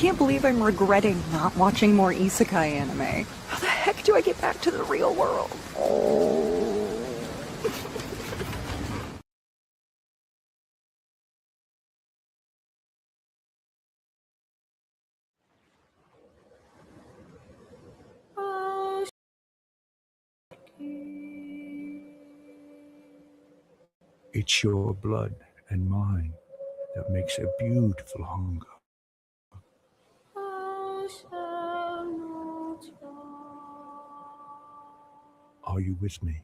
can't believe I'm regretting not watching more isekai anime. How the heck do I get back to the real world? Oh. It's your blood and mine that makes a beautiful hunger. Are you with me?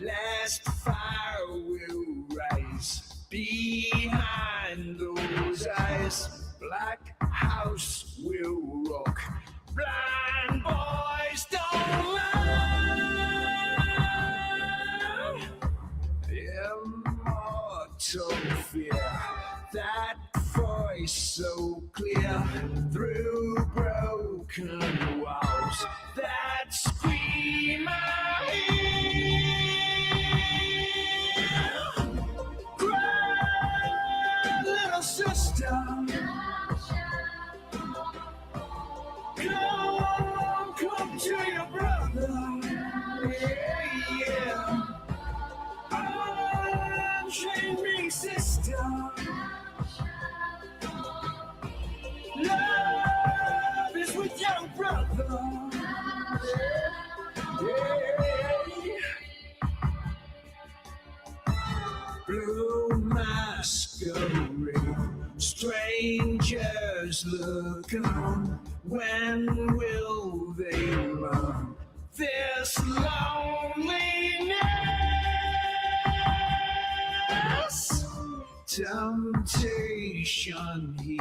Last fire will rise behind those eyes. Black house will rock. Blind boys don't lie. Immortal fear. That voice so clear through broken walls. That scream I hear. Cry, little sister. Come to your brother. Yeah. Unchain me, sister. Love is with your brother. Yeah. Blue masquerade, strangers look on. When will they learn this loneliness? Temptation heat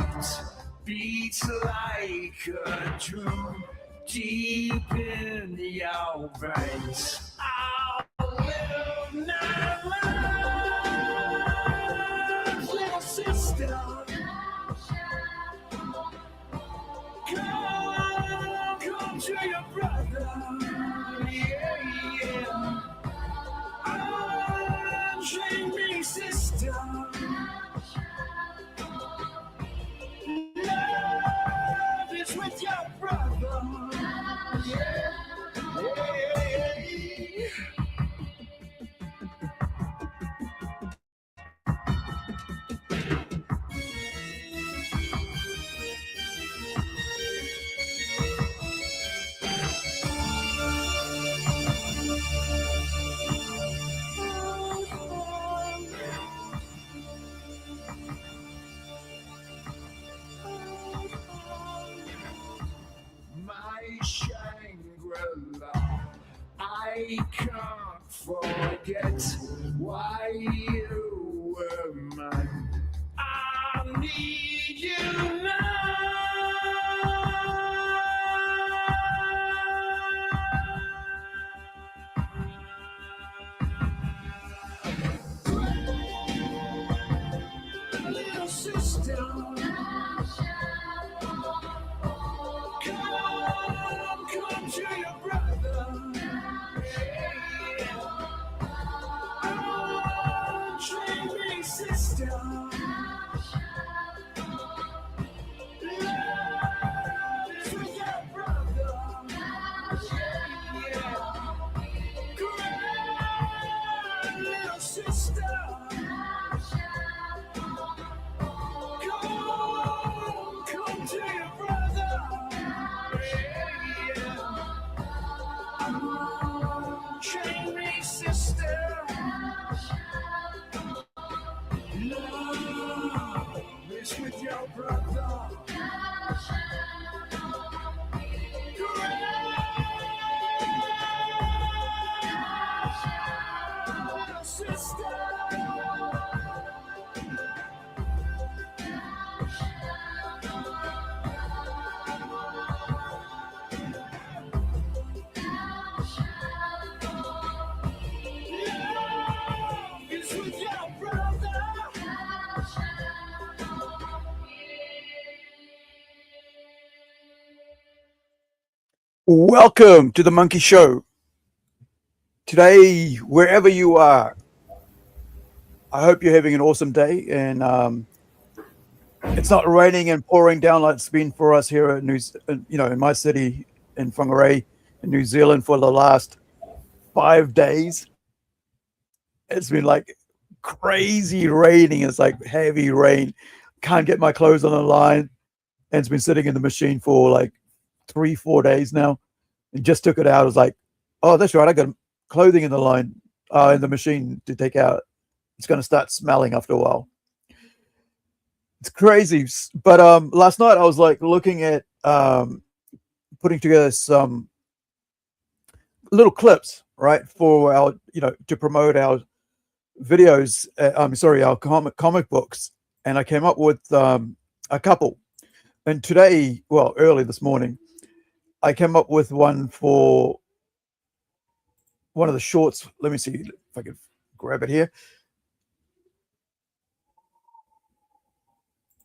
beats like a drum deep in your veins. I'll live my life, little sister. Come to your brother. Yeah. Unchain me, sister. Love is with your brother. Yeah. My Shangri-La, I can't forget why you were mine. I need you now. Little sister. Come to your brother. Welcome to the Monkey Show. Today, wherever you are, I hope you're having an awesome day, and it's not raining and pouring down like it's been for us here at in my city in Whangarei, in New Zealand, for the last 5 days. It's been like crazy raining. It's like heavy rain. Can't get my clothes on the line, and it's been sitting in the machine for like 3-4 days now. And just took it out. I was like, oh, that's right. I got clothing in the line, in the machine to take out. It's going to start smelling after a while. It's crazy. But last night I was like looking at putting together some little clips, right, for our, to promote our videos. Our comic books. And I came up with a couple. And today, well, early this morning, I came up with one for one of the shorts. Let me see if I can grab it here.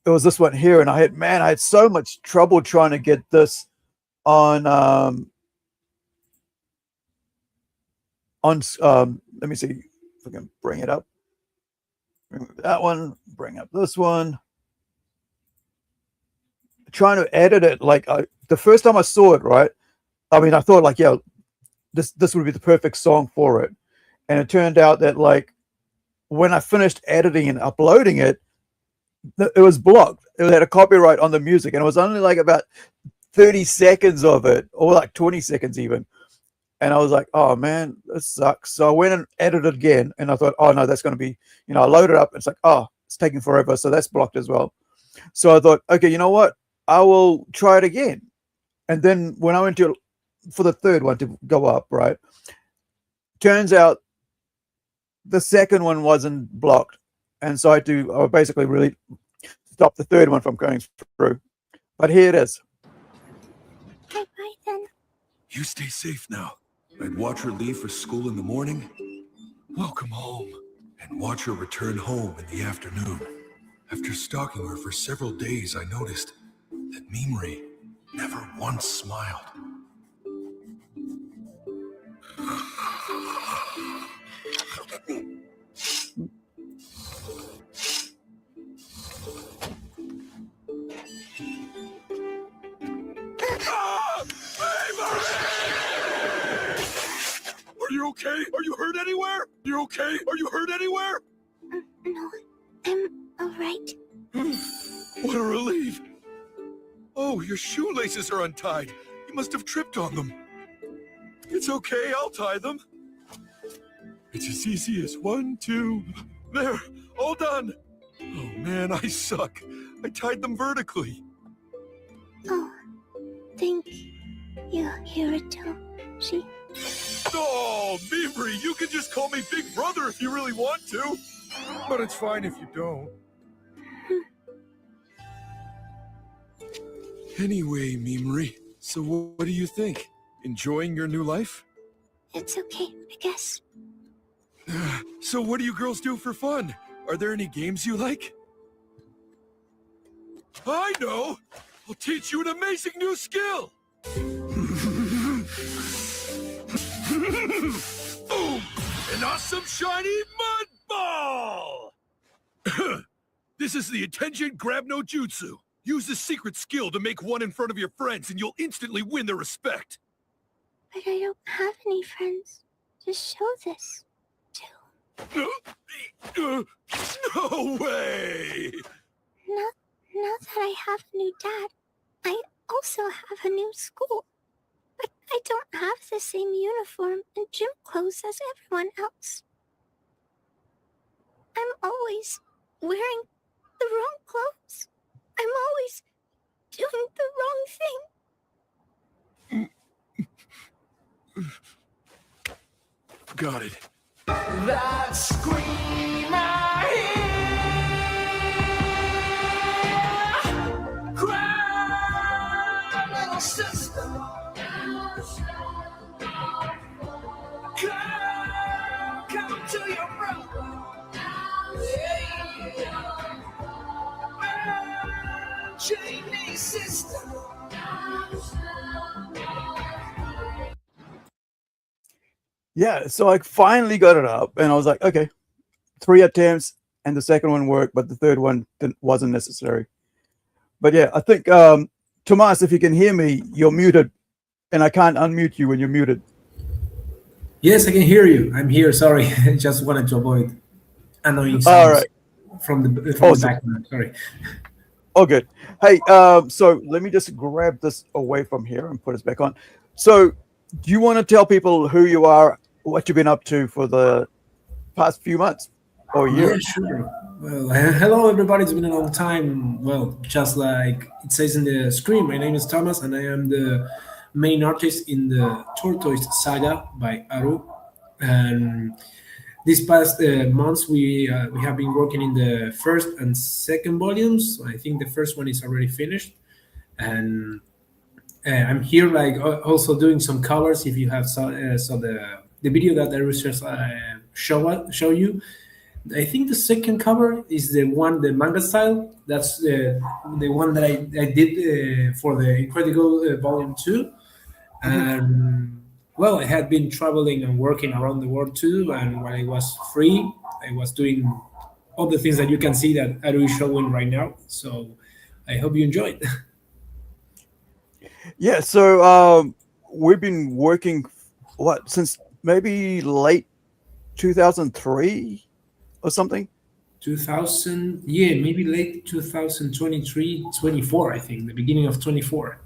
It was this one here, and I had so much trouble trying to get this on let me see if I can bring it up. Remove that one, bring up this one. Trying to edit it, like the first time I saw it, right? I mean, I thought like, yeah, this would be the perfect song for it, and it turned out that like when I finished editing and uploading it, it was blocked. It had a copyright on the music, and it was only like about 30 seconds of it, or like 20 seconds even. And I was like, oh man, this sucks. So I went and edited again, and I thought, oh no, that's going to be, I loaded up. It's like, oh, it's taking forever, so that's blocked as well. So I thought, okay, you know what? I will try it again. And then when I went for the third one to go up, right? Turns out the second one wasn't blocked. And so I basically really stop the third one from going through. But here it is. Bye then. You stay safe now. I'd watch her leave for school in the morning, welcome home, and watch her return home in the afternoon. After stalking her for several days, I noticed that Mimri never once smiled. Are you okay? Are you hurt anywhere? You okay? Are you hurt anywhere? No, I'm alright. What a relief. Oh, your shoelaces are untied. You must have tripped on them. It's okay, I'll tie them. It's as easy as 1, 2. There, all done. Oh man, I suck. I tied them vertically. Oh, thank you, Hirotoshi. Oh, Mimri, you can just call me Big Brother if you really want to. But it's fine if you don't. Anyway, Mimri, so what do you think? Enjoying your new life? It's okay, I guess. So what do you girls do for fun? Are there any games you like? I know! I'll teach you an amazing new skill! Boom! An awesome shiny mud ball! This is the attention grab no jutsu. Use this secret skill to make one in front of your friends and you'll instantly win their respect. But I don't have any friends to show this to. No way! Now that I have a new dad, I also have a new school. But I don't have the same uniform and gym clothes as everyone else. I'm always wearing the wrong clothes. I'm always doing the wrong thing. Got it. That scream I hear, cry, little sister. Come to your brother. Jamie's sister. Yeah, so I finally got it up, and I was like, okay, 3 attempts, and the second one worked, but the third one wasn't necessary. But yeah, I think Tomas, if you can hear me, you're muted, and I can't unmute you when you're muted. Yes, I can hear you. I'm here. Sorry, I just wanted to avoid annoying All sounds right, from the awesome. background. Sorry. Oh, good. Hey, so let me just grab this away from here and put us back on. So, do you want to tell people who you are, what you've been up to for the past few months or Yeah, year? sure. Well, hello everybody. It's been a long time. Well, just like it says in the screen, my name is Thomas, and I am the main artist in the Tortoise saga by Aru. And these past months, we have been working in the first and second volumes. I think the first one is already finished, and I'm here like also doing some covers. If you have saw the video that I was just show you, I think the second cover is the manga style. That's the one that I did for the Incredible Volume 2. And well, I had been traveling and working around the world too. And when I was free, I was doing all the things that you can see that Aru is showing right now. So I hope you enjoyed. Yeah, so we've been working since maybe late 2003 or something. 2000, yeah, maybe late 2023, 24, I think, the beginning of 24.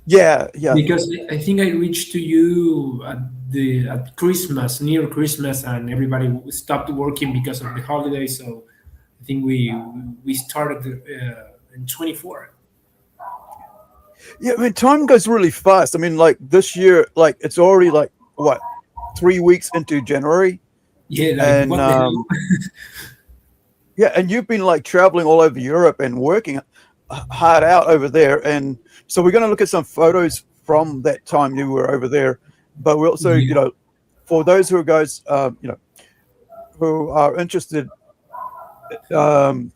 Yeah. Because I think I reached to you at Christmas, near Christmas, and everybody stopped working because of the holiday. So I think we started in 24. Yeah, I mean, time goes really fast. I mean, like this year, like it's already like what, 3 weeks into January, Yeah, like and what the hell? yeah, and you've been like traveling all over Europe and working hard out over there, and so we're going to look at some photos from that time you were over there, but we also, Yeah. for those who guys, who are interested, in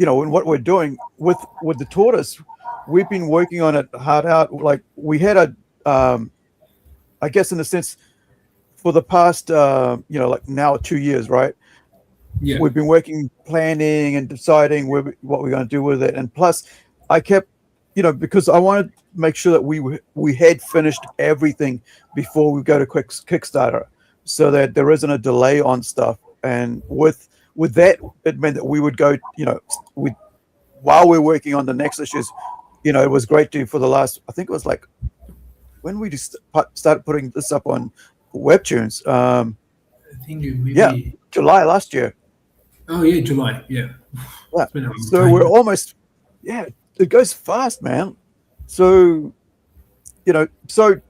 what we're doing with the tortoise, we've been working on it hard out. Like we had I guess in a sense, for the past, like now 2 years, right? Yeah. We've been working, planning, and deciding what we're going to do with it. And plus, I kept, because I wanted to make sure that we had finished everything before we go to Kickstarter, so that there isn't a delay on stuff. And with that, it meant that we would go, while we're working on the next issues, it was great for the last, I think it was like when we just started putting this up on Webtoons. I think you maybe. July last year. Oh yeah, July. Yeah. Yeah. It's been a long So time. we're almost, it goes fast, man. So, so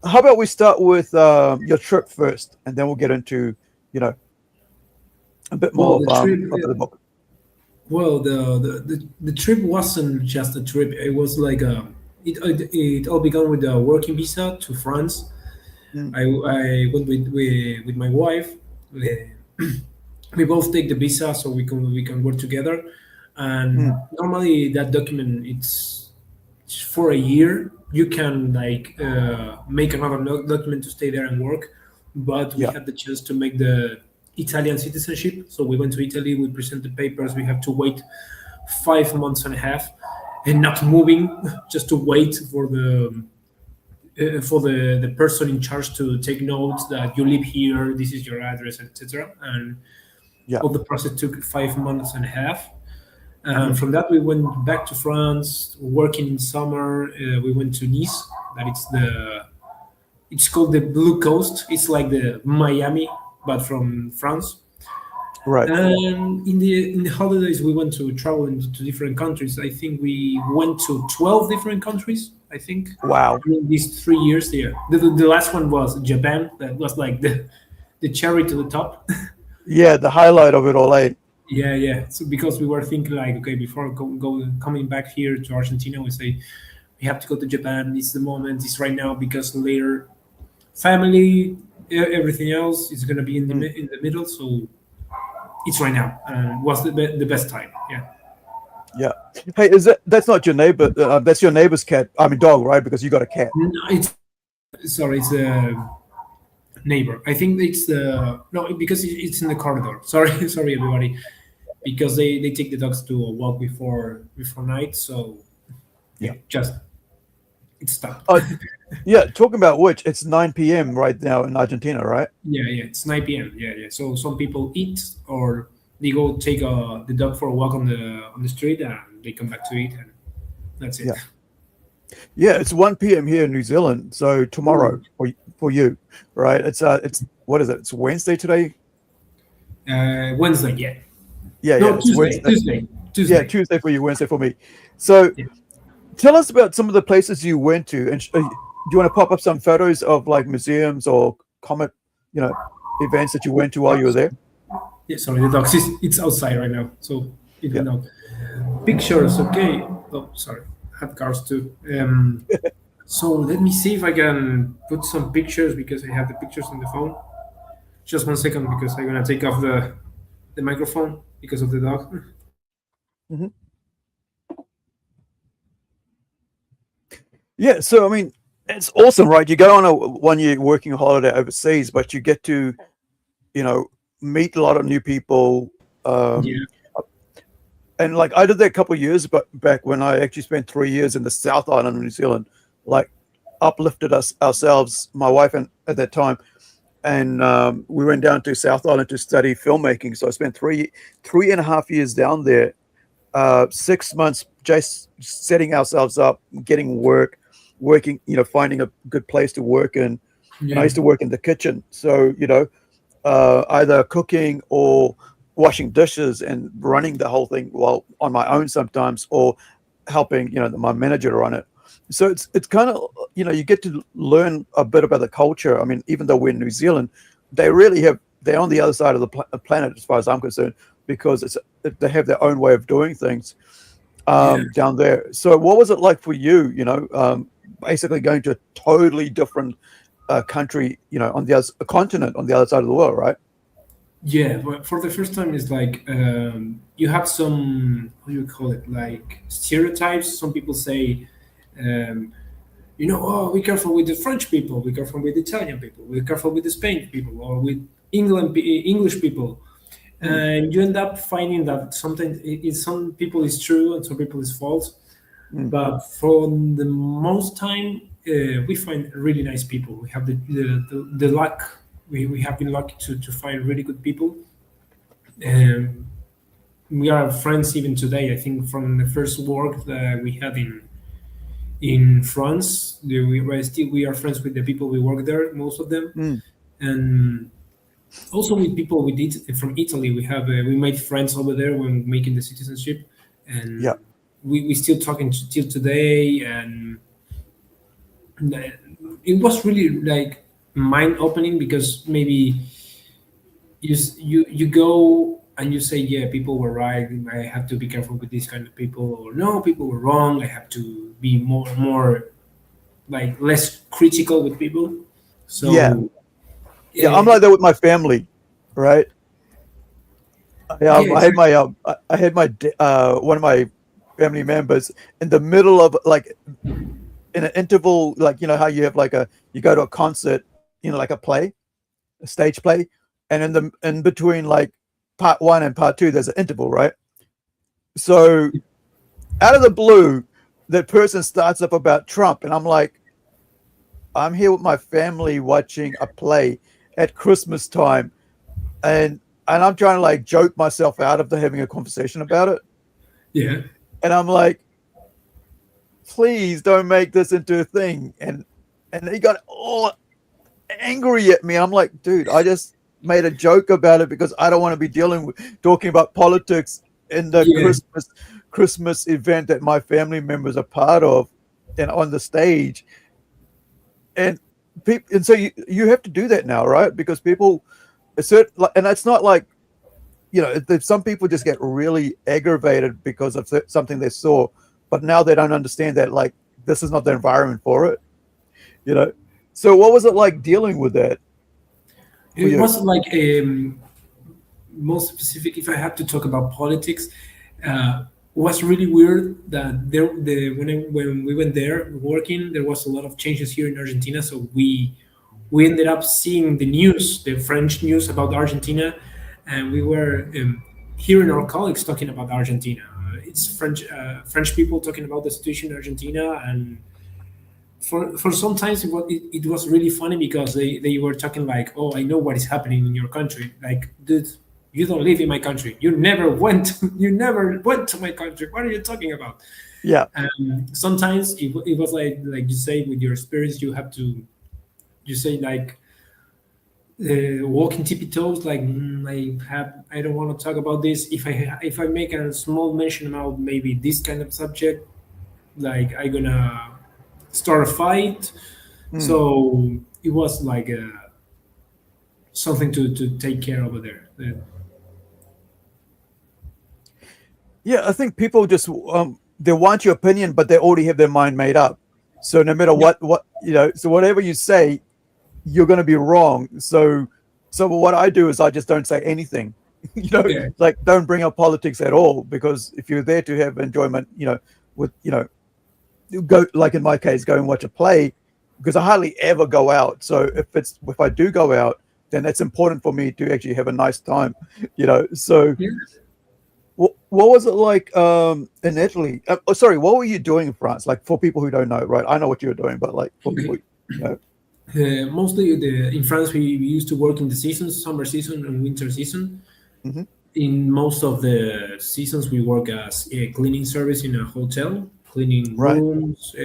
how about we start with your trip first, and then we'll get into, a bit more Well, the trip. of the book. Well, the trip wasn't just a trip. It was like it all began with a working visa to France. Mm. I went with my wife. We both take the visa so we can work together. And normally that document it's for a year. You can like make another document to stay there and work, but we had the chance to make the Italian citizenship. So we went to Italy. We present the papers. We have to wait 5 months and a half, and not moving, just to wait for the person in charge to take notes that you live here, this is your address, etc. And all the process took 5 months and a half. And from that, we went back to France, working in summer. We went to Nice. It's called the Blue Coast. It's like the Miami, but from France. Right. And in the holidays, we went to travel into different countries. I think we went to 12 different countries. I think. Wow. In these 3 years there. The last one was Japan. That was like the cherry to the top. Yeah, the highlight of it all, eh? Yeah. So because we were thinking like, okay, before coming back here to Argentina, we say we have to go to Japan. It's the moment. It's right now, because later, family, everything else is gonna be in the middle. So it's right now, and was the best time. Yeah. Yeah. Hey, that's not your neighbor? That's your neighbor's cat. I mean, dog, right? Because you got a cat. No, it's neighbor. I think it's the no because it's in the corridor. Sorry, sorry everybody, because they take the dogs to a walk before night. So Yeah. just it stopped. Yeah, talking about which, it's 9 p.m. right now in Argentina, right? Yeah, it's 9 p.m. Yeah. So some people eat or they go take the dog for a walk on the street and they come back to eat and that's it. Yeah. Yeah, it's 1 p.m. here in New Zealand. So tomorrow for you, right? It's what is it? It's Wednesday today. Wednesday, yeah. Yeah, No, yeah. It's Wednesday. Tuesday. Yeah, Tuesday for you, Wednesday for me. So, Yeah. tell us about some of the places you went to, and do you want to pop up some photos of like museums or comic, events that you went to while you were there? Yeah, sorry, the dog it's outside right now, so it will not. Pictures, okay. Oh, sorry, I have cars too. So let me see if I can put some pictures because I have the pictures on the phone. Just 1 second because I'm gonna take off the microphone because of the dog. Mm-hmm. Yeah, so I mean, it's awesome, right? You go on a 1 year working holiday overseas, but you get to, meet a lot of new people. Yeah. And like I did that a couple of years back when I actually spent 3 years in the South Island of New Zealand, like uplifted ourselves, my wife at that time, and we went down to South Island to study filmmaking. So I spent three and a half years down there, 6 months just setting ourselves up, getting working, finding a good place to work in. And I used to work in the kitchen, so either cooking or washing dishes and running the whole thing while on my own sometimes, or helping my manager run it. So it's kind of you get to learn a bit about the culture. I mean, even though we're in New Zealand, they're on the other side of the planet as far as I'm concerned, because they have their own way of doing things down there. So what was it like for you, basically going to a totally different country, on the other continent, on the other side of the world, right? Yeah, but for the first time, it's like you have some, how do you call it, like stereotypes. Some people say, oh, be careful with the French people, be careful with the Italian people, be careful with the Spanish people, or with English people. And you end up finding that sometimes some people is true and some people is false. But for the most time, we find really nice people. We have the luck. We have been lucky to find really good people. We are friends even today. I think from the first work that we had in France, we are friends with the people we work there, most of them, and also with people we did from Italy. We made friends over there when making the citizenship, and we still talking till today. And it was really like mind opening, because maybe you go and you say, yeah, people were right, I have to be careful with these kind of people, or no, people were wrong, I have to be more like less critical with people. So I'm like that with my family, right? I had my one of my family members in the middle of, like, in an interval, like, how you have you go to a concert, like a stage play, and in between, like, part 1 and part 2, there's an interval, right? So out of the blue, that person starts up about Trump, and I'm like, I'm here with my family watching a play at Christmas time, and I'm trying to, like, joke myself out of having a conversation about it. Yeah. And I'm like, please don't make this into a thing. And he got all angry at me. I'm like, dude, I just made a joke about it because I don't want to be talking about politics in the Christmas event that my family members are part of and on the stage. And so you have to do that now, right? Because people, and it's not like, some people just get really aggravated because of something they saw, but now they don't understand that, like, this is not the environment for it, So what was it like dealing with that? It was like most specific. If I had to talk about politics, was really weird that when we went there working, there was a lot of changes here in Argentina. So we we ended up seeing the news, the French news about Argentina, and we were hearing our colleagues talking about Argentina. It's French people talking about the situation in Argentina, and for sometimes it was really funny because they were talking like, oh, I know what is happening in your country. Like, dude, you don't live in my country. You never went to my country. What are you talking about? Yeah. Sometimes it was like you say, with your experience, you say like walking tippy toes, like I don't want to talk about this. If I make a small mention about maybe this kind of subject, like I gonna start a fight. So it was like something to take care over there. Yeah, I think people just they want your opinion, but they already have their mind made up. So no matter what so whatever you say, you're going to be wrong. So what I do is I just don't say anything. Like don't bring up politics at all, because if you're there to have enjoyment, with go, like in my case, go and watch a play, because I hardly ever go out. So if I do go out, then it's important for me to actually have a nice time. So. Yeah. What was it like in Italy? Sorry, what were you doing in France? Like, for people who don't know, right? I know what you were doing, but like for people, mostly in France, we used to work in the seasons, summer season and winter season. Mm-hmm. In most of the seasons, we work as a cleaning service in a hotel, cleaning Right. rooms,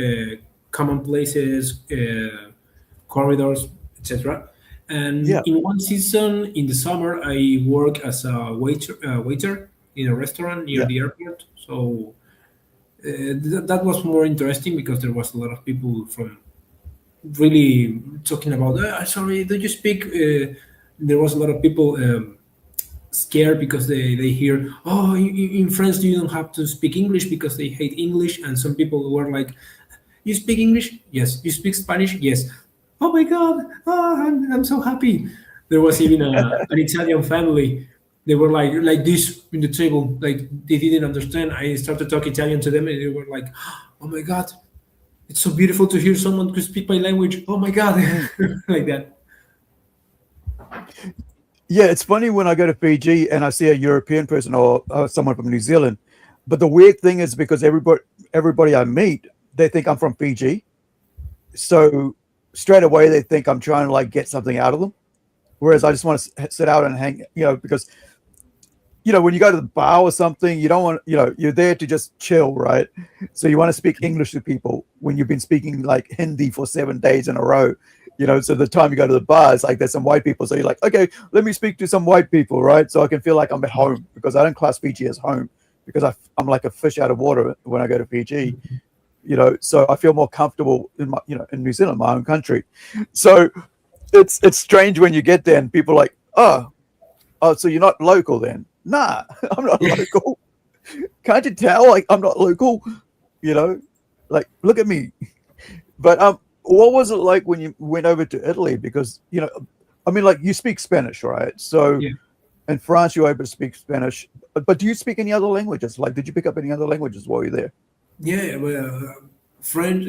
common places, corridors, etc. And in one season, in the summer, I work as a waiter in a restaurant near the airport. So that was more interesting because there was a lot of people from really talking about, sorry, do you speak? There was a lot of people scared because they hear, oh, in France you don't have to speak English because they hate English. And some people were like, you speak English? Yes. You speak Spanish? Yes. Oh my God, I'm so happy. There was even an Italian family. They were like this in the table, like they didn't understand. I started to talk Italian to them, and they were like, "Oh my God, it's so beautiful to hear someone who speak my language. Oh my God," like that. Yeah, it's funny when I go to Fiji and I see a European person or someone from New Zealand. But the weird thing is, because everybody I meet, they think I'm from Fiji, so straight away they think I'm trying to like get something out of them. Whereas I just want to sit out and hang, because when you go to the bar or something, you don't want, you're there to just chill, right? So you want to speak English to people when you've been speaking like Hindi for 7 days in a row, so the time you go to the bar, it's like there's some white people. So you're like, okay, let me speak to some white people, right? So I can feel like I'm at home, because I don't class Fiji as home, because I'm like a fish out of water when I go to Fiji, so I feel more comfortable in in New Zealand, my own country. So it's strange when you get there and people are like, oh, so you're not local then? Nah, I'm not local. Can't you tell? Like, I'm not local, like, look at me. But what was it like when you went over to Italy? Because, I mean, like, you speak Spanish, right? So in France, you're able to speak Spanish. But do you speak any other languages? Like, did you pick up any other languages while you're there? Yeah, well, French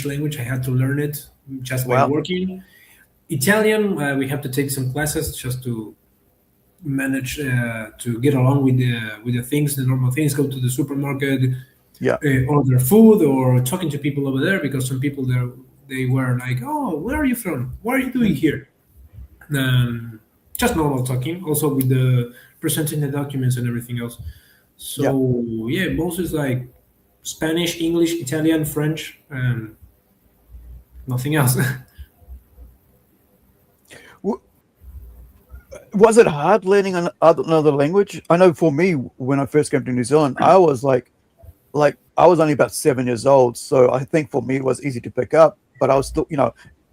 language, I had to learn it just by working. Italian, we have to take some classes just to manage to get along with the things, the normal things. Go to the supermarket, order food, or talking to people over there, because some people there, they were like, "Oh, where are you from? What are you doing here?" Just normal talking. Also with the presenting the documents and everything else. So most is like Spanish, English, Italian, French, and nothing else. Was it hard learning another language? I know for me, when I first came to New Zealand, I was like I was only about 7 years old, so I think for me it was easy to pick up. But I was still,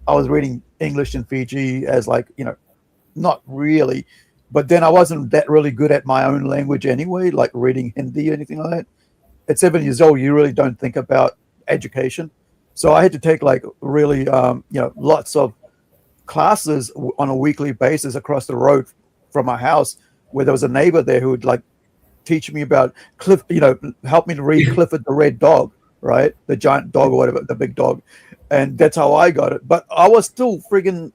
I was reading English in Fiji as like, not really. But then I wasn't that really good at my own language anyway, like reading Hindi or anything like that. At 7 years old, you really don't think about education. So I had to take like really, lots of classes on a weekly basis across the road from my house, where there was a neighbor there who would like teach me about help me to read Clifford the Red Dog, right? The giant dog or whatever, the big dog. And that's how I got it. But I was still friggin'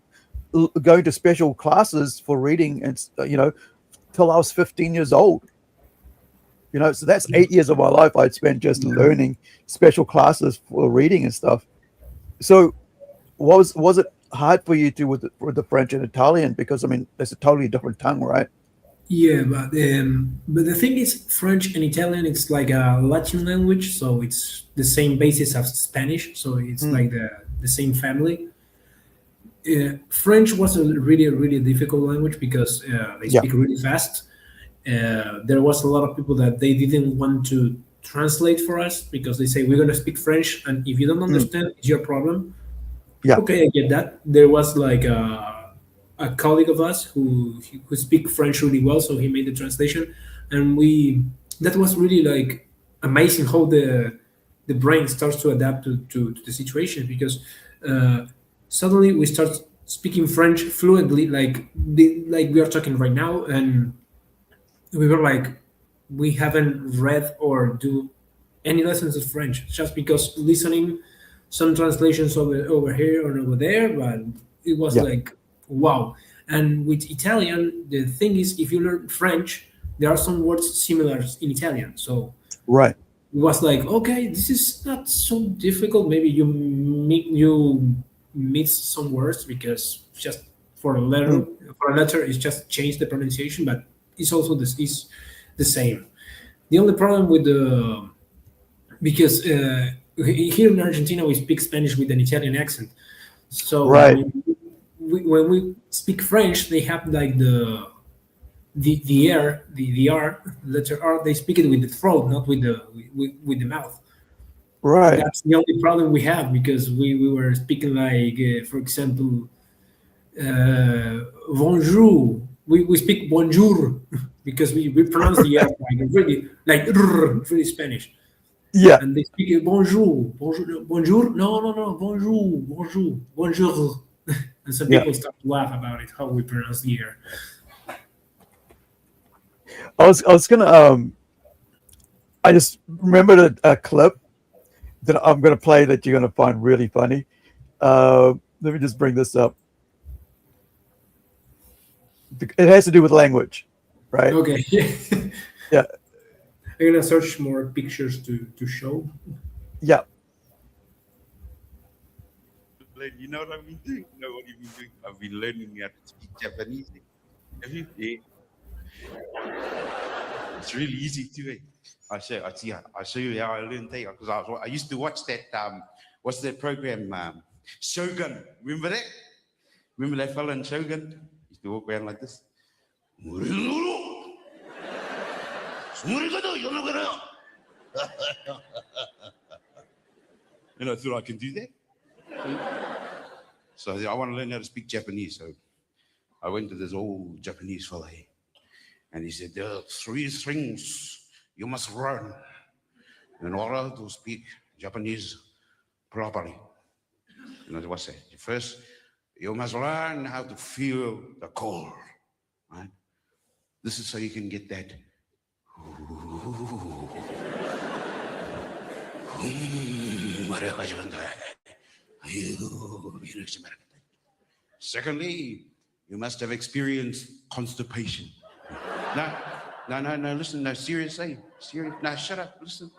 going to special classes for reading, and till I was 15 years old. So that's 8 years of my life I'd spent just learning special classes for reading and stuff. So was it hard for you to with the French and Italian? Because I mean, it's a totally different tongue, right? Yeah, but the thing is, French and Italian, it's like a Latin language, so it's the same basis as Spanish, so it's like the same family. French was a really difficult language because they speak really fast. There was a lot of people that they didn't want to translate for us because they say we're going to speak French, and if you don't understand, it's your problem. Yeah. Okay, I get that. There was like a colleague of us who speak French really well, so he made the translation, and that was really like amazing how the brain starts to adapt to the situation, because suddenly we start speaking French fluently, like we are talking right now, and we were like, we haven't read or do any lessons of French, just because listening some translations over here or over there, but it was like, wow. And with Italian, the thing is, if you learn French, there are some words similar in Italian. So right, it was like, okay, this is not so difficult. Maybe you miss some words because just for a letter, it's just change the pronunciation, but it's also is the same. The only problem with because here in Argentina we speak Spanish with an Italian accent, so when we speak French, they have like the R, letter R. They speak it with the throat, not with the mouth. Right. That's the only problem we have, because we were speaking like, for example, bonjour. We speak bonjour because we pronounce the R like really Spanish. Yeah. And they speak bonjour. No, bonjour. And some people start to laugh about it, how we pronounce the R. I was gonna I just remembered a clip that I'm gonna play that you're gonna find really funny. Let me just bring this up. It has to do with language, right? Okay. Yeah. I'm gonna search more pictures to show. Yeah. You know what I've been doing? You know what you've been doing? I've been learning how to speak Japanese. Have you? Yeah. It's really easy too. I'll show you how I learned that, because I used to watch that. What's that program? Shogun. Remember that? Remember that fella in Shogun? He used to walk around like this. And I thought I can do that. So I want to learn how to speak Japanese. So I went to this old Japanese fella here, and he said, there are 3 things you must learn in order to speak Japanese properly. And what's that? First, you must learn how to feel the cold, right? This is so you can get that. Secondly, you must have experienced constipation. No, listen, no, seriously. No, shut up, listen.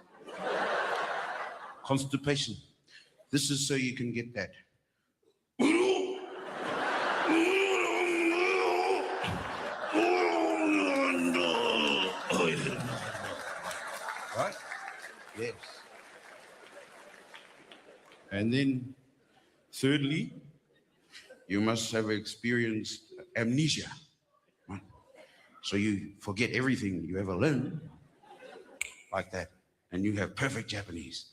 Constipation. This is so you can get that. Right? Yes. And then, thirdly, you must have experienced amnesia. Right? So you forget everything you ever learned, like that, and you have perfect Japanese.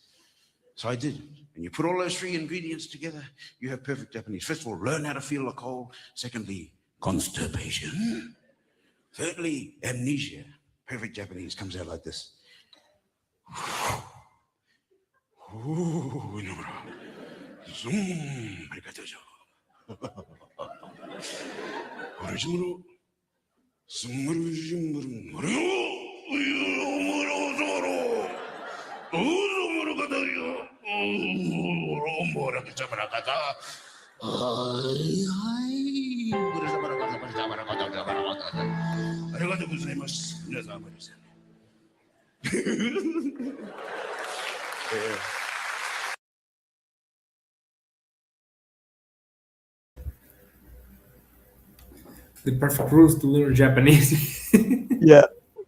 So I did. And you put all those 3 ingredients together, you have perfect Japanese. First of all, learn how to feel the cold. Secondly, constipation. Thirdly, amnesia. Perfect Japanese comes out like this. The perfect rules to learn Japanese. Yeah,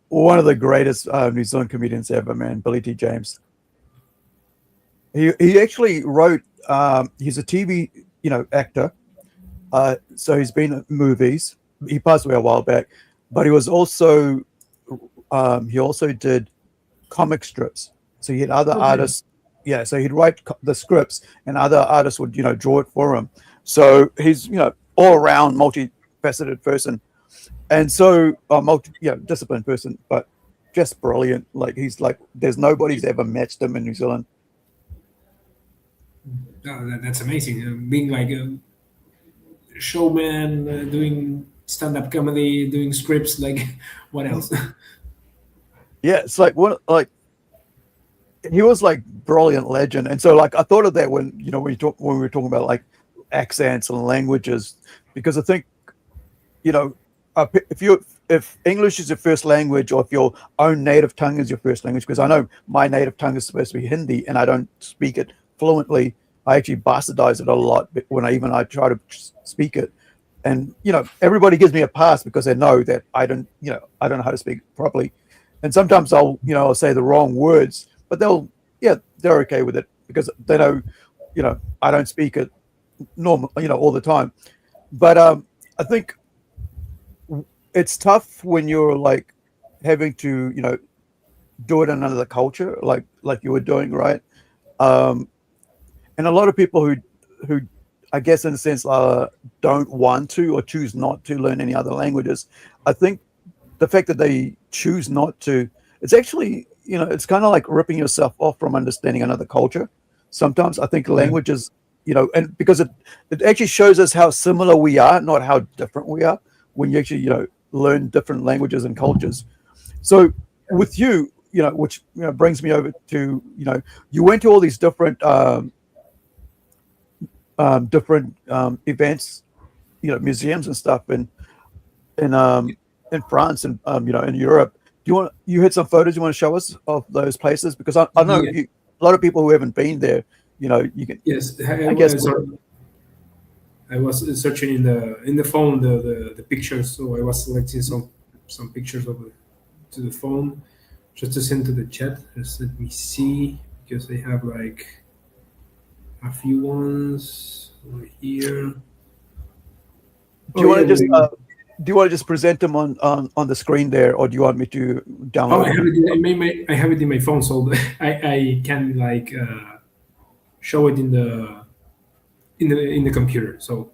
one of the greatest New Zealand comedians ever, man, Billy T. James. He actually wrote. He's a TV actor. So he's been in movies. He passed away a while back, but he was also he also did comic strips. So he had other artists. Yeah, so he'd write the scripts, and other artists would draw it for him. So he's all around multifaceted person, and so disciplined person, but just brilliant. Like he's like there's nobody's ever matched him in New Zealand. Oh, that's amazing. Being like a showman, doing stand-up comedy, doing scripts. Like, what else? Yeah, it's like he was like brilliant legend, and so like I thought of that when when we were talking about like accents and languages, because I think if English is your first language, or if your own native tongue is your first language, because I know my native tongue is supposed to be Hindi and I don't speak it fluently. I actually bastardize it a lot when I try to speak it, and everybody gives me a pass because they know that I don't know how to speak it properly, and sometimes I'll say the wrong words, but they're okay with it because they know I don't speak it normal all the time. But I think it's tough when you're like having to do it in another culture like you were doing, right? And a lot of people who I guess in a sense don't want to or choose not to learn any other languages, I think the fact that they choose not to, it's actually it's kind of like ripping yourself off from understanding another culture. Sometimes I think languages, and because it actually shows us how similar we are, not how different we are, when you actually learn different languages and cultures. So with you, which brings me over to you went to all these different events, museums and stuff in France and in Europe. You had some photos you want to show us of those places, because I know a lot of people who haven't been there. You can. Yes, I guess. I was searching in the phone the pictures, so I was selecting some pictures to the phone just to send to the chat. Just let me see, because they have like a few ones over here. Do you want to just present them on the screen there, or do you want me to download? I have it in my phone, so I can like show it in the computer. So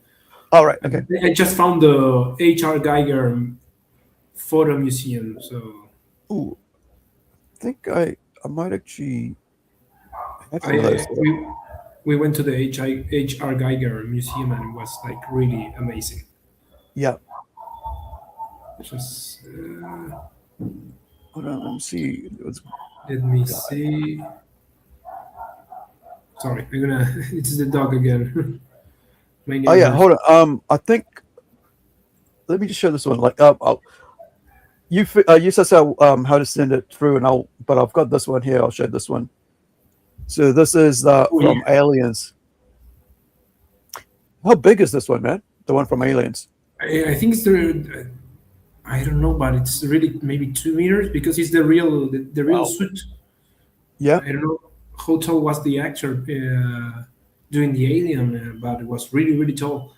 all right, okay. I just found the H.R. Geiger photo museum. So I think I might actually have we went to the H.R. Geiger museum, and it was like really amazing. Yeah. Just hold on, let me see. Let me see. Sorry, it's the dog again. Oh yeah, hold on. I think. Let me just show this one. Like, you said how to send it through, but I've got this one here. I'll show this one. So this is from Aliens. How big is this one, man? The one from Aliens. I think it's I don't know, but it's really maybe 2 meters, because it's the real suit. Yeah. I don't know how tall was the actor doing the alien, but it was really, really tall.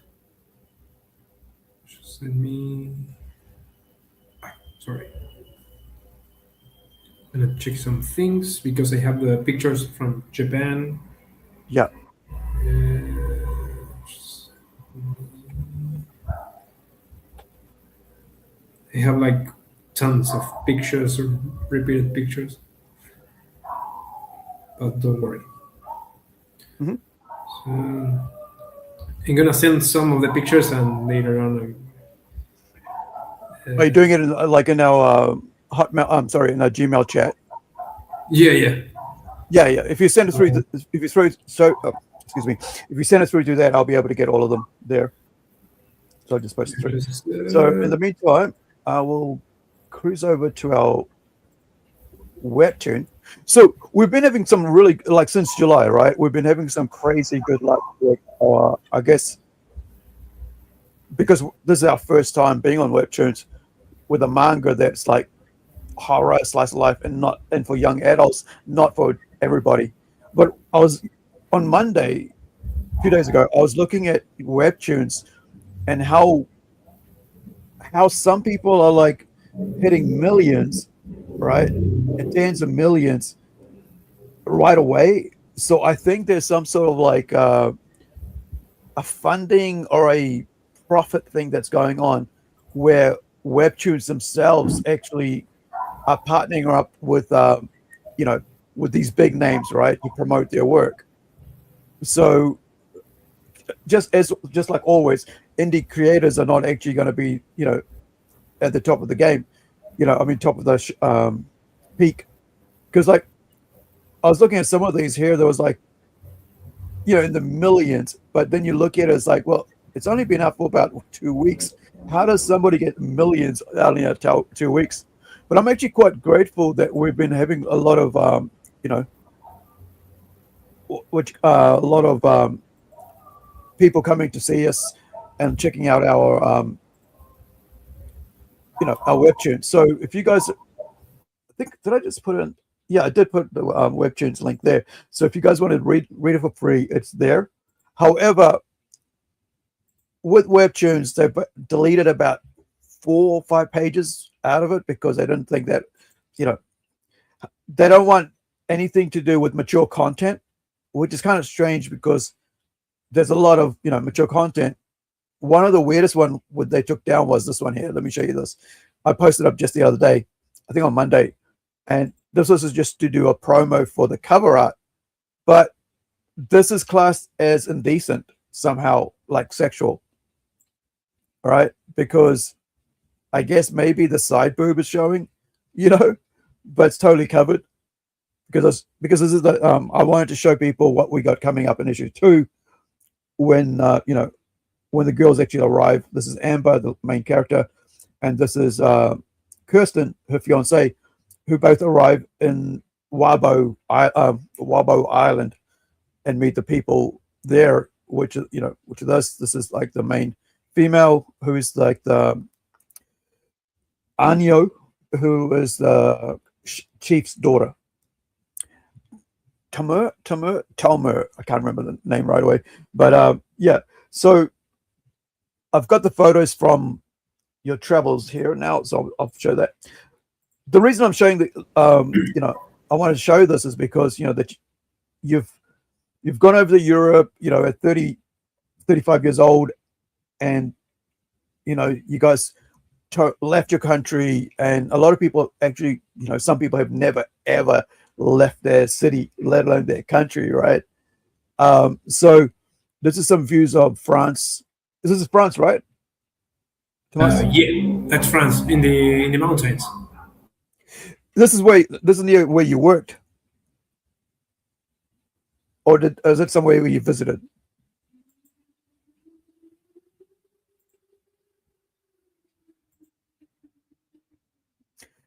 Just let me. Sorry. I'm gonna check some things because I have the pictures from Japan. Yeah. I have like tons of pictures or repeated pictures, but don't worry. Mm-hmm. So I'm gonna send some of the pictures, and later on. Are you doing it in our Hotmail? I'm sorry, in our Gmail chat. Yeah. Yeah. If you send it through, excuse me, if you send it through to that, I'll be able to get all of them there. So I'll just post it through. So in the meantime, I will cruise over to our webtoon. So we've been having some really, like since July, right? We've been having some crazy good luck with, I guess, because this is our first time being on webtoons with a manga that's like horror, slice of life, and for young adults, not for everybody. But I was on Monday, a few days ago, I was looking at webtoons and how some people are like hitting millions, right, and tens of millions right away. So I think there's some sort of like a funding or a profit thing that's going on, where webtoons themselves actually are partnering up with with these big names, right, to promote their work. So just like always, indie creators are not actually going to be at the top of the game, top of the peak, because like I was looking at some of these here, there was like in the millions, but then you look at it, it's like, well, it's only been up for about 2 weeks. How does somebody get millions out in 2 weeks? But I'm actually quite grateful that we've been having a lot of a lot of people coming to see us and checking out our our webtoons. So if you guys, I think, did I just put in? Yeah, I did put the webtoons link there. So if you guys want to read it for free, it's there. However, with webtoons, they've deleted about 4 or 5 pages out of it because they didn't think that they don't want anything to do with mature content, which is kind of strange because there's a lot of mature content. One of the weirdest one what they took down was this one here. Let me show you this. I posted up just the other day, I think on Monday, and this was just to do a promo for the cover art, but this is classed as indecent somehow, like sexual, right? Because I guess maybe the side boob is showing, but it's totally covered because this is the I wanted to show people what we got coming up in issue 2 when when the girls actually arrive. This is Amber, the main character, and this is Kirsten, her fiance, who both arrive in Wabo Island and meet the people there, which is this is like the main female, who is like the Anyo, who is the chief's daughter. Talmer, I can't remember the name right away, but yeah. So I've got the photos from your travels here now, so I'll show that. The reason I'm showing the I want to show this is because that you've gone over to Europe, at 35 years old, and you guys left your country, and a lot of people actually, some people have never ever left their city, let alone their country, right? So this is some views of France. This is France, right? Yeah, that's France in the mountains. This is near where you worked, or is it somewhere where you visited?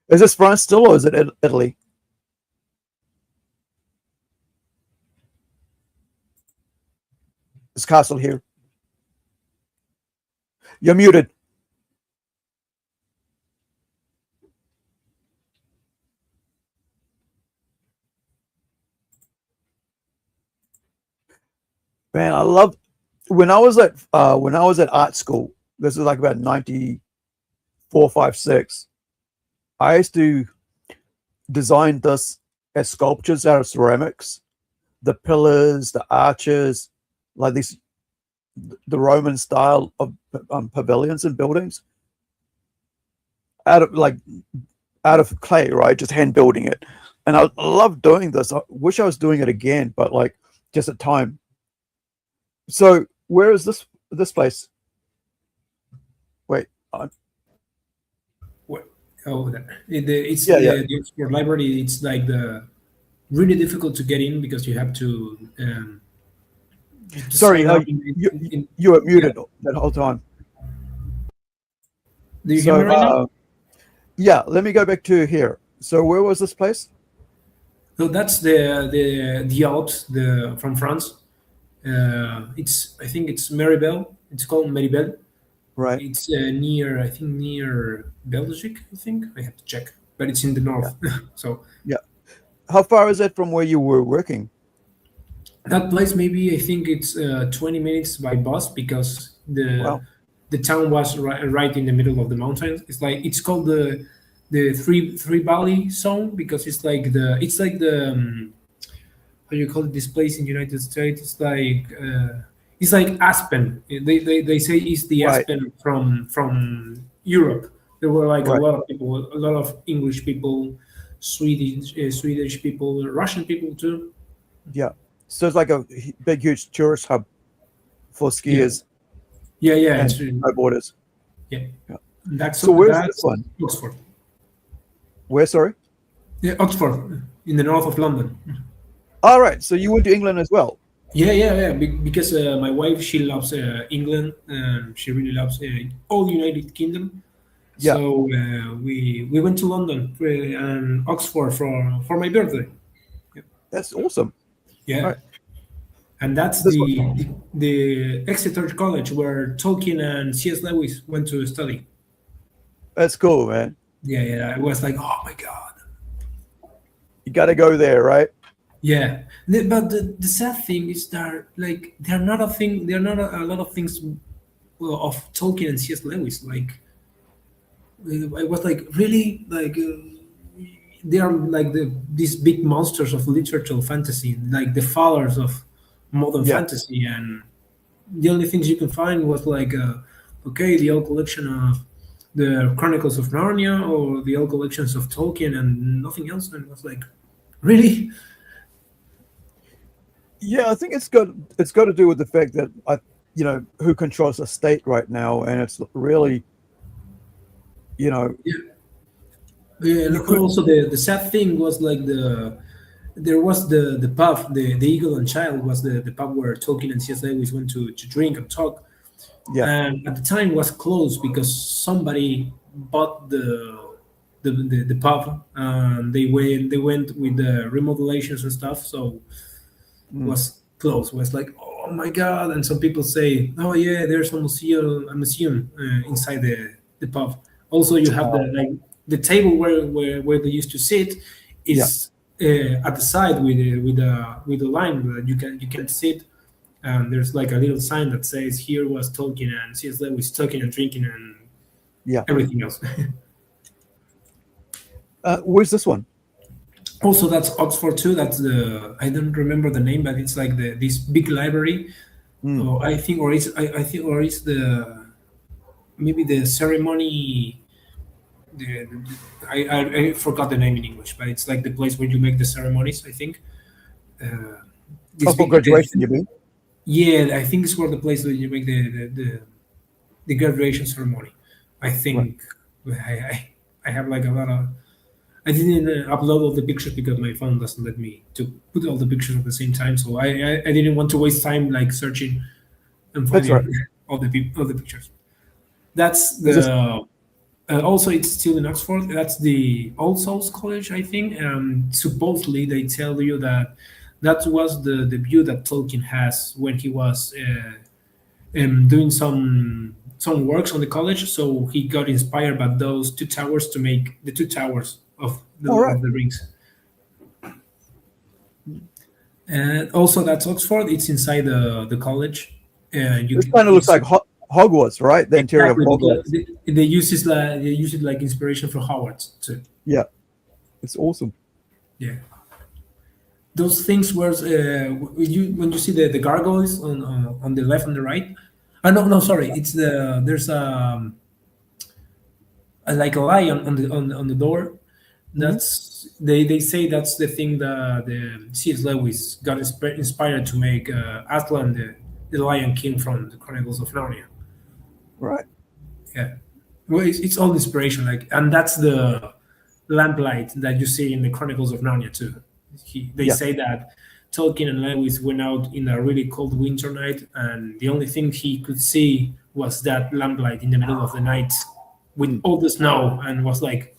Is this France still, or is it Italy? This castle here. You're muted. Man, I love when I was at art school. This is like about 94, 5, 6. I used to design this as sculptures out of ceramics, the pillars, the arches, like these, the Roman style of pavilions and buildings, out of clay, right? Just hand building it, and I love doing this. I wish I was doing it again, but like just at time. So where is this place? Wait. It's the Oxford Library. It's like really difficult to get in because you have to To Sorry, sign up you were muted that whole time. Do you hear me right now? Yeah, let me go back to here. So where was this place? So that's the Alps, from France. It's I think it's Maribel. It's called Maribel. Right. It's near Belgium. I think I have to check, but it's in the north. So Yeah. How far is that from where you were working? that place, maybe I think it's 20 minutes by bus because Wow. the town was right in the middle of the mountains. It's called the three valley zone because it's like the how you call it, this place in United States. It's like Aspen. They say it's the Right. Aspen from Europe. There were like a Right. lot of people, a lot of English people, Swedish people, Russian people too. Yeah. So it's like a big, huge tourist hub for skiers Yeah, and it's snowboarders. yeah. Yeah. That's So where's this that's one? Oxford. Where, sorry? Yeah, Oxford in the north of London. All right. So you went to England as well. Yeah. Because my wife, she loves England. She really loves all United Kingdom. Yeah. So we went to London and Oxford for my birthday. That's awesome. Yeah. Right. And that's This the Exeter College where Tolkien and C.S. Lewis went to study. That's cool, man. Yeah. I was like, oh my god. You got to go there, right? Yeah, but the sad thing is that like there are not a lot of things of Tolkien and C.S. Lewis. Like I was like really like they are like these big monsters of literature fantasy, like the fathers of modern Yeah. fantasy, and the only things you can find was like okay, the old collection of the Chronicles of Narnia or the old collections of Tolkien and nothing else. And it was like really. Yeah, I think it's got to do with the fact that who controls the state right now, and it's really, Yeah, and also the sad thing was like there was the pub, the Eagle and Child was the pub where Tolkien and C.S. Lewis went to drink and talk. yeah, And at the time it was closed because somebody bought the pub and they went with the remodelations and stuff, so it was closed. It was like, oh my god. And some people say, oh yeah, there's a museum inside the pub. Also you have the table where they used to sit is at the side with the line that you can sit, and there's like a little sign that says here was Tolkien and C.S. Lewis talking and drinking and yeah. everything else. Where's this one? Also, that's Oxford too. That's I don't remember the name, but it's like this big library. Or I think it's the maybe the ceremony. I forgot the name in English, but it's like the place where you make the ceremonies. I think. For graduation, you mean? Yeah, I think it's where the place where you make the graduation ceremony. I think I have like a lot of. I didn't upload all the pictures because my phone doesn't let me to put all the pictures at the same time. So I didn't want to waste time like searching and finding all the pictures. That's the. Also, it's still in Oxford. That's the All Souls College, I think. Supposedly, they tell you that was the view that Tolkien has when he was doing some works on the college. So he got inspired by those two towers to make the two towers of the rings. And also, that's Oxford. It's inside the college. It kind of looks like Hogwarts, right? The interior of Hogwarts. They use it like inspiration for Hogwarts too. Yeah, it's awesome. Yeah, those things were when you see the gargoyles on the left and the right. No, sorry. It's there's like a lion on the door. That's they say that's the thing that the C.S. Lewis got inspired to make Aslan the Lion King from the Chronicles of Narnia. Right. Yeah. Well, it's all inspiration, and that's the lamplight that you see in the Chronicles of Narnia too. They say that Tolkien and Lewis went out in a really cold winter night, and the only thing he could see was that lamplight in the middle of the night with all the snow, and was like,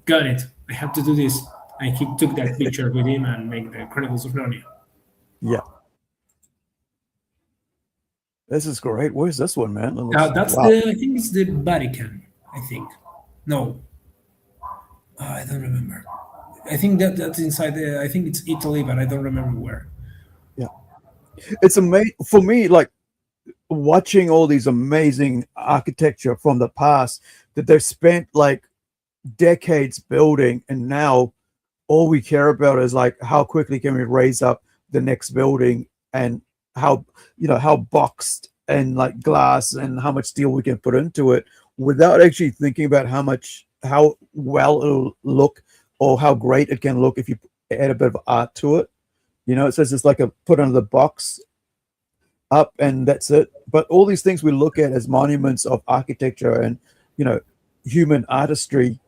got it, I have to do this. And he took that picture with him and made the Chronicles of Narnia. Yeah. This is great. Where's this one, man? It looks- That's wow. I think it's the Vatican, I think. No. I don't remember. I think that's inside I think it's Italy, but I don't remember where. Yeah. It's amazing for me, like watching all these amazing architecture from the past that they've spent like decades building, and now all we care about is like how quickly can we raise up the next building, and how how boxed and like glass and how much steel we can put into it, without actually thinking about how well it'll look or how great it can look if you add a bit of art to it. It says it's like a put under the box up and that's it. But all these things we look at as monuments of architecture and human artistry,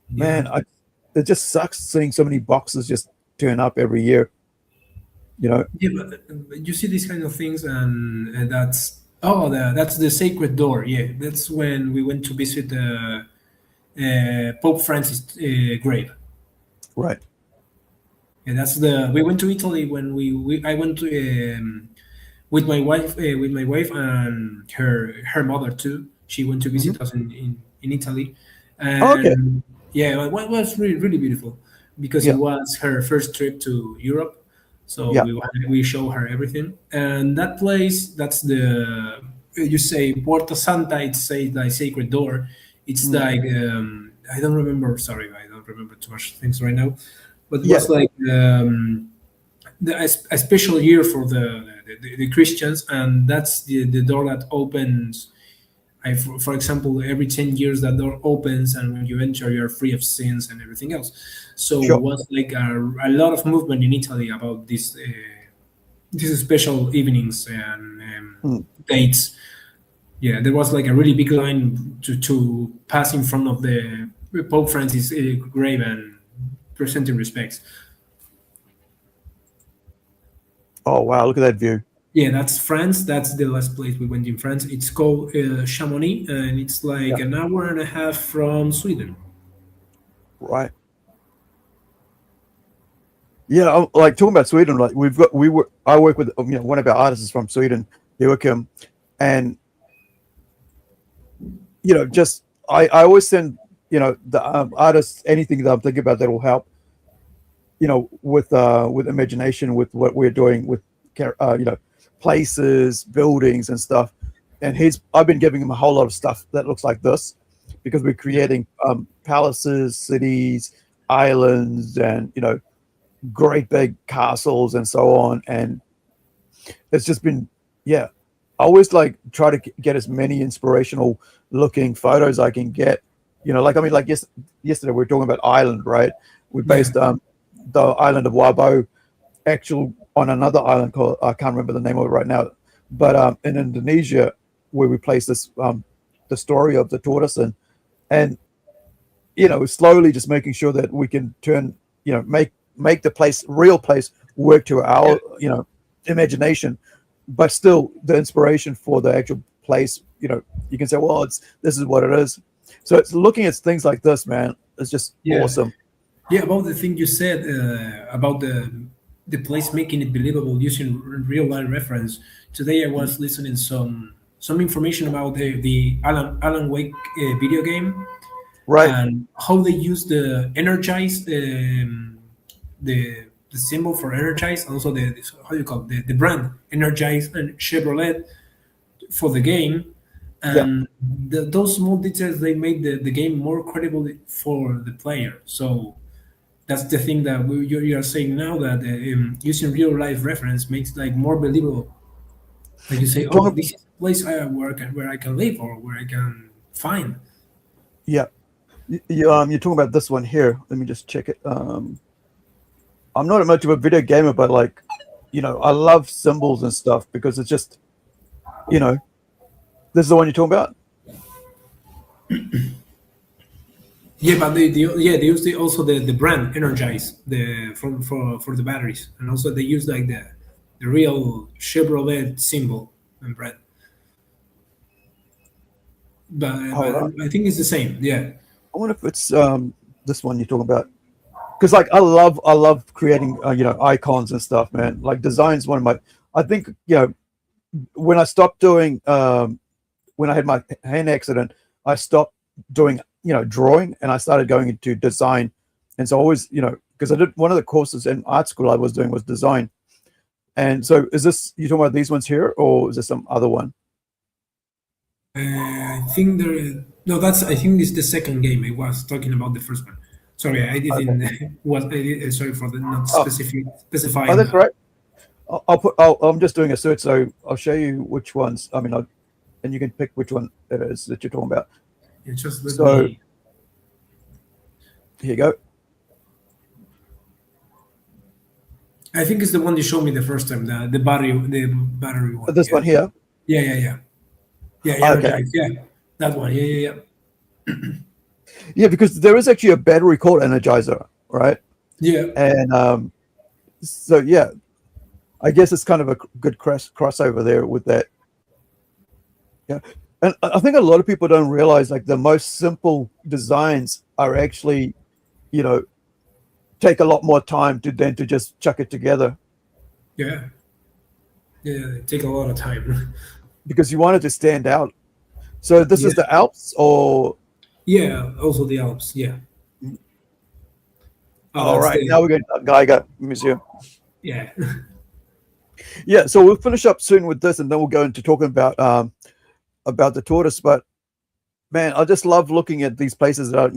man, it just sucks seeing so many boxes just turn up every year. Yeah, but you see these kind of things, and that's that's the sacred door. Yeah, that's when we went to visit Pope Francis' grave. Right. Yeah, that's we went to Italy when I went to with my wife and her mother too. She went to visit us in Italy, and Okay. yeah, it was really really beautiful because Yeah. it was her first trip to Europe. So Yeah. we show her everything, and that place, that's the you say Porta Santa. It's like sacred door. It's like I don't remember. Sorry, I don't remember too much things right now, but it was like a special year for the Christians, and that's the door that opens. For example, every 10 years that door opens, and when you enter, you're free of sins and everything else. So Sure. it was like a lot of movement in Italy about these special evenings and dates. Yeah, there was like a really big line to pass in front of the Pope Francis grave and presenting respects. Oh wow, look at that view. Yeah, that's France. That's the last place we went in France. It's called Chamonix, and it's like an hour and a half from Sweden. Right. Yeah, like talking about Sweden, like I work with one of our artists is from Sweden, Joachim, and just I always send the artists anything that I'm thinking about that will help with imagination, with what we're doing with places, buildings and stuff. And I've been giving him a whole lot of stuff that looks like this, because we're creating palaces, cities, islands, and great big castles and so on. And it's just been I always like try to get as many inspirational looking photos I can get. Yesterday we were talking about Ireland, right? We based the island of Wabo on another island called, I can't remember the name of it right now, but in Indonesia, where we placed this the story of the tortoise, and slowly just making sure that we can turn make the real place work to our imagination, but still the inspiration for the actual place, you can say, well, this is what it is. So it's looking at things like this, man. It's just awesome. Yeah, about the thing you said about the place making it believable using real life reference. Today I was listening some information about the Alan Wake video game, right? And how they use the energize the symbol for energize, also how you call it, the brand Energize and Chevrolet for the game. And those small details, they made the game more credible for the player. So that's the thing that you are saying now, that using real life reference makes like more believable. Like you say, oh, this is a place where I can live or where I can find. Yeah, you're talking about this one here. Let me just check it. I'm not much of a video gamer, but like, I love symbols and stuff because it's just, this is the one you're talking about. Yeah, but they use also the brand Energize for the batteries, and also they use like the real Chevrolet symbol and brand. Hold But on. I think it's the same. Yeah. I wonder if it's this one you're talking about. Because like I love creating icons and stuff, man. Like design's one of my. I think when I stopped doing when I had my hand accident, I stopped doing drawing and I started going into design. And so always because I did one of the courses in art school I was doing was design. And so is this you talking about these ones here or is there some other one? I think no. I think it's the second game. I was talking about the first one. Sorry, I didn't. Sorry for the not Oh, specifying. that's right. I'm just doing a search, so I'll show you which ones. I mean, and you can pick which one it is that you're talking about. Just let So me. here you go. I think it's the one you showed me the first time. The battery one. This Yeah. one here. Yeah. Okay. Energize. Yeah, that one. Yeah. Yeah, because there is actually a battery called Energizer, right? Yeah. And so yeah, I guess it's kind of a good crossover there with that. Yeah, and I think a lot of people don't realize like the most simple designs are actually, take a lot more time than to just chuck it together. Yeah. It take a lot of time. Because you want it to stand out. So this is the Alps, or Yeah. Also the Alps. Yeah. all That's right. Now we're going to Geiger Museum. Yeah. Yeah, so we'll finish up soon with this, and then we'll go into talking about the tortoise. But man, I just love looking at these places that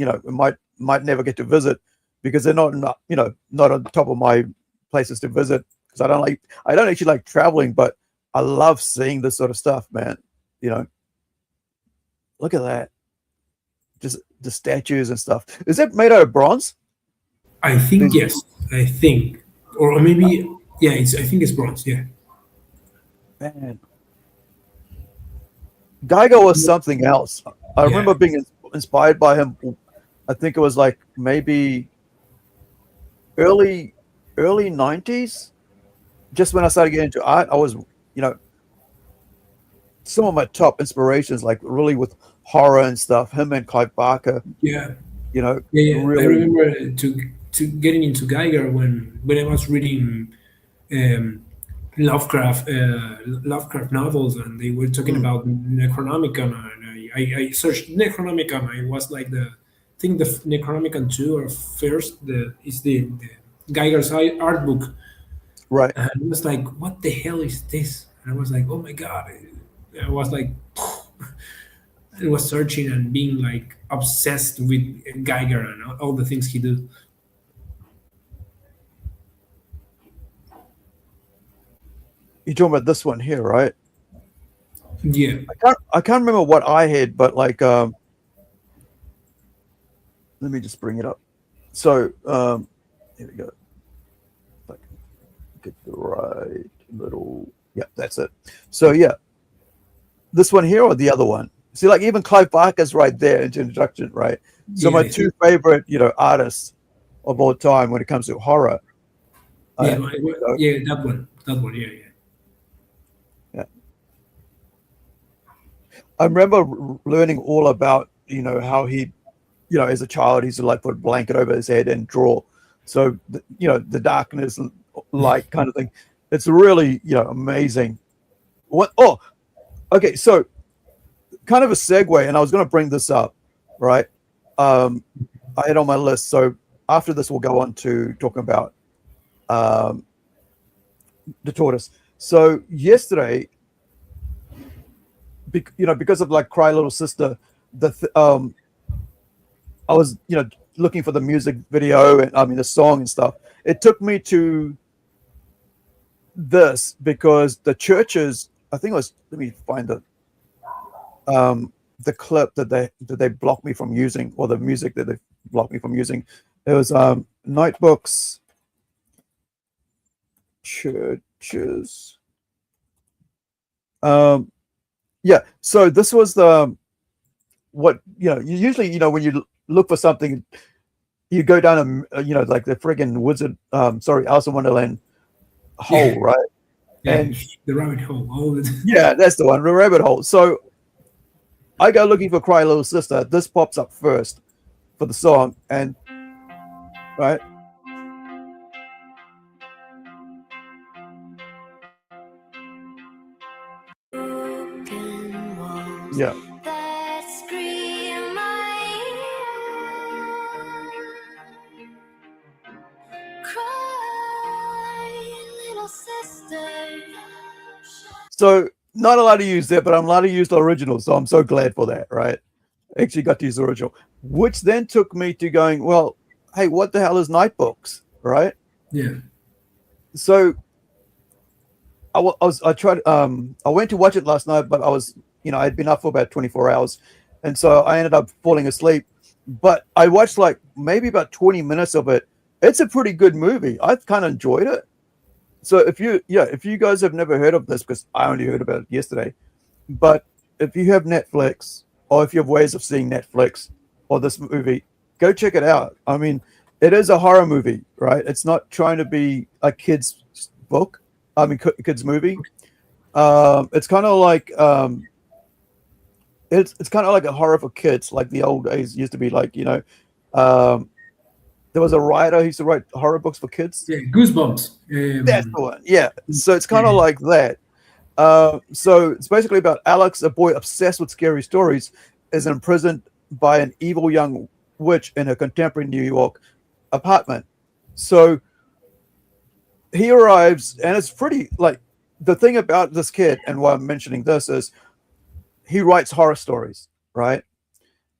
might never get to visit because they're not on the top of my places to visit because I don't actually like traveling, but I love seeing this sort of stuff, man. Look at that, just the statues and stuff. Is that made out of bronze? I think yes. I think, or maybe yeah. I think it's bronze. Yeah. Man, Geiger was something else. I remember being inspired by him. I think it was like maybe early 90s. Just when I started getting into art, I was, some of my top inspirations, like really with horror and stuff. Him and Clive Barker. Yeah. Really. I remember to getting into Geiger when I was reading Lovecraft novels, and they were talking about Necronomicon, and I searched Necronomicon. I was like I think the Necronomicon 2 or first is the Geiger's art book, Right. and I was like, what the hell is this? And I was like, oh my god! I was like, I was searching and being like obsessed with Geiger and all the things he did. You're talking about this one here, right? Yeah. I can't remember what I had, but like let me just bring it up. So here we go. If I can get the right little that's it. So yeah. This one here or the other one? See, like even Clive Barker's right there in the introduction, right? So my two favorite, artists of all time when it comes to horror. That one, yeah. I remember learning all about, how he, as a child, he used to like put a blanket over his head and draw. So, the darkness and light kind of thing. It's really, amazing. Okay. So kind of a segue, and I was going to bring this up, right? I had on my list. So after this, we'll go on to talking about the tortoise. So yesterday, because of like Cry Little Sister, I was looking for the music video and the song and stuff. It took me to this because the churches, I think it was. Let me find the clip that they blocked me from using, or the music that they blocked me from using. It was Notebooks, churches. So this was the usually when you look for something, you go down like the friggin' wizard, Alice in Wonderland hole, right? Yeah, And the rabbit hole. Oh, yeah, that's the one, the rabbit hole. So I go looking for Cry Little Sister. This pops up first for the song, and right. Yeah. So not allowed to use that, but I'm allowed to use the original. So I'm so glad for that, right? Actually got to use the original, which then took me to going, well, hey, what the hell is Night Books, right? Yeah. So I went to watch it last night, but I was, I'd been up for about 24 hours. And so I ended up falling asleep. But I watched like maybe about 20 minutes of it. It's a pretty good movie. I kind of enjoyed it. So if you guys have never heard of this, because I only heard about it yesterday, but if you have Netflix or if you have ways of seeing Netflix or this movie, go check it out. I mean, it is a horror movie, right? It's not trying to be a kid's book. I mean, kids movie. It's kind of like it's kind of like a horror for kids, like the old days used to be. Like there was a writer who used to write horror books for kids. Yeah, Goosebumps. That's the one. Yeah. So it's kind of like that. So it's basically about Alex, a boy obsessed with scary stories, is imprisoned by an evil young witch in a contemporary New York apartment. So he arrives, and it's pretty like the thing about this kid, and why I'm mentioning this is he writes horror stories, right?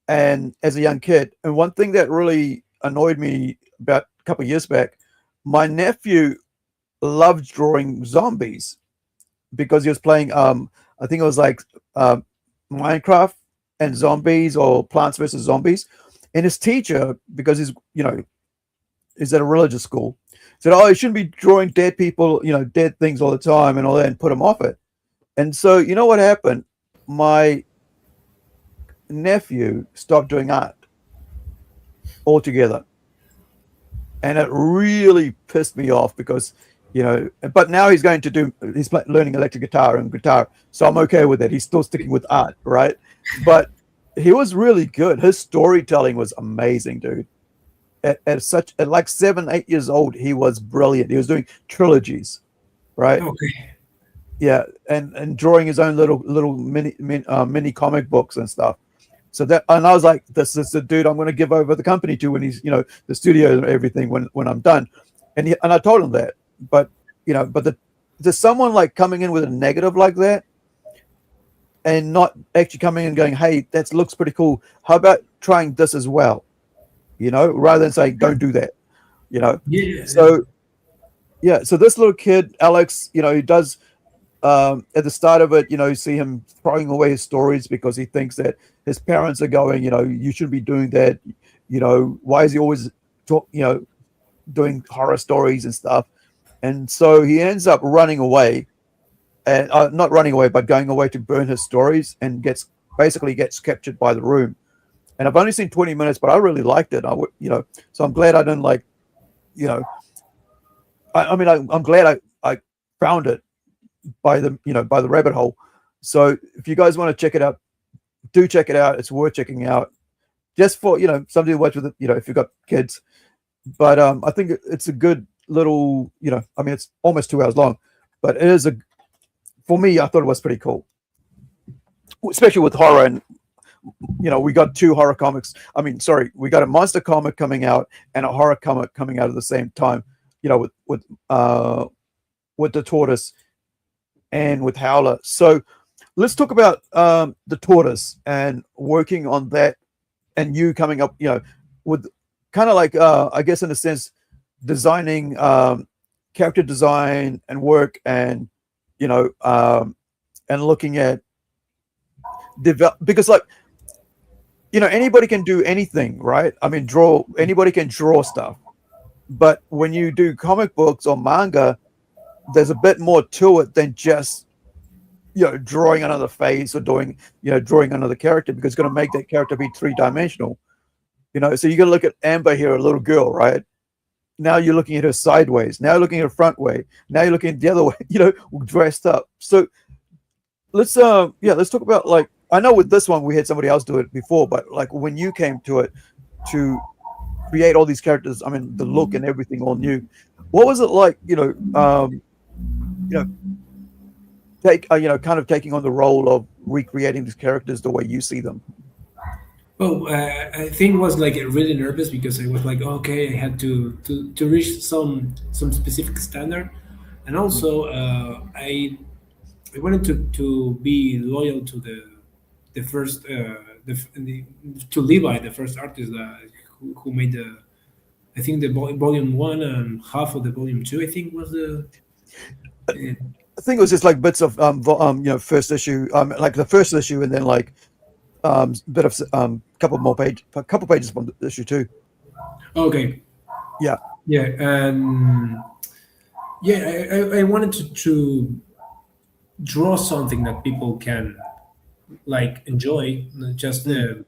And as a young kid, and one thing that really annoyed me about a couple of years back, my nephew loved drawing zombies because he was playing I think it was like Minecraft and zombies or Plants vs Zombies, and his teacher, because he's at a religious school, said, oh, you shouldn't be drawing dead people, dead things all the time and all that, and put him off it. And so you know what happened? My nephew stopped doing art altogether, and it really pissed me off because but now he's learning electric guitar and guitar, so I'm okay with it. He's still sticking with art, right? But he was really good. His storytelling was amazing, dude. At like 7-8 years old, he was brilliant. He was doing trilogies, right? Okay. Yeah, and drawing his own little mini comic books and stuff. So and I was like, this is the dude I'm going to give over the company to when he's, the studio and everything when I'm done. And I told him that, but there's someone like coming in with a negative like that and not actually coming in and going, hey, that looks pretty cool. How about trying this as well? Rather than saying, don't do that, Yeah. So, yeah. So this little kid, Alex, he does, at the start of it, you see him throwing away his stories because he thinks that his parents are going, you shouldn't be doing that. Why is he always doing horror stories and stuff? And so he ends up running away, and not running away, but going away to burn his stories, and gets captured by the room. And I've only seen 20 minutes, but I really liked it. So I'm glad I didn't I'm glad I found it by the rabbit hole. So if you guys want to check it out, do check it out. It's worth checking out, just for something to watch with it, if you've got kids. But I think it's a good little, it's almost 2 hours long, but it is for me, I thought it was pretty cool, especially with horror. And we got 2 horror comics. We got a monster comic coming out and a horror comic coming out at the same time, with the Tortoise and with Howler. So let's talk about the Tortoise and working on that, and you coming up, with kind of like, I guess in a sense, designing character design and work, and and looking at because anybody can do anything, right? Anybody can draw stuff, but when you do comic books or manga, there's a bit more to it than just drawing another face or drawing another character, because it's going to make that character be 3-dimensional. You know, so you got to look at Amber here, a little girl, right? Now you're looking at her sideways. Now you're looking at her front way. Now you're looking at the other way. You know, dressed up. So let's let's talk about, like, I know with this one we had somebody else do it before, but like when you came to it to create all these characters, I mean the look and everything all new. What was it like? Kind of taking on the role of recreating these characters the way you see them. Well, I think it was like really nervous because I was like, okay, I had to reach some specific standard, and also I wanted to be loyal to the first to Levi, the first artist who made I think the volume 1 and half of the volume 2. I think was the. I think it was just like bits of first issue, like the first issue, and then like bit of a couple pages from the issue 2. Okay. Yeah. Yeah, and I wanted to draw something that people can like enjoy, just to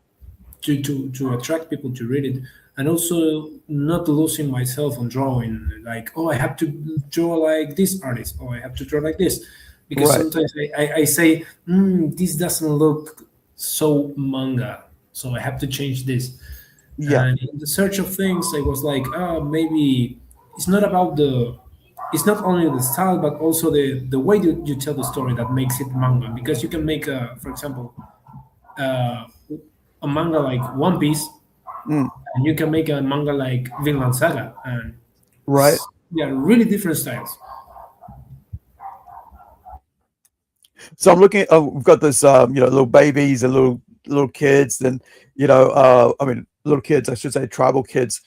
attract people to read it, and also not losing myself on drawing. Like, I have to draw like this artist, or I have to draw like this, because Right. sometimes I say, this doesn't look so manga, so I have to change this. Yeah. And in the search of things, I was like, maybe it's not about it's not only the style, but also the way you tell the story that makes it manga. Because you can make, for example, a manga like One Piece, and you can make a manga like Vinland Saga, and Right. yeah, really different styles. So I'm looking at, we've got this, little babies and little kids, and little kids, I should say, tribal kids,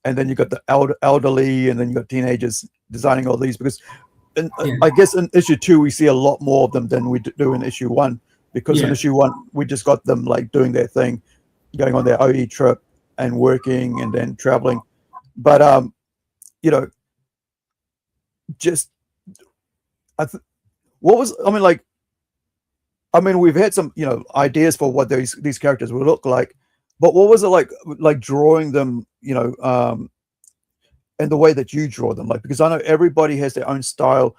and then you got the elderly, and then you got teenagers designing all these. Because, I guess in issue 2 we see a lot more of them than we do in issue 1, because in issue 1 we just got them like doing their thing, going on their OE trip and working and then traveling. But we've had some ideas for what these characters would look like, but what was it like drawing them, and the way that you draw them? Like, because I know everybody has their own style,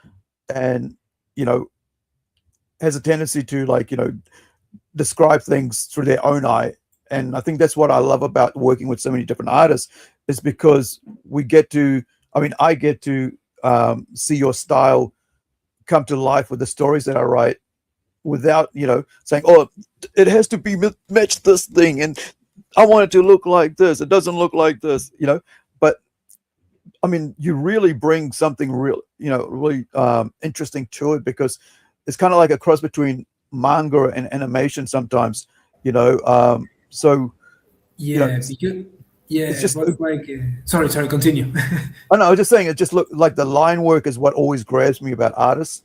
and has a tendency to describe things through their own eye. And I think that's what I love about working with so many different artists, is because I get to see your style come to life with the stories that I write, without saying, it has to be match this thing, and I want it to look like this, it doesn't look like this, but I mean, you really bring something really interesting to it, because it's kind of like a cross between manga and animation sometimes, so it's just like sorry, continue. I know, I was just saying, it just looked like the line work is what always grabs me about artists,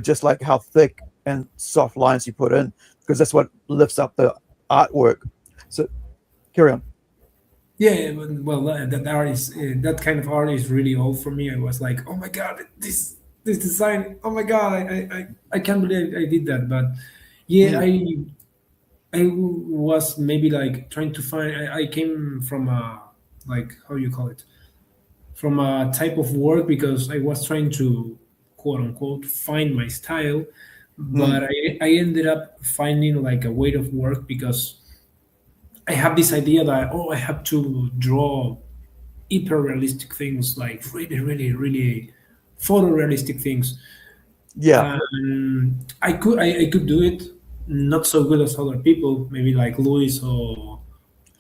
just like how thick and soft lines you put in, because that's what lifts up the artwork. So carry on. Yeah, well, that art is that kind of art is really old for me. I was like, oh my god, this design, oh my god, I can't believe I did that. But I was maybe like trying to find. I came from a, like, how you call it, from a type of work, because I was trying to, quote unquote, find my style, but I ended up finding like a way of work, because I have this idea that I have to draw hyper realistic things, like really, really, really photorealistic things. Yeah. I could do it, not so good as other people, maybe like Luis or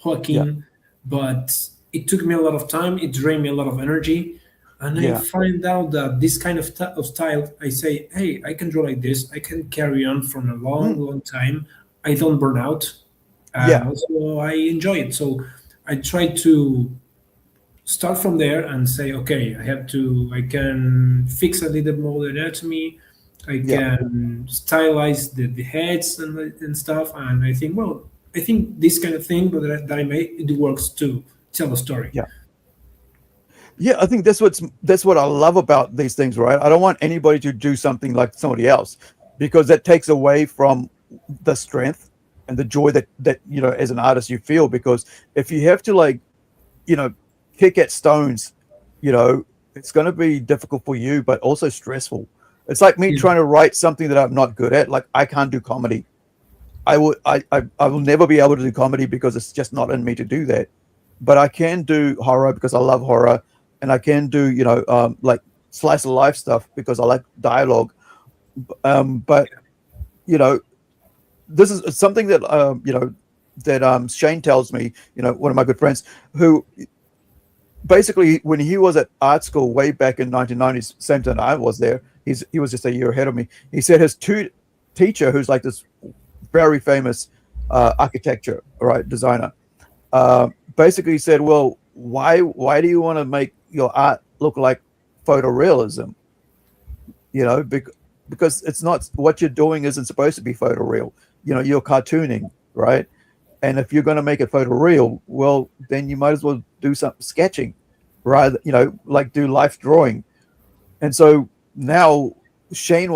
Joaquin, but it took me a lot of time. It drained me a lot of energy, and I find out that this kind of style, I say, hey, I can draw like this. I can carry on from a long, long time. I don't burn out. And also I enjoy it. So I try to start from there and say, okay, I can fix a little more the anatomy. I can stylize the heads and stuff. And I think this kind of thing that I make, it works to tell a story. Yeah, I think that's what I love about these things, right? I don't want anybody to do something like somebody else, because that takes away from the strength and the joy that as an artist you feel, because if you have to like kick at stones, it's going to be difficult for you, but also stressful. It's like me trying to write something that I'm not good at. Like I can't do comedy. I will never be able to do comedy because it's just not in me to do that. But I can do horror because I love horror, and I can do like slice of life stuff because I like dialogue. But this is something that that Shane tells me. One of my good friends, who basically when he was at art school way back in 1990s, same time I was there. He was just a year ahead of me. He said his teacher, who's like this very famous architecture designer, basically said, well, why do you want to make your art look like photorealism? Because it's not, what you're doing isn't supposed to be photoreal. You're cartooning, right? And if you're going to make it photoreal, well, then you might as well do some sketching, rather, like do life drawing. And so now Shane,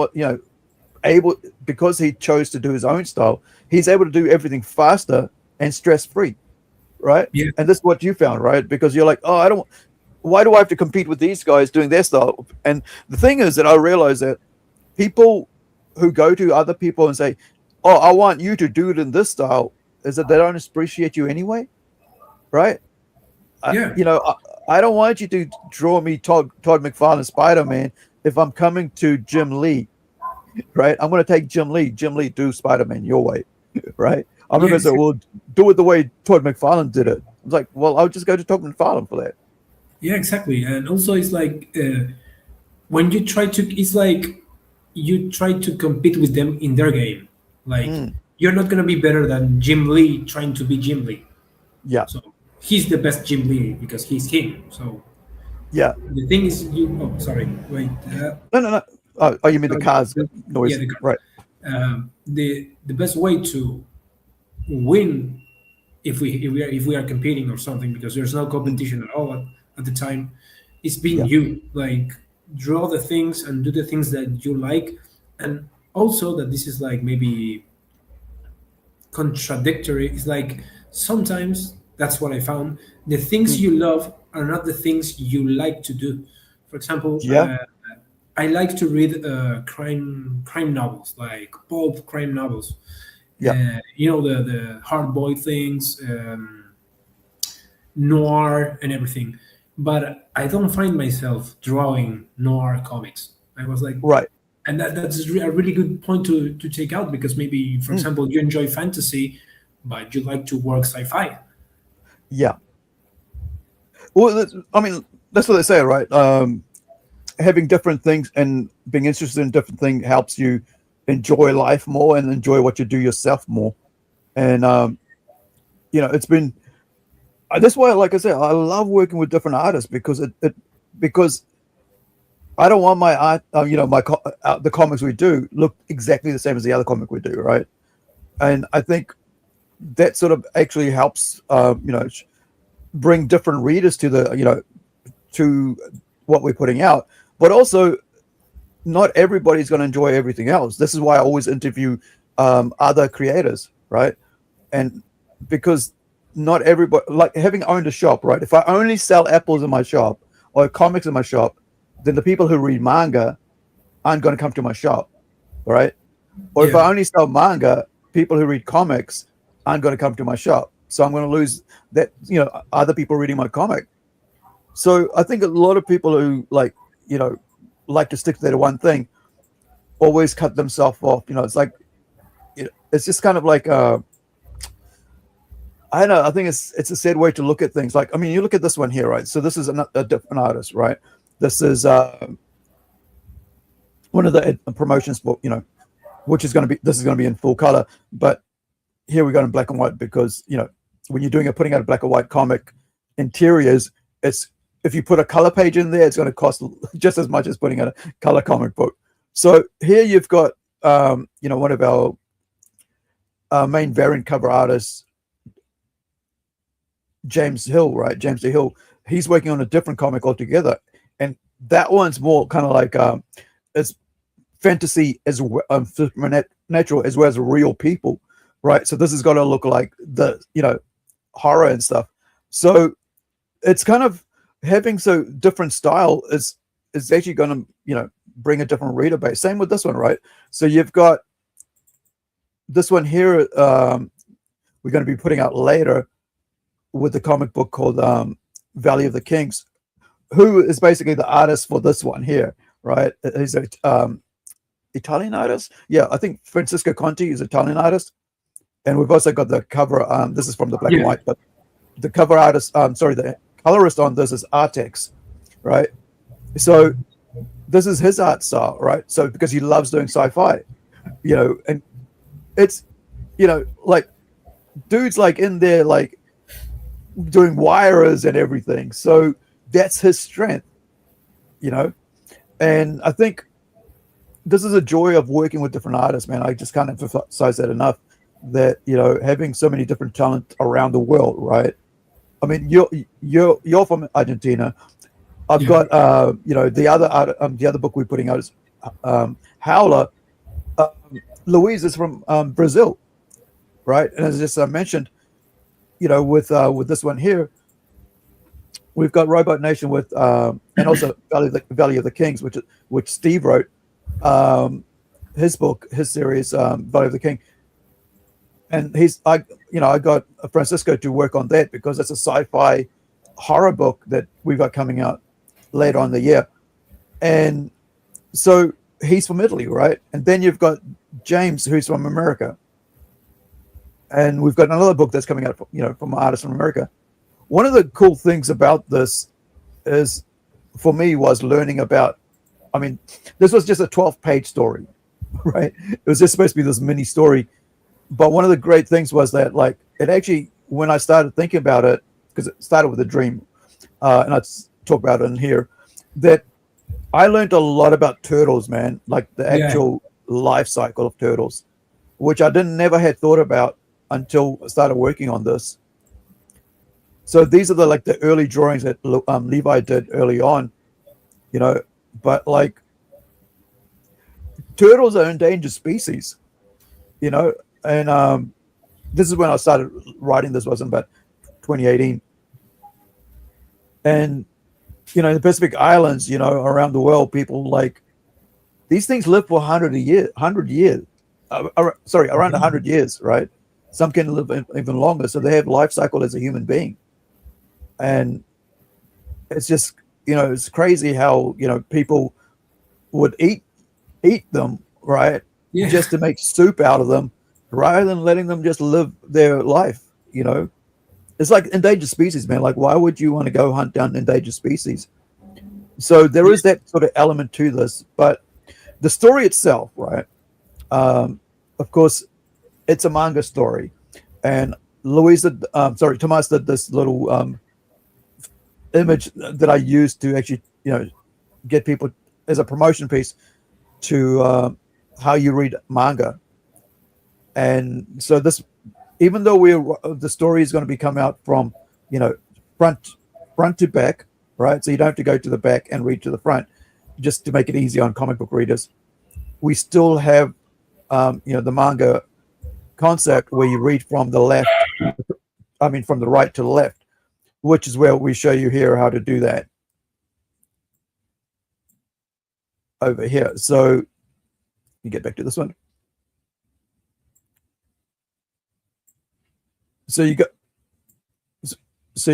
able, because he chose to do his own style, he's able to do everything faster and stress free, right? Yeah. And this is what you found, right? Because you're like, oh, why do I have to compete with these guys doing their style? And the thing is that I realize that people who go to other people and say, oh, I want you to do it in this style, is that they don't appreciate you anyway, right? Yeah. I don't want you to draw me Todd McFarlane Spider-Man if I'm coming to Jim Lee, right? I'm going to take Jim Lee, do Spider-Man your way, right? I'm not going to say, well, do it the way Todd McFarlane did it. I was like, well, I'll just go to Todd McFarlane for that. Yeah, exactly. And also it's like when you try to, it's like you try to compete with them in their game. Like you're not going to be better than Jim Lee trying to be Jim Lee. Yeah. So he's the best Jim Lee because he's him. So yeah. The thing is, sorry, wait. No. Oh, you mean the cars noise? Yeah, the car. Right. The best way to win if we are competing or something, because there's no competition at all at the time, is being you. Like draw the things and do the things that you like, and also that this is like maybe contradictory. It's like sometimes that's what I found. The things you love are not the things you like to do. For example, I like to read crime novels, like pulp crime novels. Yeah. The hard-boiled things, noir and everything. But I don't find myself drawing noir comics. I was like, right. And that's a really good point to take out, because maybe, for example, you enjoy fantasy, but you like to work sci-fi. Yeah. Well, I mean, that's what they say, right? Having different things and being interested in different things helps you enjoy life more and enjoy what you do yourself more. And, it's been, that's why, like I said, I love working with different artists, because because I don't want my art, the comics we do look exactly the same as the other comic we do, right? And I think that sort of actually helps, bring different readers to the, to what we're putting out. But also, not everybody's going to enjoy everything else. This is why I always interview other creators, right? And because not everybody, like having owned a shop, right? If I only sell apples in my shop or comics in my shop, then the people who read manga aren't going to come to my shop, right? Or if I only sell manga, people who read comics aren't going to come to my shop. So I'm going to lose that, other people reading my comic. So I think a lot of people who like to stick to that one thing always cut themselves off. It's like, it's just kind of like, I don't know. I think it's a sad way to look at things. Like, I mean, you look at this one here, right? So this is a different artist, right? This is one of the promotions for, which is this is going to be in full color, but here we got in black and white, because, when you're putting out a black and white comic interiors, if you put a color page in there, it's going to cost just as much as putting out a color comic book. So here you've got, one of our main variant cover artists, James Hill, right? James D. Hill. He's working on a different comic altogether. And that one's more kind of like, it's fantasy as natural as well as real people. right? So this has got to look like the, you know, horror and stuff. So it's kind of having so different style is actually going to, you know, bring a different reader base. Same with this one, right? So you've got this one here. We're going to be putting out later with the comic book called Valley of the Kings, who is basically the artist for this one here, right? He's a Italian artist. Yeah, I think Francisco Conti is Italian artist. And we've also got the cover. This is from the black and white, but the cover artist, the colorist on this is Artex, right? So this is his art style, right? So because he loves doing sci-fi, you know, and it's, you know, like dude's like in there, like doing wires and everything. So that's his strength, you know? And I think this is a joy of working with different artists, man. I just can't emphasize that enough, that, you know, having so many different talent around the world, right? I mean, you're from Argentina. I've got, you know, the other book we're putting out is Howler. Louise is from Brazil, right? And as I just mentioned, you know, with this one here, we've got Robot Nation with, and also Valley of the Kings, which Steve wrote, his book, his series, Valley of the King. And I got Francisco to work on that because it's a sci-fi horror book that we've got coming out later on in the year. And so he's from Italy, right? And then you've got James, who's from America. And we've got another book that's coming out, you know, from artists from America. One of the cool things about this is, for me, was learning about, I mean, this was just a 12-page story, right? It was just supposed to be this mini story. But one of the great things was that, like, it actually, when I started thinking about it, because it started with a dream, and I talk about it in here, that I learned a lot about turtles, man, like the actual life cycle of turtles, which I never had thought about until I started working on this. So these are the early drawings that Levi did early on, you know, but like turtles are endangered species, you know. And this is when I started writing. This wasn't about 2018. And, you know, in the Pacific Islands, you know, around the world, people like these things live for 100 years, around 100 years, right? Some can live even longer. So they have life cycle as a human being. And it's just, you know, it's crazy how, you know, people would eat them, right? Just to make soup out of them, rather than letting them just live their life, you know. It's like endangered species, man. Like, why would you want to go hunt down endangered species? So there is that sort of element to this. But the story itself, right, of course, it's a manga story. And Tomas did this little image that I used to actually, you know, get people as a promotion piece to how you read manga. And so this, even though the story is going to be come out from, you know, front to back, right? So you don't have to go to the back and read to the front, just to make it easy on comic book readers. We still have, you know, the manga concept where you read from the from the right to the left, which is where we show you here how to do that over here. So you get back to this one. So you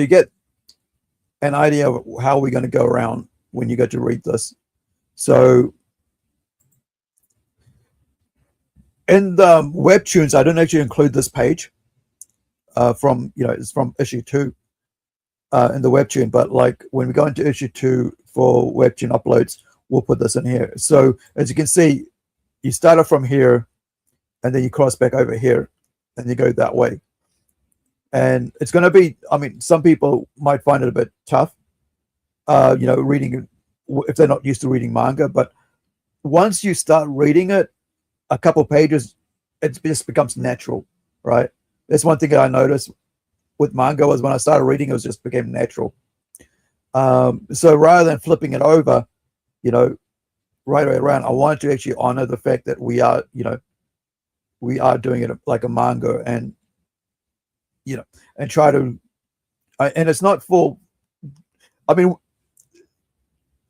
get an idea of how we're going to go around when you go to read this. So in the webtoons, I don't actually include this page from, you know, it's from issue 2 in the webtoon, but like when we go into issue 2 for webtoon uploads, we'll put this in here. So as you can see, you start off from here and then you cross back over here and you go that way. And it's going to be, I mean, some people might find it a bit tough, you know, reading if they're not used to reading manga. But once you start reading it, a couple pages, it just becomes natural, right? That's one thing that I noticed with manga was when I started reading, it just became natural. So rather than flipping it over, you know, right way around, I wanted to actually honor the fact that we are, you know, we are doing it like a manga, and and try to, and it's not for. I mean,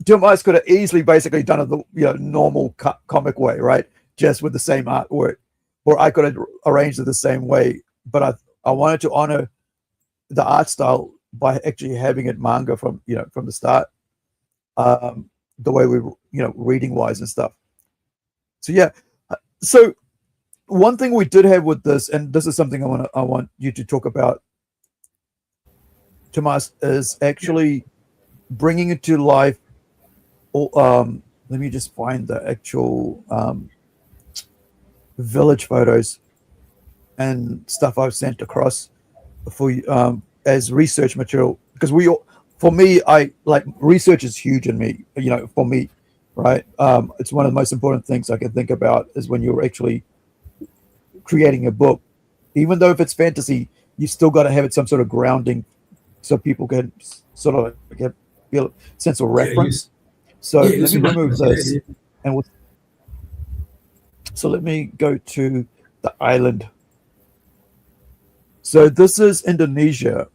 Tomas could have easily basically done it the normal comic way, right? Just with the same artwork, or I could have arranged it the same way. But I wanted to honor the art style by actually having it manga from the start, the way we reading wise and stuff. So yeah, so one thing we did have with this, and this is something I want you to talk about, Tomas, is actually bringing it to life. Let me just find the actual village photos and stuff I've sent across for as research material, because for me, I like research is huge in me, for me, right? It's one of the most important things I can think about is when you're actually creating a book, even though if it's fantasy, you still got to have it some sort of grounding so people can sort of feel a sense of reference. So let me remove this, and so let me go to the island. So this is Indonesia.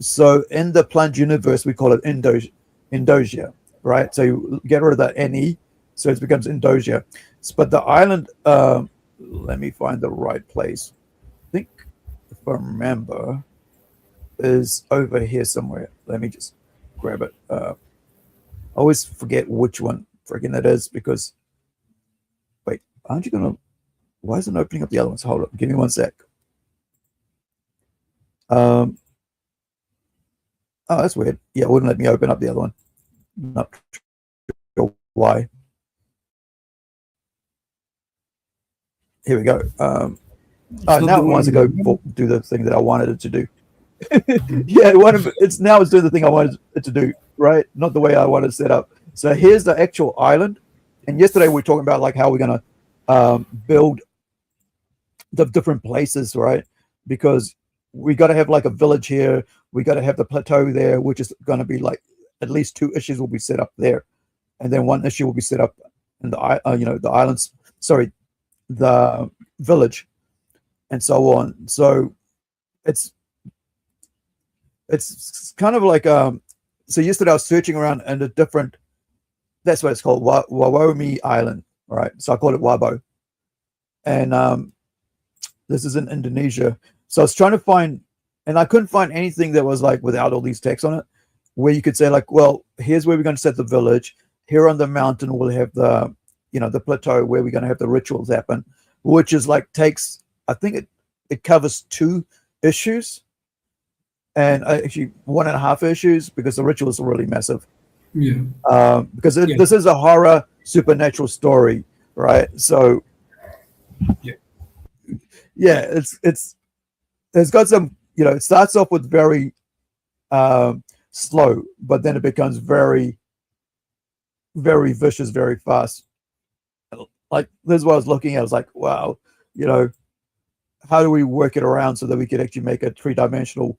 So in the Plant universe, we call it Indonesia, right? So you get rid of that NE, so it becomes Indonesia. But the island, let me find the right place. I think, if I remember, is over here somewhere. Let me just grab it. I always forget which one freaking it is because, wait, aren't you gonna? Why isn't it opening up the other ones? Hold up, give me one sec. Oh, that's weird. Yeah, it wouldn't let me open up the other one. Not sure why. Here we go. Now it wants to go do the thing that I wanted it to do. Yeah, it's doing the thing I wanted it to do, right? Not the way I wanted to set up. So here's the actual island. And yesterday we were talking about like how we're gonna build the different places, right? Because we got to have like a village here. We got to have the plateau there, which is going to be like at least 2 issues will be set up there, and then 1 issue will be set up in the the islands. Sorry, the village, and so on. So it's kind of like so yesterday I was searching around in the different. That's what it's called, Wawomi Island, right? So I call it Wabo, and this is in Indonesia. So I was trying to find, and I couldn't find anything that was like without all these texts on it, where you could say like, well, here's where we're going to set the village. Here on the mountain, we'll have the, the plateau where we're going to have the rituals happen, which is like takes, I think it covers 2 issues, and actually 1.5 issues because the rituals are really massive. Yeah. Because this is a horror supernatural story, right? So yeah, it's got some, it starts off with very slow, but then it becomes very, very vicious, very fast. Like this is what I was looking at. I was like, wow, how do we work it around so that we could actually make a 3-dimensional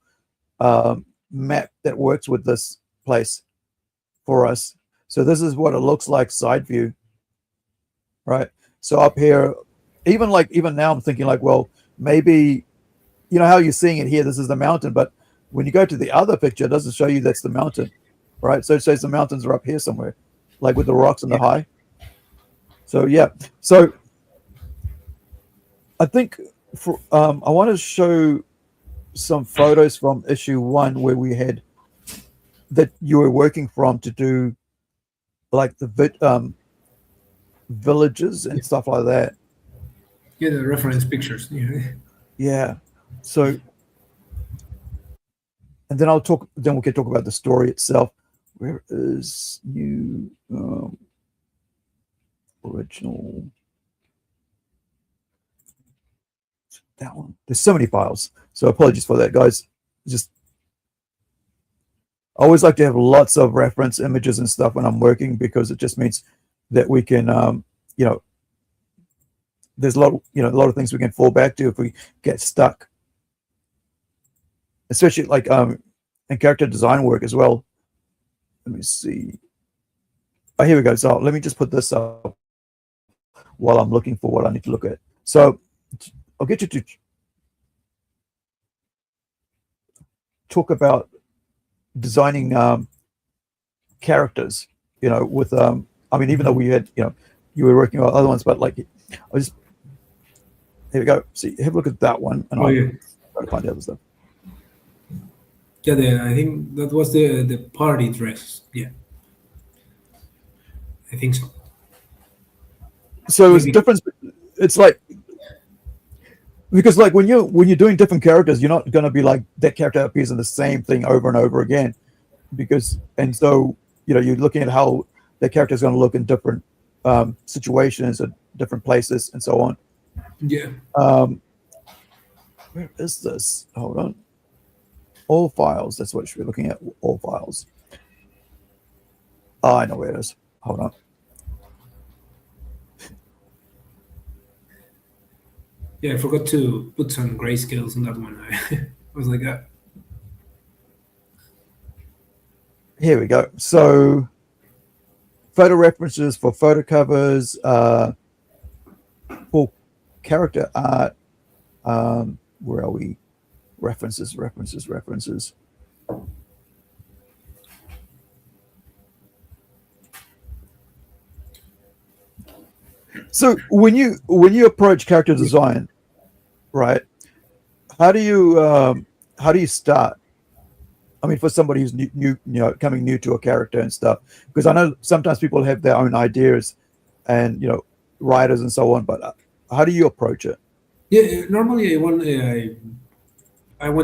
map that works with this place for us? So this is what it looks like side view, right? So up here, even now I'm thinking like, well, maybe, how you're seeing it here, this is the mountain, but when you go to the other picture, it doesn't show you that's the mountain, right? So it says the mountains are up here somewhere, like with the rocks and the high. So yeah, so I think I want to show some photos from issue 1 where we had that you were working from to do like the villages and stuff like that. Yeah, the reference pictures. Yeah. So, and then we can talk about the story itself. Where is new original? That one. There's so many files. So apologies for that, guys. Just I always like to have lots of reference images and stuff when I'm working, because it just means that we can, there's a lot of things we can fall back to if we get stuck, especially like in character design work as well. Let me see. Oh, here we go. So let me just put this up while I'm looking for what I need to look at. So I'll get you to talk about designing characters. With I mean, even though we had, you were working on other ones, but like, I just here we go. See, have a look at that one, and I'll try to find the other stuff. Yeah, I think that was the party dress. Yeah, I think so. So it's Maybe. difference. It's like, because like when you're doing different characters, you're not going to be like that character appears in the same thing over and over again, so you're looking at how that character is going to look in different situations and different places and so on. Yeah. Where is this? Hold on. All files. That's what we're looking at. All files. Oh, I know where it is. Hold on. Yeah, I forgot to put some grayscales on that one. I was like, Here we go. So, photo references for photo covers, for character art. Where are we? References. So when you approach character design, right? How do you start? I mean, for somebody who's new, coming new to a character and stuff, because I know sometimes people have their own ideas, and writers and so on. But how do you approach it? yeah. Normally, I want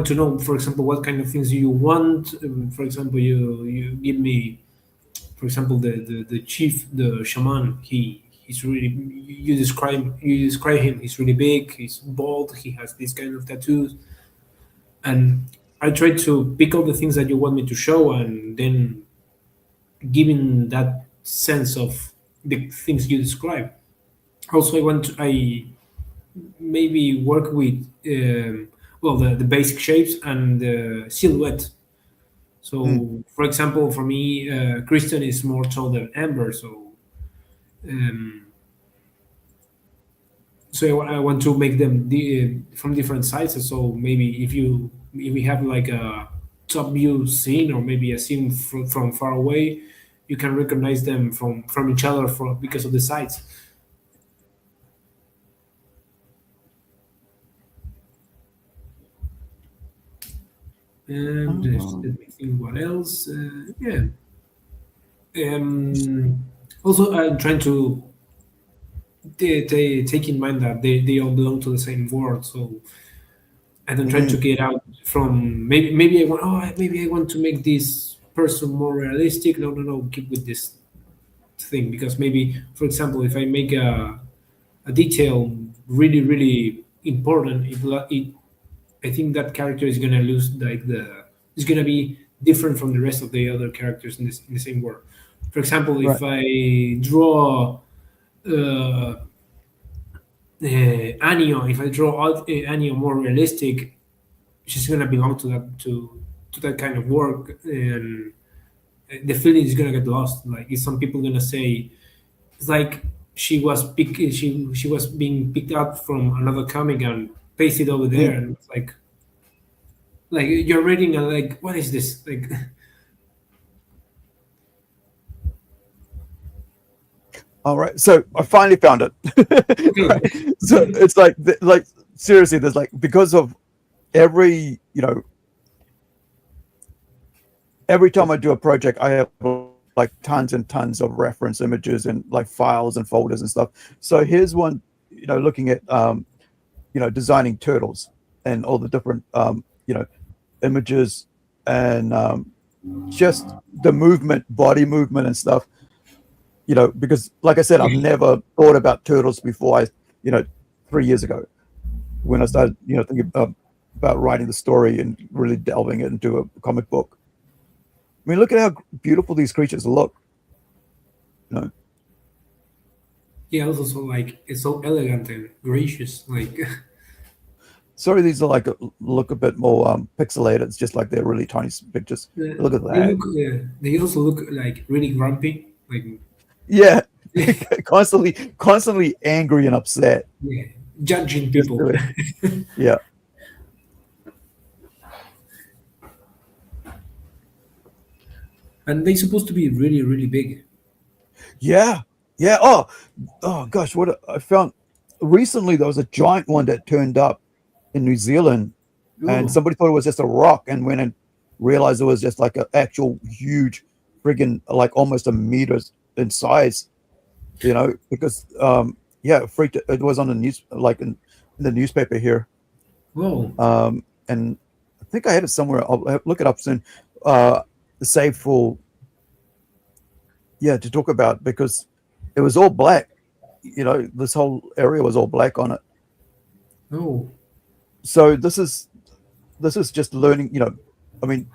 to know, for example, what kind of things you want. For example, you give me, for example, the chief, the shaman. He's really, you describe him. He's really big. He's bald. He has this kind of tattoos, and I try to pick out the things that you want me to show, and then giving that sense of the things you describe. Also, I maybe work with the basic shapes and the silhouette. So, for example, for me, Christian is more tall than Amber, so I want to make them from different sizes. So maybe if we have like a top view scene, or maybe a scene from far away, you can recognize them from each other because of the size. And let me think what else. Yeah. Also, I'm trying to take in mind that they all belong to the same world. So, and I'm trying to get out from maybe I want to make this person more realistic. No, keep with this thing, because maybe, for example, if I make a detail really really important, I think that character is gonna lose it's gonna be different from the rest of the other characters in the same world. For example, if I draw Anio, if I draw Anio more realistic, she's gonna belong to that kind of work, and the feeling is gonna get lost. Like, is some people gonna say it's like she was being picked up from another comic and pasted over there, and it's like you're reading and like, what is this? Like, all right, so I finally found it. Right. So it's like seriously, there's like, because of every time I do a project, I have like tons and tons of reference images and like files and folders and stuff. So here's one, looking at designing turtles and all the different images and just the movement, body movement and stuff. Because like I said, I've never thought about turtles before. 3 years ago, when I started, thinking about writing the story and really delving into a comic book. I mean, look at how beautiful these creatures look. yeah, also so like it's so elegant and gracious. Like, Sorry, these are like look a bit more pixelated. It's just like they're really tiny pictures. Look at that. They also look like really grumpy. Like, Yeah, constantly angry and upset. yeah, judging Just people. do it. Yeah. And they're supposed to be really, really big. Yeah. Yeah. Oh gosh, what I found recently, there was a giant one that turned up in New Zealand, and Oh, somebody thought it was just a rock, and went and realized it was just like an actual huge friggin' like almost a meter in size, because yeah, it freaked it was on the news, like in the newspaper here. whoa. And I think I had it somewhere. I'll look it up soon. Save for, yeah, to talk about, because it was all black. This whole area was all black on it. Oh, So this is just learning. I mean,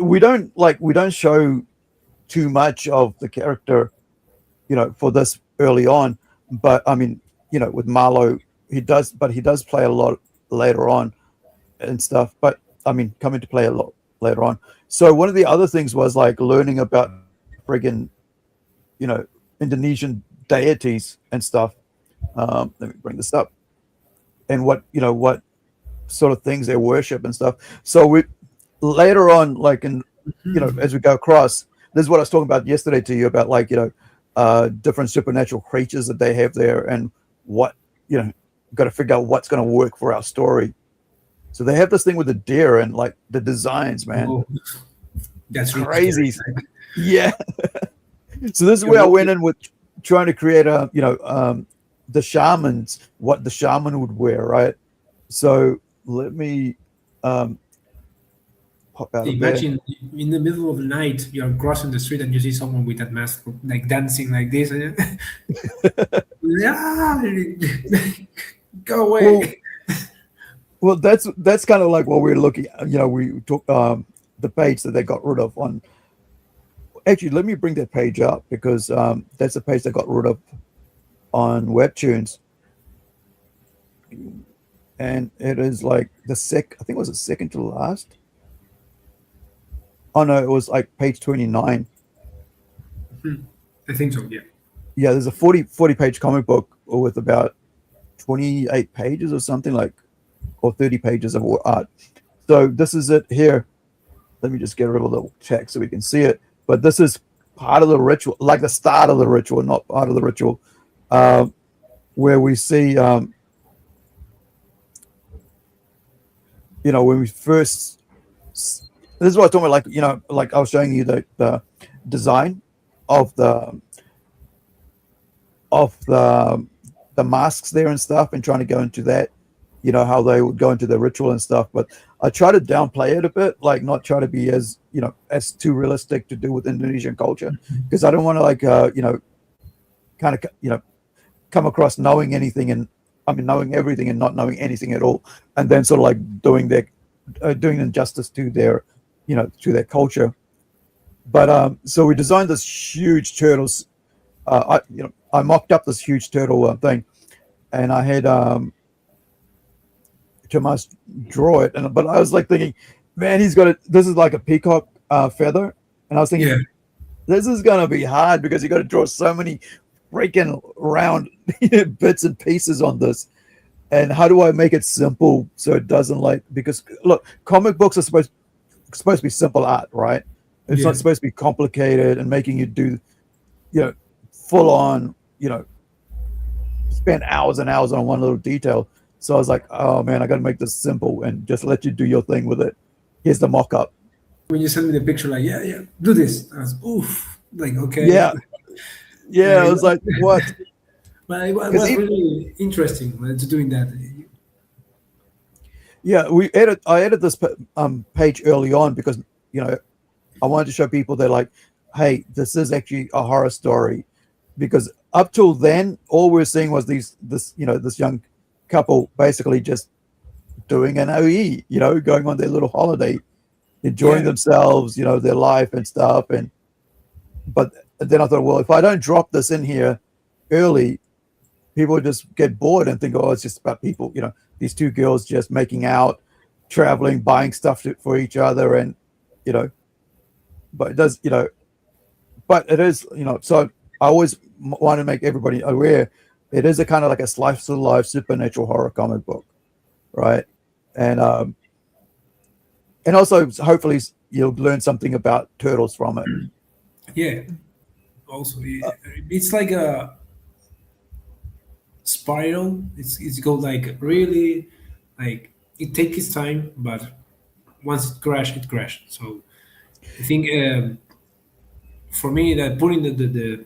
we don't show too much of the character, for this early on. But I mean, with Marlowe, he does play a lot later on and stuff. But I mean, come into play a lot later on. So one of the other things was like learning about friggin', Indonesian deities and stuff. Let me bring this up, and what sort of things they worship and stuff. So we later on, like as we go across, this is what I was talking about yesterday to you about, like different supernatural creatures that they have there, and what got to figure out what's going to work for our story. So they have this thing with the deer, and like the designs, man, whoa. That's really crazy. scary, right? Yeah. So this is where I went in with trying to create the shamans, what the shaman would wear, right? So let me pop out of there. Imagine in the middle of the night, you're crossing the street and you see someone with that mask, like dancing like this. Yeah, go away. Well, that's kind of like what we're looking at. We took the page that they got rid of on. Actually, let me bring that page up, because that's the page they got rid of on Webtoons, and it is like I think it was the second to last. Oh no, it was like page 29. I think so, yeah. Yeah, there's a 40 page comic book with about 28 pages or something, like, or 30 pages of art. So this is it here. Let me just get rid of the text so we can see it. But this is part of the ritual, like the start of the ritual, not part of the ritual, where we see, when we first. This is what I was talking about, like I was showing you the design of the masks there and stuff, and trying to go into that, how they would go into the ritual and stuff. But I try to downplay it a bit, like not try to be as as too realistic to do with Indonesian culture, because I don't want to kind of come across knowing anything, and knowing everything and not knowing anything at all, and then sort of like doing injustice to their to their culture. But so we designed this huge turtles. I mocked up this huge turtle thing, and I had Tomas draw it, but I was like thinking, man, he's got it. This is like a peacock feather, and I was thinking, this is gonna be hard, because you got to draw so many freaking round bits and pieces on this. And how do I make it simple so it doesn't because look, comic books are supposed to be simple art, right? It's not supposed to be complicated and making you do, full on, spend hours and hours on one little detail. So I was like, oh man, I got to make this simple and just let you do your thing with it. Here's the mock-up. When you sent me the picture, like, yeah, do this. I was, oof, like, okay. Yeah, I was like, what? But it was really interesting to doing that. Yeah, I added this page early on, because I wanted to show people that, like, hey, this is actually a horror story, because up till then, all we were seeing was this young couple basically just doing an OE, going on their little holiday, enjoying themselves, their life and stuff. But then I thought, well, if I don't drop this in here early, people would just get bored and think, oh, it's just about people, these two girls just making out, traveling, buying stuff for each other, and but it does, but it is, so I always want to make everybody aware it is a kind of like a slice of life supernatural horror comic book, right? And also hopefully you'll learn something about turtles from it. Yeah. Also, it's like a spiral. It's go like really, like it takes its time, but once it crashed. So I think for me that putting the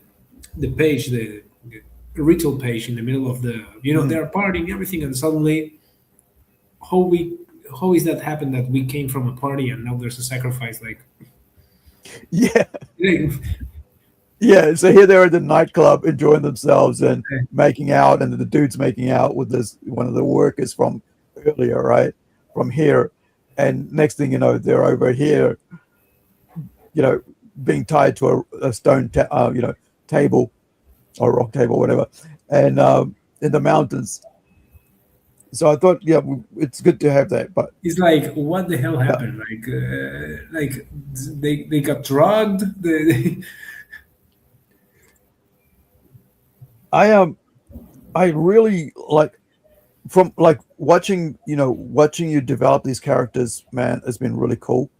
page, the ritual page in the middle of the, they're partying everything, and suddenly how we how is that happen that we came from a party and now there's a sacrifice, like Yeah. like, Yeah, so here they're at the nightclub enjoying themselves and making out, and the dude's making out with this one of the workers from earlier, right? From here, and next thing you know, they're over here, being tied to a stone, table or rock table, whatever, and in the mountains. So I thought, yeah, it's good to have that, but it's like what the hell happened? Like they got drugged. I really like from like watching you develop these characters, man. It's been really cool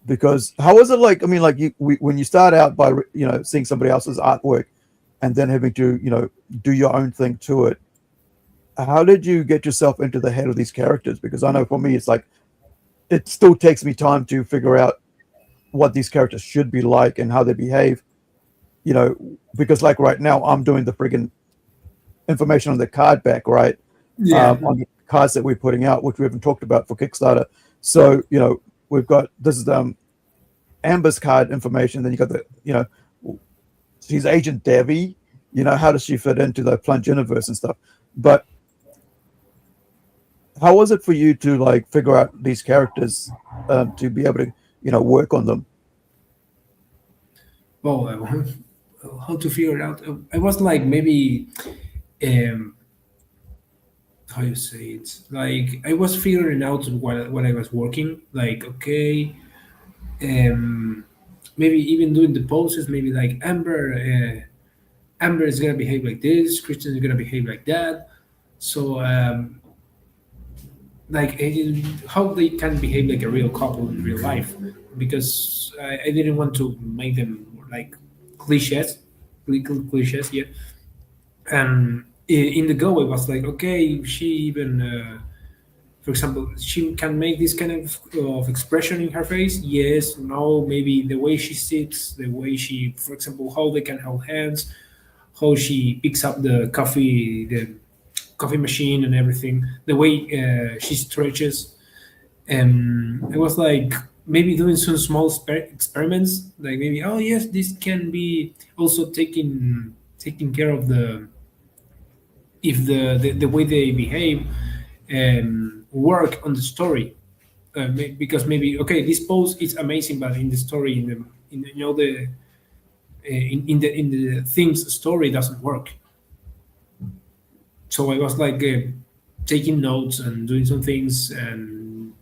because how was it like? I mean, like when you start out by seeing somebody else's artwork and then having to do your own thing to it. How did you get yourself into the head of these characters? Because I know for me, it's like it still takes me time to figure out what these characters should be like and how they behave. Because like right now, I'm doing the friggin' information on the card back, right? Yeah. On the cards that we're putting out, which we haven't talked about for Kickstarter. So, we've got this is Amber's card information. Then you got she's Agent Debbie. How does she fit into the Plunge universe and stuff? But how was it for you to like figure out these characters to be able to work on them? Well, how to figure it out? I was like maybe, how you say it? Like I was figuring out what I was working. Like okay, maybe even doing the poses. Maybe like Amber is gonna behave like this. Christian is gonna behave like that. So like how they can behave like a real couple in real life, because I didn't want to make them like cliches, legal cliches, yeah. And in the go, I was like, okay, she even, for example, she can make this kind of expression in her face. Yes, no, maybe the way she sits, the way she, for example, how they can hold hands, how she picks up the coffee machine and everything, the way she stretches. I was like maybe doing some small experiments, like maybe oh yes, this can be also taking care of the if the way they behave work on the story, because maybe okay this pose is amazing, but in the story in the in the things story doesn't work. So I was like taking notes and doing some things, and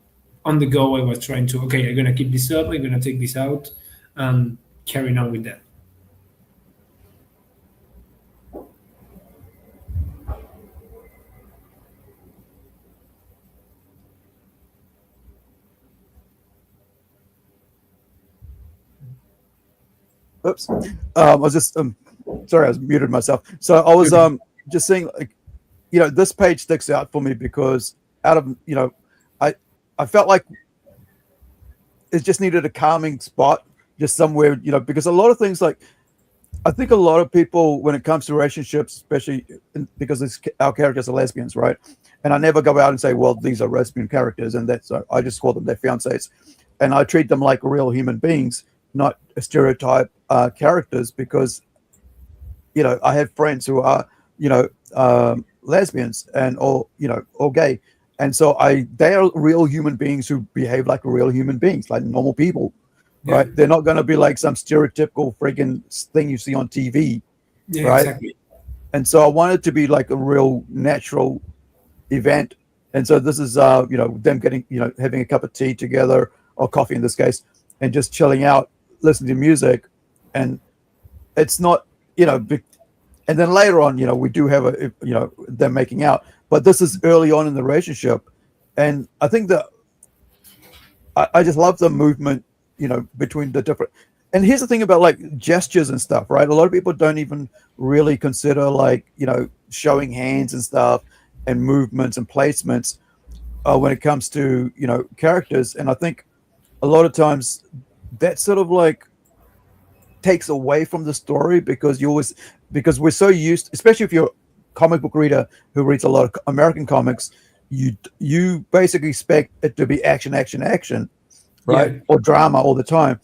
on the go I was trying to okay, I'm gonna keep this up, I'm gonna take this out, and carrying on with that. Oops. I was just sorry, I was muted myself. So I was just saying, like, this page sticks out for me because out of I felt like it just needed a calming spot, just somewhere, because a lot of things, like I think a lot of people when it comes to relationships, especially because our characters are lesbians, right? And I never go out and say, well, these are lesbian characters, and that's I just call them their fiancés, and I treat them like real human beings, not stereotype characters, because I have friends who are lesbians and or gay, and so they are real human beings who behave like real human beings, like normal people, right? They're not going to be like some stereotypical friggin' thing you see on TV, right? Exactly. And so I want it to be like a real natural event, and so this is them getting having a cup of tea together or coffee in this case, and just chilling out, listening to music, and it's not and then later on, we do have them making out, but this is early on in the relationship, and I think that I just love the movement, between the different. And here's the thing about like gestures and stuff, right? A lot of people don't even really consider like showing hands and stuff and movements and placements when it comes to characters, and I think a lot of times that sort of like takes away from the story because we're so used, especially if you're a comic book reader who reads a lot of American comics, you basically expect it to be action, action, action, right? Yeah. Or drama all the time.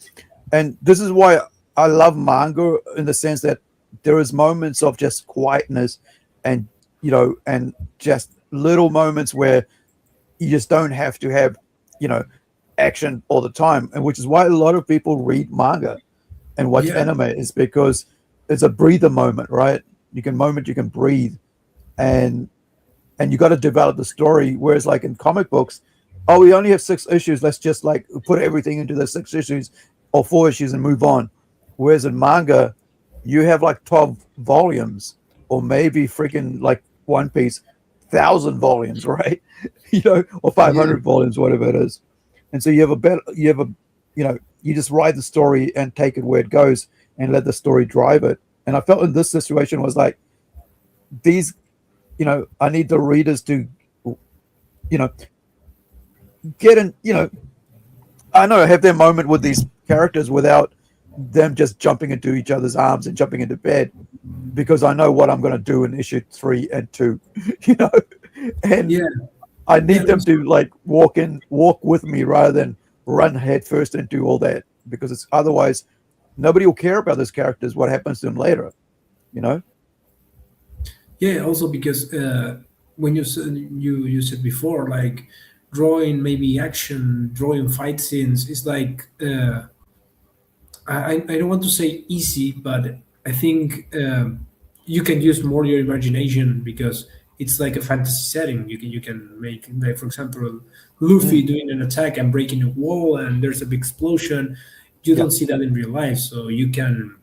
And this is why I love manga in the sense that there is moments of just quietness and and just little moments where you just don't have to have action all the time, and which is why a lot of people read manga and watch anime, is because it's a breather moment, right? You can breathe, and you got to develop the story. Whereas like in comic books, oh, we only have 6 issues, let's just like put everything into the 6 issues or 4 issues and move on. Whereas in manga, you have like 12 volumes, or maybe freaking like One Piece, 1,000 volumes, right? Or 500 volumes, whatever it is. And so you just write the story and take it where it goes and let the story drive it. And I felt in this situation was like these, I need the readers to, get in, I know, have their moment with these characters without them just jumping into each other's arms and jumping into bed, because I know what I'm going to do in issue 3 and 2, and I need them to like walk with me rather than run head first and do all that, because it's otherwise nobody will care about those characters, what happens to them later, Yeah, also because when you said before, like drawing maybe action, drawing fight scenes is like I don't want to say easy, but I think you can use more your imagination because it's like a fantasy setting. You can make, like, for example, Luffy doing an attack and breaking a wall, and there's a big explosion. You don't see that in real life, so you can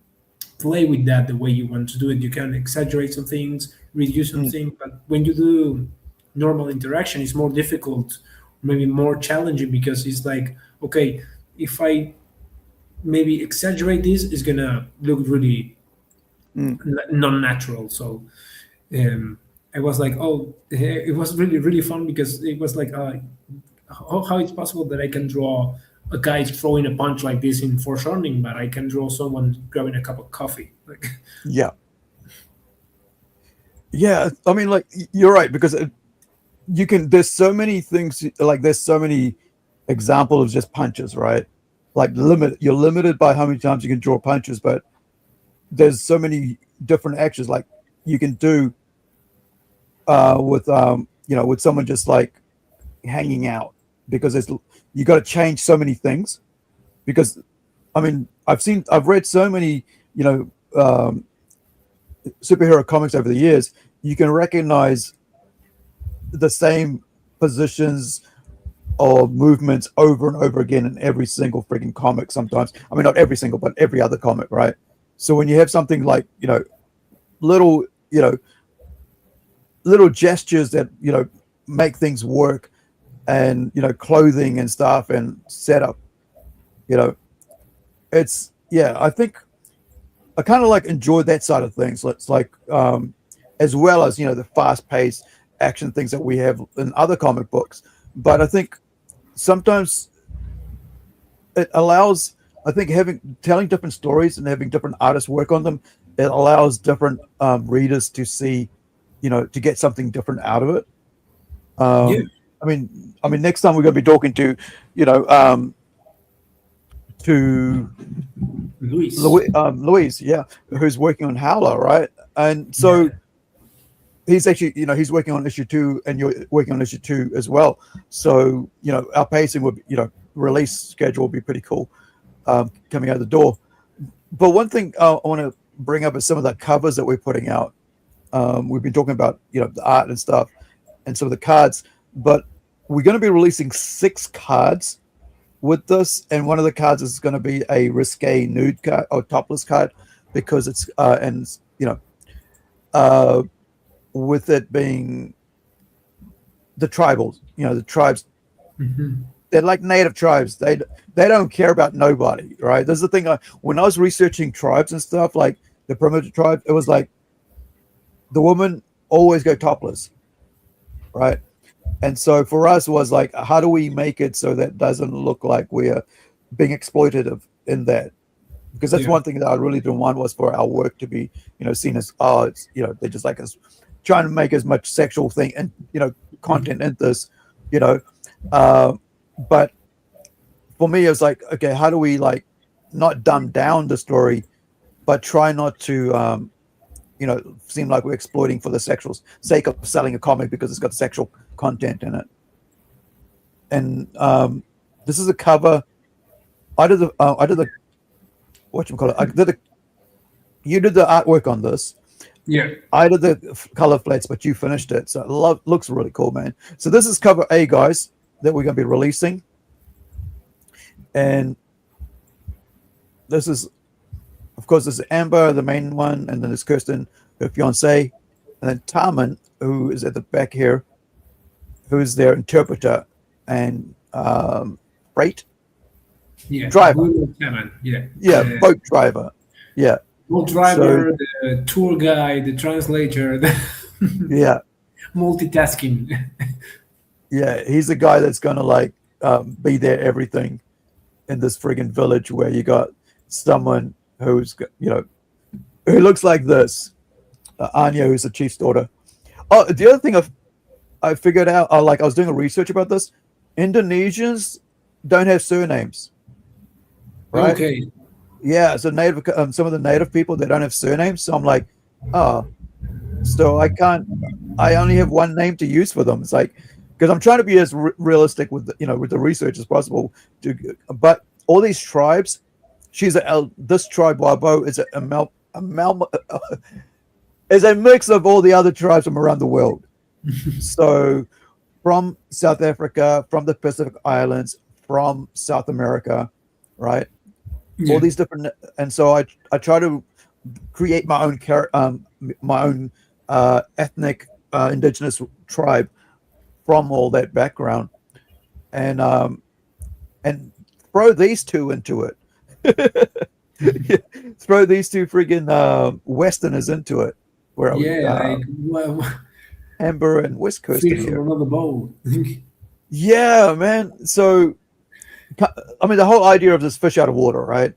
play with that the way you want to do it. You can exaggerate some things, reduce some things, but when you do normal interaction, it's more difficult, maybe more challenging, because it's like, okay, if I maybe exaggerate this, it's gonna look really non-natural. So I was like, oh, it was really really fun, because it was like, how it's possible that I can draw a guy throwing a punch like this in foreshortening, but I can draw someone grabbing a cup of coffee. Like, yeah. I mean, like, you're right, because you can. There's so many things. Like, there's so many examples of just punches, right? Like, you're limited by how many times you can draw punches, but there's so many different actions like you can do with someone just like hanging out, because you got to change so many things. Because I mean, I've read so many superhero comics over the years. You can recognize the same positions or movements over and over again in every single freaking comic. Sometimes, I mean, not every single, but every other comic, right? So when you have something like little gestures that make things work, and clothing and stuff and setup, it's I think I kind of like enjoy that side of things. It's like as well as the fast-paced action things that we have in other comic books. But I think sometimes it allows, I think, telling different stories and having different artists work on them, it allows different readers to see, to get something different out of it. I mean, next time we're going to be talking to, to Luis, who's working on Howler, right? And so he's actually, he's working on issue 2, and you're working on issue 2 as well. So, our pacing would, release schedule would be pretty cool coming out the door. But one thing I want to bring up is some of the covers that we're putting out. We've been talking about, the art and stuff and some of the cards, but we're going to be releasing 6 cards with this, and one of the cards is going to be a risque nude card or topless card, because it's uh, with it being the tribals, the tribes. Mhm. They're like native tribes. They don't care about nobody, right? There's the thing. When I was researching tribes and stuff, like the primitive tribe, it was like the women always go topless, right? And so for us it was like, how do we make it so that doesn't look like we're being exploitative in that? Because that's Yeah. one thing that I really didn't want, was for our work to be, seen as, oh, it's, they just like us trying to make as much sexual thing and, content in this, you know. Uh, but for me, it was like, okay, how do we like not dumb down the story, but try not to, seem like we're exploiting for the sexual sake of selling a comic because it's got sexual content in it. And this is a cover. I did the whatchamacallit. You did the artwork on this. Yeah. I did the color flats, but you finished it. So it looks really cool, man. So this is cover A, guys, that we're going to be releasing. And this is, of course, this is Amber, the main one, and then there's Kirsten, her fiance, and then Tarman, who is at the back here, who is their interpreter and freight Yeah. driver. Yeah. Boat driver. Yeah. Boat driver, the tour guide, the translator, Yeah. multitasking. Yeah. He's the guy that's going to like be there, everything in this friggin' village where you got someone who's, who looks like this. Anya, who's the chief's daughter. Oh, the other thing I figured out, I was doing a research about this. Indonesians don't have surnames, right? Okay. Yeah, so some of the native people, they don't have surnames. So I'm like, oh, so I only have one name to use for them. It's like, because I'm trying to be as realistic with with the research as possible. But all these tribes, this tribe Wabo is is a mix of all the other tribes from around the world. So from South Africa, from the Pacific Islands, from South America, right? Yeah. All these different, and so I try to create my own ethnic indigenous tribe from all that background, and throw these two into it. Throw these two friggin' Westerners into it. Where Amber and West Coast Fish here. from another bowl. Yeah, man. So, I mean, the whole idea of this fish out of water, right?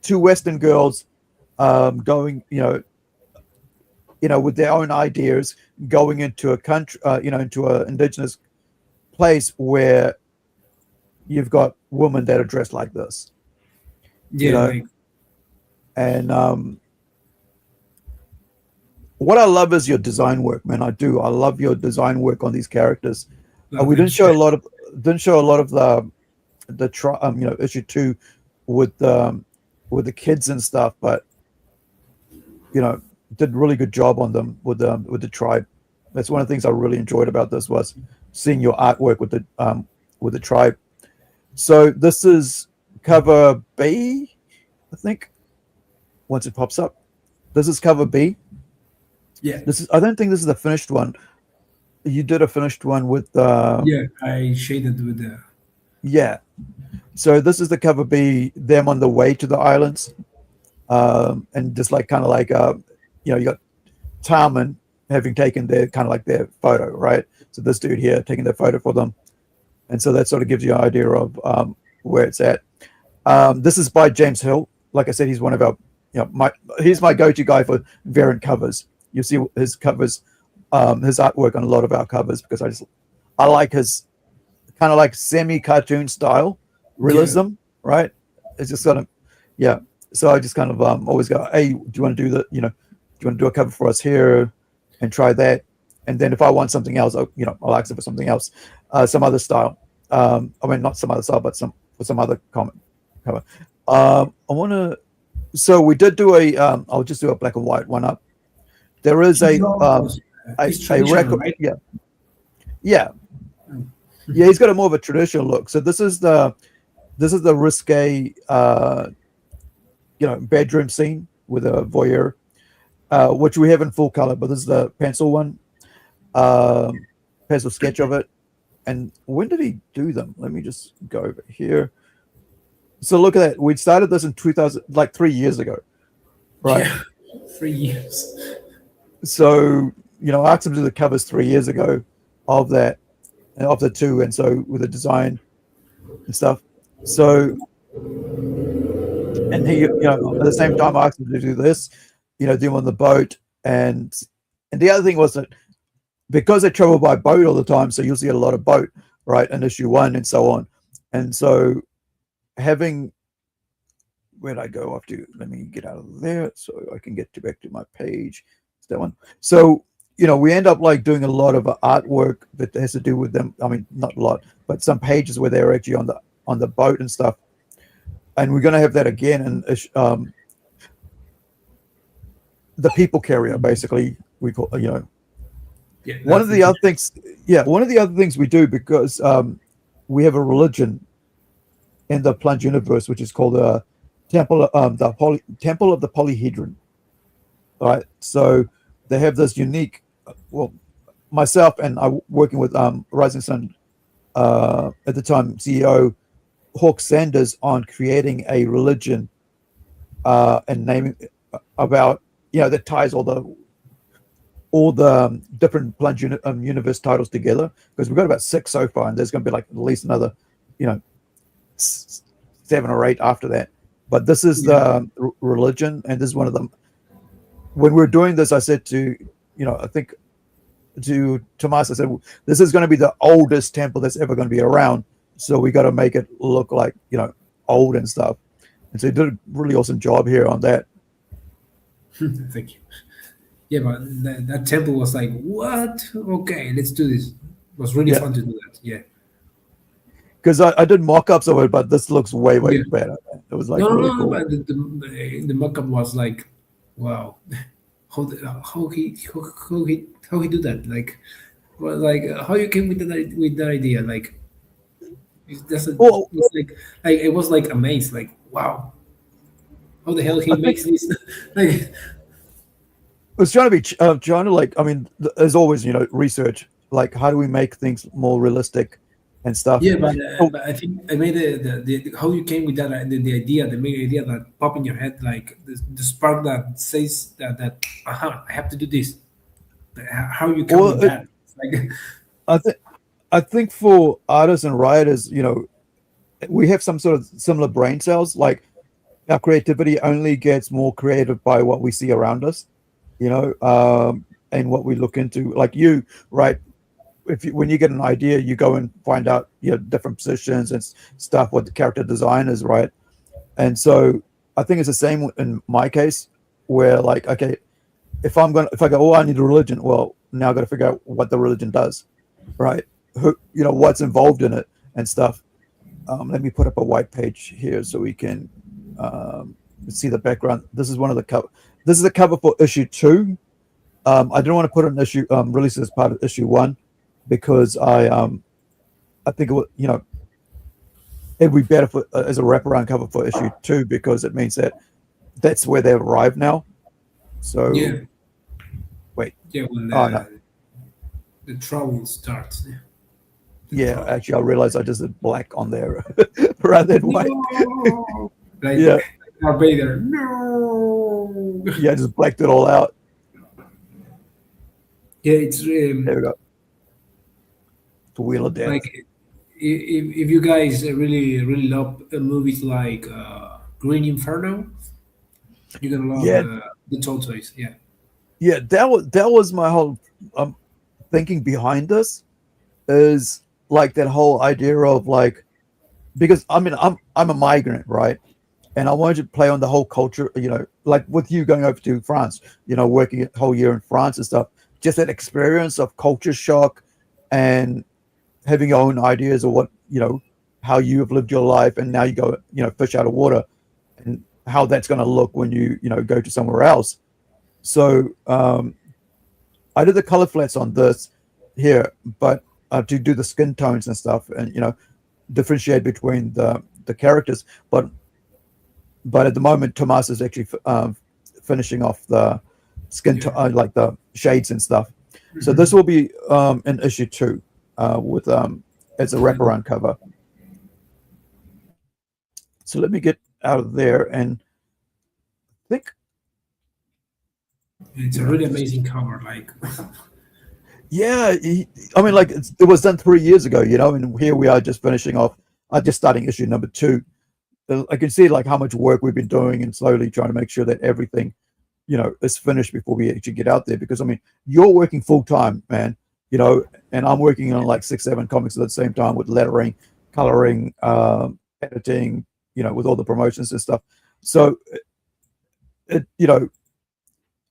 Two Western girls going, with their own ideas, going into a country, into an indigenous place where you've got women that are dressed like this. Yeah. And what I love is your design work, man. I do. I love your design work on these characters. We didn't show a lot of the issue 2 with the kids and stuff, but did a really good job on them with the tribe. That's one of the things I really enjoyed about this, was seeing your artwork with the tribe. So this is cover B, I think. Once it pops up, this is cover B. Yeah. I don't think this is the finished one. You did a finished one with yeah, I shaded with the yeah. So this is the cover B, them on the way to the islands. And just like kind of like you got Tarman having taken their their photo, right? So this dude here taking their photo for them. And so that sort of gives you an idea of where it's at. This is by James Hill. Like I said, he's one of our he's my go-to guy for variant covers. You see his covers, his artwork on a lot of our covers, because I like his kind of like semi-cartoon style realism, right? It's just kind of So I just kind of always go, hey, do you want to do do you want to do a cover for us here and try that? And then if I want something else, I'll ask it for something else, some other style. I mean, not some other style, but some other cover. So we did do I'll just do a black and white one up. There is a record, right? Yeah. He's got a more of a traditional look. So this is the risque, bedroom scene with a voyeur. which we have in full color, but this is the pencil one, pencil sketch of it. And when did he do them? Let me just go over here. So look at that. We started this in 2000, like 3 years ago, right? Yeah, 3 years. So, I asked him to do the covers 3 years ago of that, and of the two, and so with the design and stuff. So, and he, at the same time, I asked him to do this, do him on the boat, and the other thing was that because they travel by boat all the time, so you'll see a lot of boat, right, in issue 1 and so on, and so having, where'd I go off to? Let me get out of there so I can get back to my page. It's that one. So, we end up like doing a lot of artwork that has to do with them. I mean, not a lot, but some pages where they're actually on the boat and stuff. And we're going to have that again in the people carrier, basically. We call, Yeah, one of the other things we do, because we have a religion in the Plunge universe, which is called the Temple of the Polyhedron. All right, so they have this unique. Well, myself and I working with Rising Sun at the time CEO Hawk Sanders on creating a religion and naming about that ties all the different Plunge universe titles together, because we've got about 6 so far, and there's going to be like at least another 7 or 8 after that. But this is the religion, and this is one of them. When we were doing this, I said to I think to Tomas, I said, this is going to be the oldest temple that's ever going to be around, so we got to make it look like old and stuff. And so he did a really awesome job here on that. Thank you. Yeah, but that temple was like, what? Okay, let's do this. It was really fun to do that. Yeah. Because I did mock-ups of it, but this looks way better. It was like really cool. But the mock-up was like, wow, how he do that? Like, well, like how you came with that idea? Like, it was like amazed. Like, wow, how the hell he makes this? Like, I was trying to like, I mean, as always, research, like how do we make things more realistic and stuff. Yeah, but I think I made the how you came with that the idea, the main idea that pop in your head, like the spark that says that I have to do this. How you come with that? Like, I think for artists and writers, we have some sort of similar brain cells. Like our creativity only gets more creative by what we see around us, and what we look into. Like you, right? When you get an idea, you go and find out different positions and stuff, what the character design is, right? And so I think it's the same in my case, where like, okay, if I go, I need a religion, well, now I got to figure out what the religion does, right? What's involved in it and stuff. Let me put up a white page here so we can see the background. This is one of the cover. This is the cover for issue 2. I didn't want to put an issue release as part of issue 1. Because I think it would, it'd be better as a wraparound cover for issue 2, because it means that's where they've arrived now. So wait, when no. The trouble starts. Yeah, actually, I realized I just did black on there rather than white. No! Like, Darth Vader. No. Yeah, I just blacked it all out. Yeah, it's there we go. The Wheel of Death. Like, if you guys really love movies like Green Inferno, you're gonna love the Tortoise. Yeah, that was my whole thinking behind this, is like that whole idea of like, because I mean I'm a migrant, right? And I wanted to play on the whole culture, like with you going over to France, working a whole year in France and stuff, just that experience of culture shock and having your own ideas of what, how you have lived your life, and now you go, fish out of water, and how that's going to look when you, go to somewhere else. So I did the color flats on this here, but to do the skin tones and stuff, and, differentiate between the characters. But at the moment, Tomas is actually finishing off the like the shades and stuff. So this will be in issue 2 with as a wraparound cover. So let me get out of there and think. It's a really amazing cover. Like, Yeah, I mean, like it was done 3 years ago, and here we are just finishing off, just starting issue number 2. I can see like how much work we've been doing and slowly trying to make sure that everything, is finished before we actually get out there. Because I mean, you're working full time, man, and I'm working on like 6-7 comics at the same time with lettering, coloring, editing, with all the promotions and stuff. So it,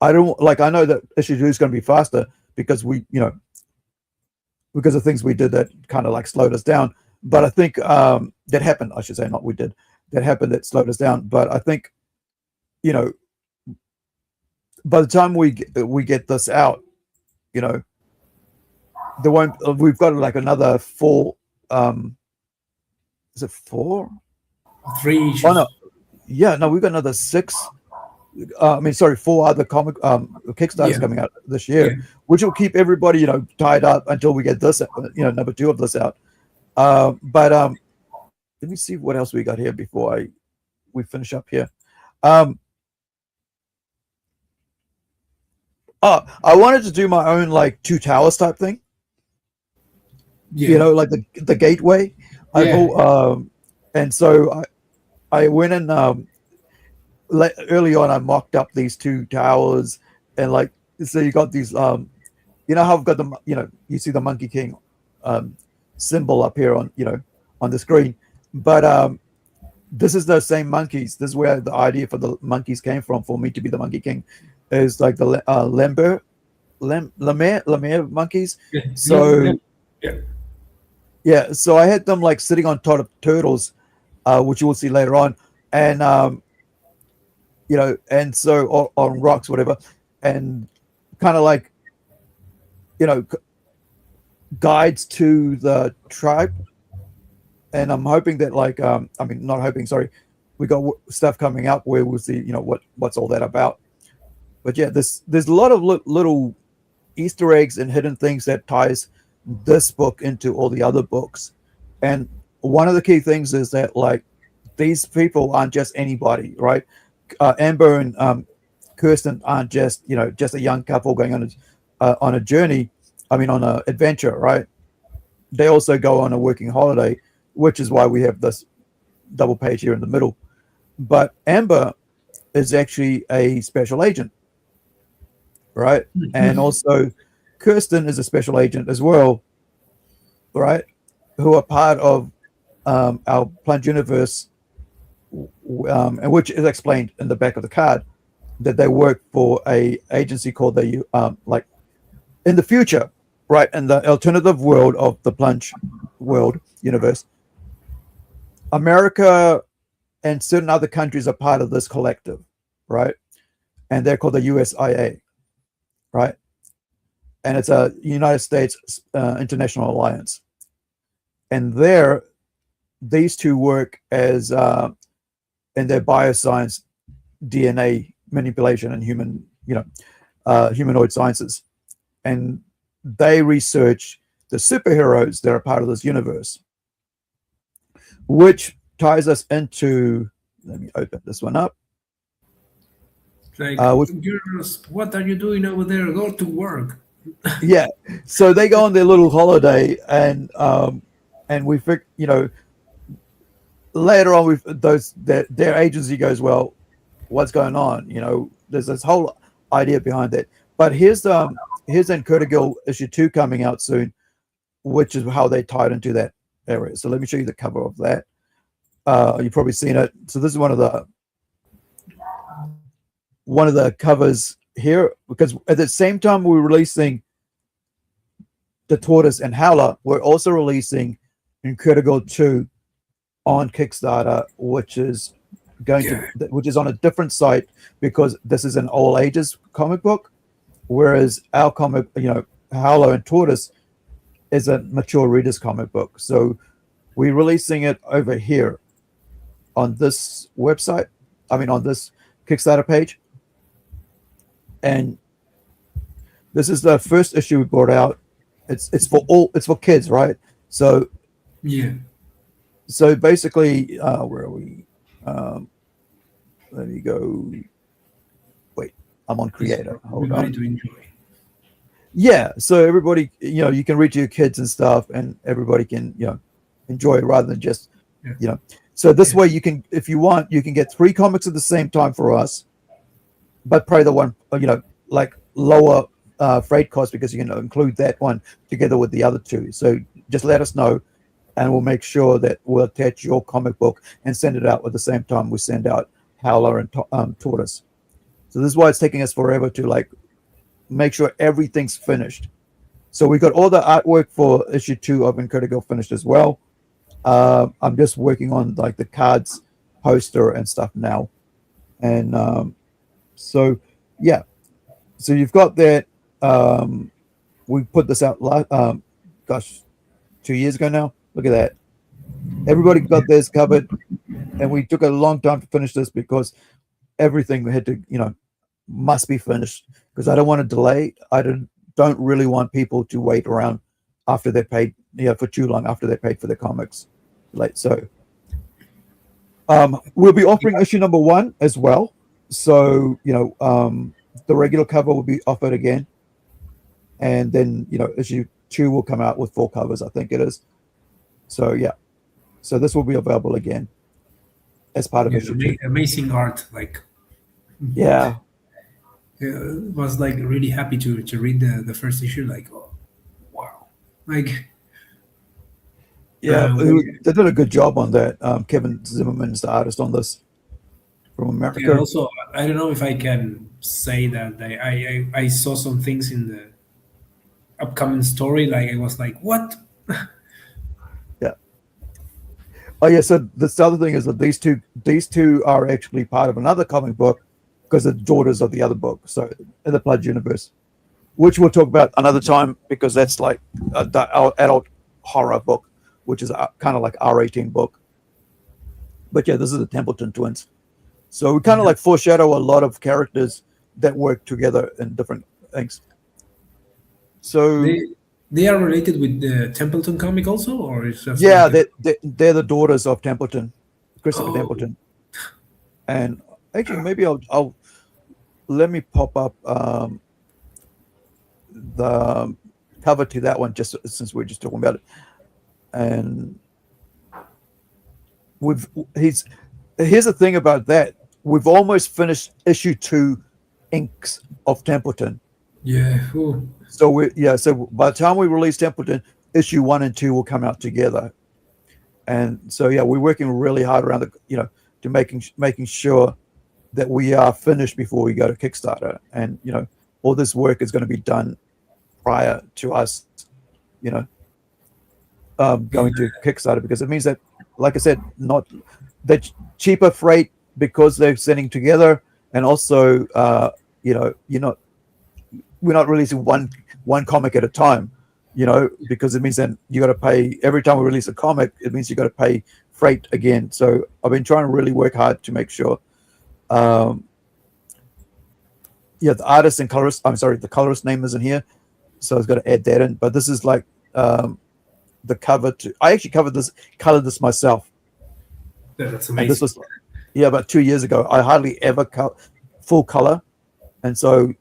I don't like. I know that issue 2 is going to be faster because because of things we did that kind of like slowed us down. But I think that happened. I should say, not we did. That happened that slowed us down. But I think, by the time we get this out, there won't. We've got like another 4. Is it 4? 3 issues. Oh no, yeah, no, we've got another 6. 4 other comic Kickstarters coming out this year, which will keep everybody, tied up until we get this, number 2 of this out. But let me see what else we got here before we finish up here. I wanted to do my own like 2 towers type thing. Like the gateway. And so I went and early on I mocked up these 2 towers, and like so you got these how I've got the you see the Monkey King symbol up here on on the screen, but this is those same monkeys. This is where the idea for the monkeys came from, for me to be the Monkey King, is like the Lemire monkeys. So so I had them like sitting on top of turtles, which you will see later on, and and so on rocks, whatever, and kind of like guides to the tribe. And I'm hoping that like not hoping, sorry, we got stuff coming up where we'll see what's all that about. But yeah, there's a lot of little Easter eggs and hidden things that ties this book into all the other books. And one of the key things is that like these people aren't just anybody, right? Amber and Kirsten aren't just just a young couple going on a journey. On an adventure, right? They also go on a working holiday, which is why we have this double page here in the middle. But Amber is actually a special agent, right? And also Kirsten is a special agent as well, right? Who are part of our Plunge universe, and which is explained in the back of the card, that they work for a agency called the like in the future, right? In the alternative world of the Plunge world universe, America and certain other countries are part of this collective, right? And they're called the USIA, right? And it's a United States International Alliance. And these 2 work as in their bioscience, DNA manipulation, and humanoid sciences. And they research the superheroes that are part of this universe, which ties us into, let me open this one up. Like, girls, what are you doing over there? Go to work. Yeah, so they go on their little holiday, and we later on with their agency goes, well, what's going on? There's this whole idea behind that. But here's Enkertigil issue 2 coming out soon, which is how they tied into that area. So let me show you the cover of that. You've probably seen it. So this is one of the covers here, because at the same time we're releasing The Tortoise and Howler, we're also releasing Enkertigil 2 on Kickstarter, which is on a different site, because this is an all ages comic book, whereas our comic, Howler and Tortoise, is a mature reader's comic book. So we're releasing it over here on this website, on this Kickstarter page. And This is the first issue we brought out. It's for kids, right? So Yeah. basically, where are we? Let me go. Wait, I'm on creator. Hold Everybody on. to enjoy. Yeah, so everybody, you can read to your kids and stuff, and everybody can, enjoy it rather than just, Yeah. So this Yeah. way, you can, if you want, you can get 3 comics at the same time for us, but probably the one, like lower freight cost because you can include that one together with the other 2. So just let us know, and we'll make sure that we'll attach your comic book and send it out at the same time we send out Howler and Tortoise. So this is why it's taking us forever to like make sure everything's finished. So we got all the artwork for issue 2 of Incredible finished as well. I'm just working on like the cards, poster, and stuff now. And so yeah, so you've got that. We put this out, 2 years ago now. Look at that. Everybody got theirs covered, and we took a long time to finish this because everything had to, must be finished because I don't want to delay. I don't really want people to wait around after they're paid, for too long after they're paid for their comics. Like so, we'll be offering issue number 1 as well. So the regular cover will be offered again, and then issue 2 will come out with 4 covers, I think it is. So yeah, so this will be available again as part of issue 2. Amazing art, like Yeah. Was like really happy to read the first issue. Like, oh, wow, like Yeah, we- they did a good job on that. Kevin Zimmerman's the artist on this from America. yeah, also, I don't know if I can say that I saw some things in the upcoming story. Like I was like, what? Yeah. Oh yeah. So the other thing is that these two are actually part of another comic book because they're daughters of the other book. So in the Blood Universe, which we'll talk about another time because that's like our adult horror book, which is kind of like R18 book. But yeah, this is the Templeton twins. So we kind of like foreshadow a lot of characters that work together in different things. So They are related with the Templeton comic also, or it's just yeah, like they're the daughters of Templeton, Christopher Oh. Templeton. And actually, maybe I'll let me pop up the cover to that one just since we're just talking about it. And here's the thing about that. We've almost finished issue 2 inks of Templeton. yeah. Ooh. So by the time we release Templeton, issue 1 and 2 will come out together. And so yeah, we're working really hard around to making sure that we are finished before we go to Kickstarter. And all this work is going to be done prior to us, going to Kickstarter, because it means that, like I said, not that cheaper freight because they're sending together, and also we're not releasing one comic at a time, because it means that you got to pay every time we release a comic. It means you got to pay freight again. So I've been trying to really work hard to make sure. The artist and colorist. I'm sorry, the colorist name isn't here, so I was going to add that in. But this is like the cover to. I actually colored this myself. That's And amazing. this was about 2 years ago. I hardly ever full color, and so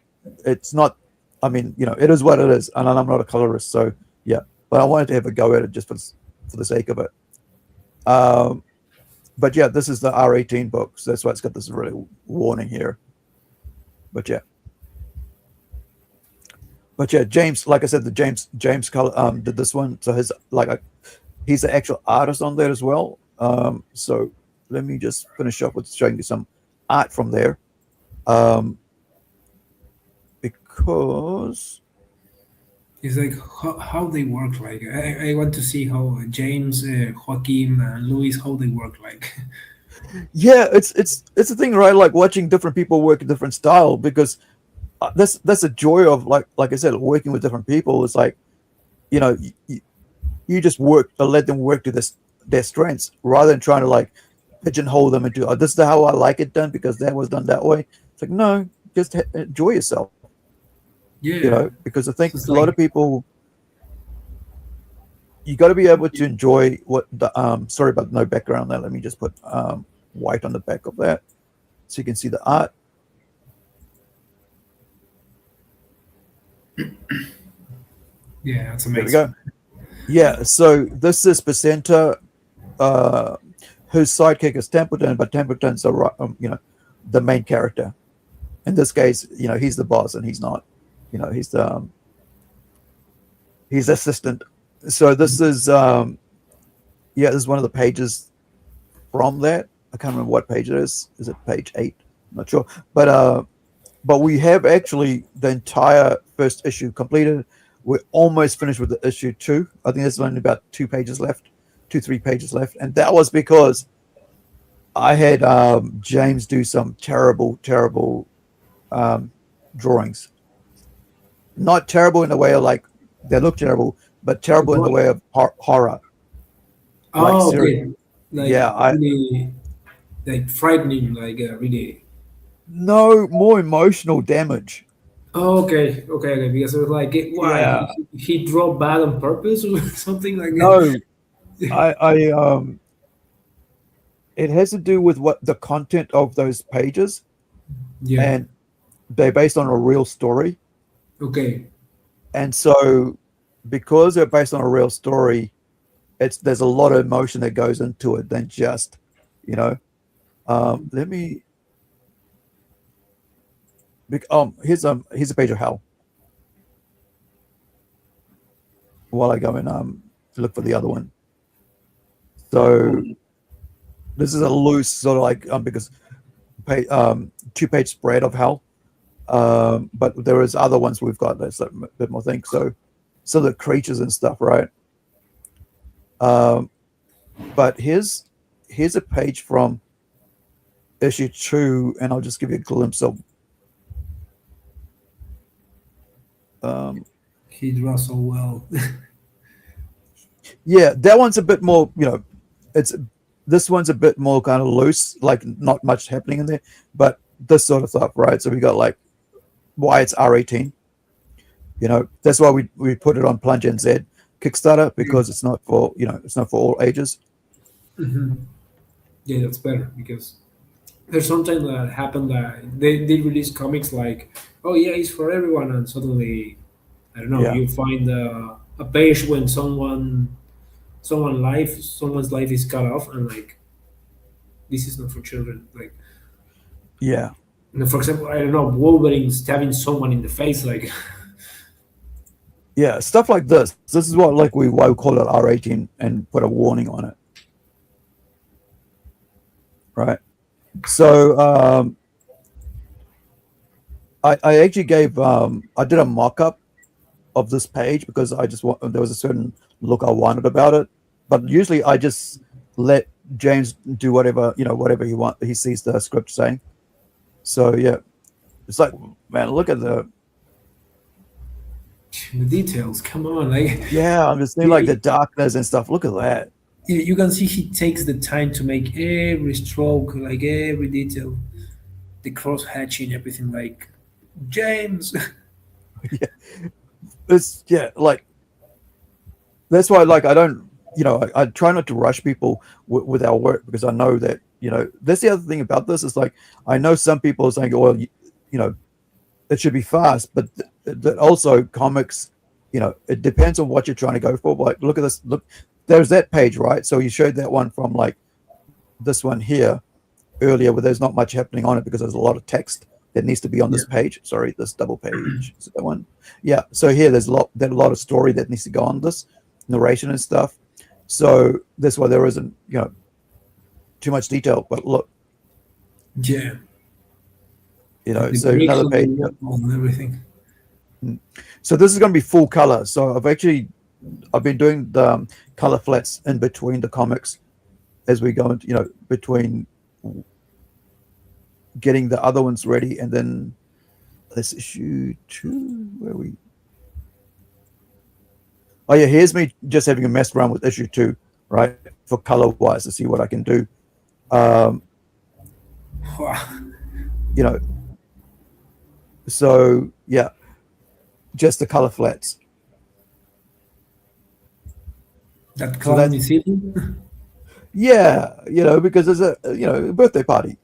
it's not. I mean, it is what it is, and I'm not a colorist, so yeah. But I wanted to have a go at it just for the sake of it. But yeah, this is the R18 book, so that's why it's got this really warning here. But yeah, James, like I said, the James color did this one, so he's the actual artist on that as well. So let me just finish up with showing you some art from there, because It's like how they work. Like I want to see how James, Joaquin, and Luis, how they work. Like yeah, it's the thing, right? Like watching different people work a different style, because that's a joy of like I said, working with different people. It's like you just work or let them work to their strengths rather than trying to like pigeonhole them into this is how I like it done because that was done that way. It's like, no, just enjoy yourself. Yeah. because I think So it's a lot like, of people, you got to be able to enjoy what the sorry about no background there. Let me just put white on the back of that so you can see the art. yeah, that's There we amazing. go. Yeah, so this is Placenta, whose sidekick is Templeton, but Templeton's the main character. In this case, he's the boss and he's not. He's he's assistant. So this is this is one of the pages from that. I can't remember what page it is. Is it page 8? I'm not sure. But we have actually the entire first issue completed. We're almost finished with the issue 2. I think there's only about 3 pages left, and that was because I had James do some terrible drawings. Not terrible in the way of like they look terrible, but terrible in the way of horror. Like Oh, serious. okay. Like Yeah, really, like frightening, like really. no more emotional damage. Oh, okay. Because it was like, why Yeah, he drew bad on purpose or something like that. no, I it has to do with what the content of those pages, Yeah. and they're based on a real story. Okay. And so because they're based on a real story, there's a lot of emotion that goes into it than just, you know. Let me. Here's a page of hell. While I go and look for the other one. So this is a loose sort of like because 2-page spread of hell. But there is other ones we've got that's a bit more things. So the creatures and stuff, right? But here's a page from issue 2, and I'll just give you a glimpse of. He draws so well. Yeah, that one's a bit more. This one's a bit more kind of loose, like not much happening in there, but this sort of stuff, right? So we got like why it's R18. That's why we put it on Plunge NZ Kickstarter, because it's not for all ages. Hmm. Yeah, that's better because there's sometimes that happened that they did release comics like, oh yeah, it's for everyone, and suddenly, I don't know, Yeah, you find a page when someone's life is cut off, and like, this is not for children. Like, yeah, for example, I don't know, Wolverine stabbing someone in the face, like, yeah. Stuff like this. This is why we call it R18 and put a warning on it, right? So I actually I did a mock-up of this page because there was a certain look I wanted about it, but usually I just let James do whatever he sees the script saying. So yeah, it's like, man, look at the details. Come on, like, I'm just saying, like the darkness and stuff. Look at that. you can see he takes the time to make every stroke, like every detail, the cross hatching, everything. Like, James. It's like that's why I don't I try not to rush people with our work, because I know that that's the other thing about this is like I know some people are saying, well, it should be fast, but that also comics, it depends on what you're trying to go for. Like, look at this. Look, there's that page, right? So you showed that one from like this one here earlier, where there's not much happening on it because there's a lot of text that needs to be on this page. Sorry, this double page. Is it that one? Yeah. So here there's a lot of story that needs to go on this narration and stuff. So that's why there isn't too much detail. But look, Yeah. The so bricks another on the page. wall and everything. So this is going to be full color. So I've been doing the color flats in between the comics as we go into between getting the other ones ready, and then this issue 2 where we. Oh yeah, here's me just having a mess around with issue 2, right? For color wise, to see what I can do. So yeah, just the color flats. That So clown that's is eating. yeah, because there's a birthday party.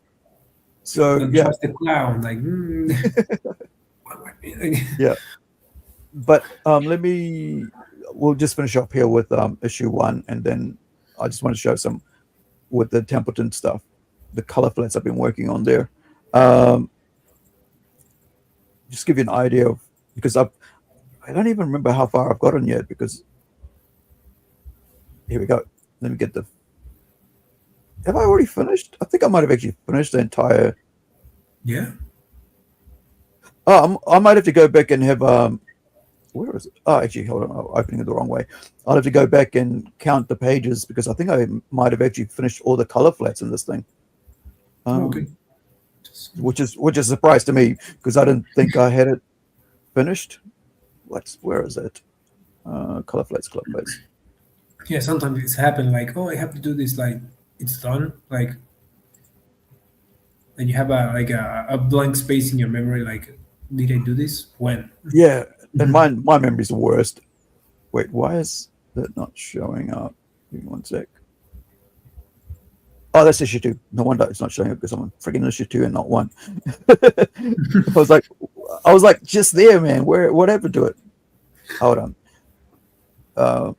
So Don't yeah, trust the clown. Like, yeah. But we'll just finish up here with issue 1, and then I just want to show some with the Templeton stuff, the color flats I've been working on there. Um, just give you an idea of, because I don't even remember how far I've gotten yet, because here we go. Let me get the. Have I already finished? I think I might have actually finished the entire. yeah. Oh, I might have to go back and have where is it? Oh, actually, hold on. I'm opening it the wrong way. I'll have to go back and count the pages, because I think I might have actually finished all the color flats in this thing. Okay. Which is a surprise to me, because I didn't think I had it finished. Where is it? Color flats. Yeah, sometimes it's happened like, oh, I have to do this, like it's done, like, and you have a blank space in your memory, like, did I do this? When? Yeah, and my memory's the worst. Wait, why is that not showing up? Give me one sec. Oh, that's issue 2. No wonder it's not showing up, because I'm on freaking issue 2 and not 1. I was like, just there, man. What happened to it? Hold on.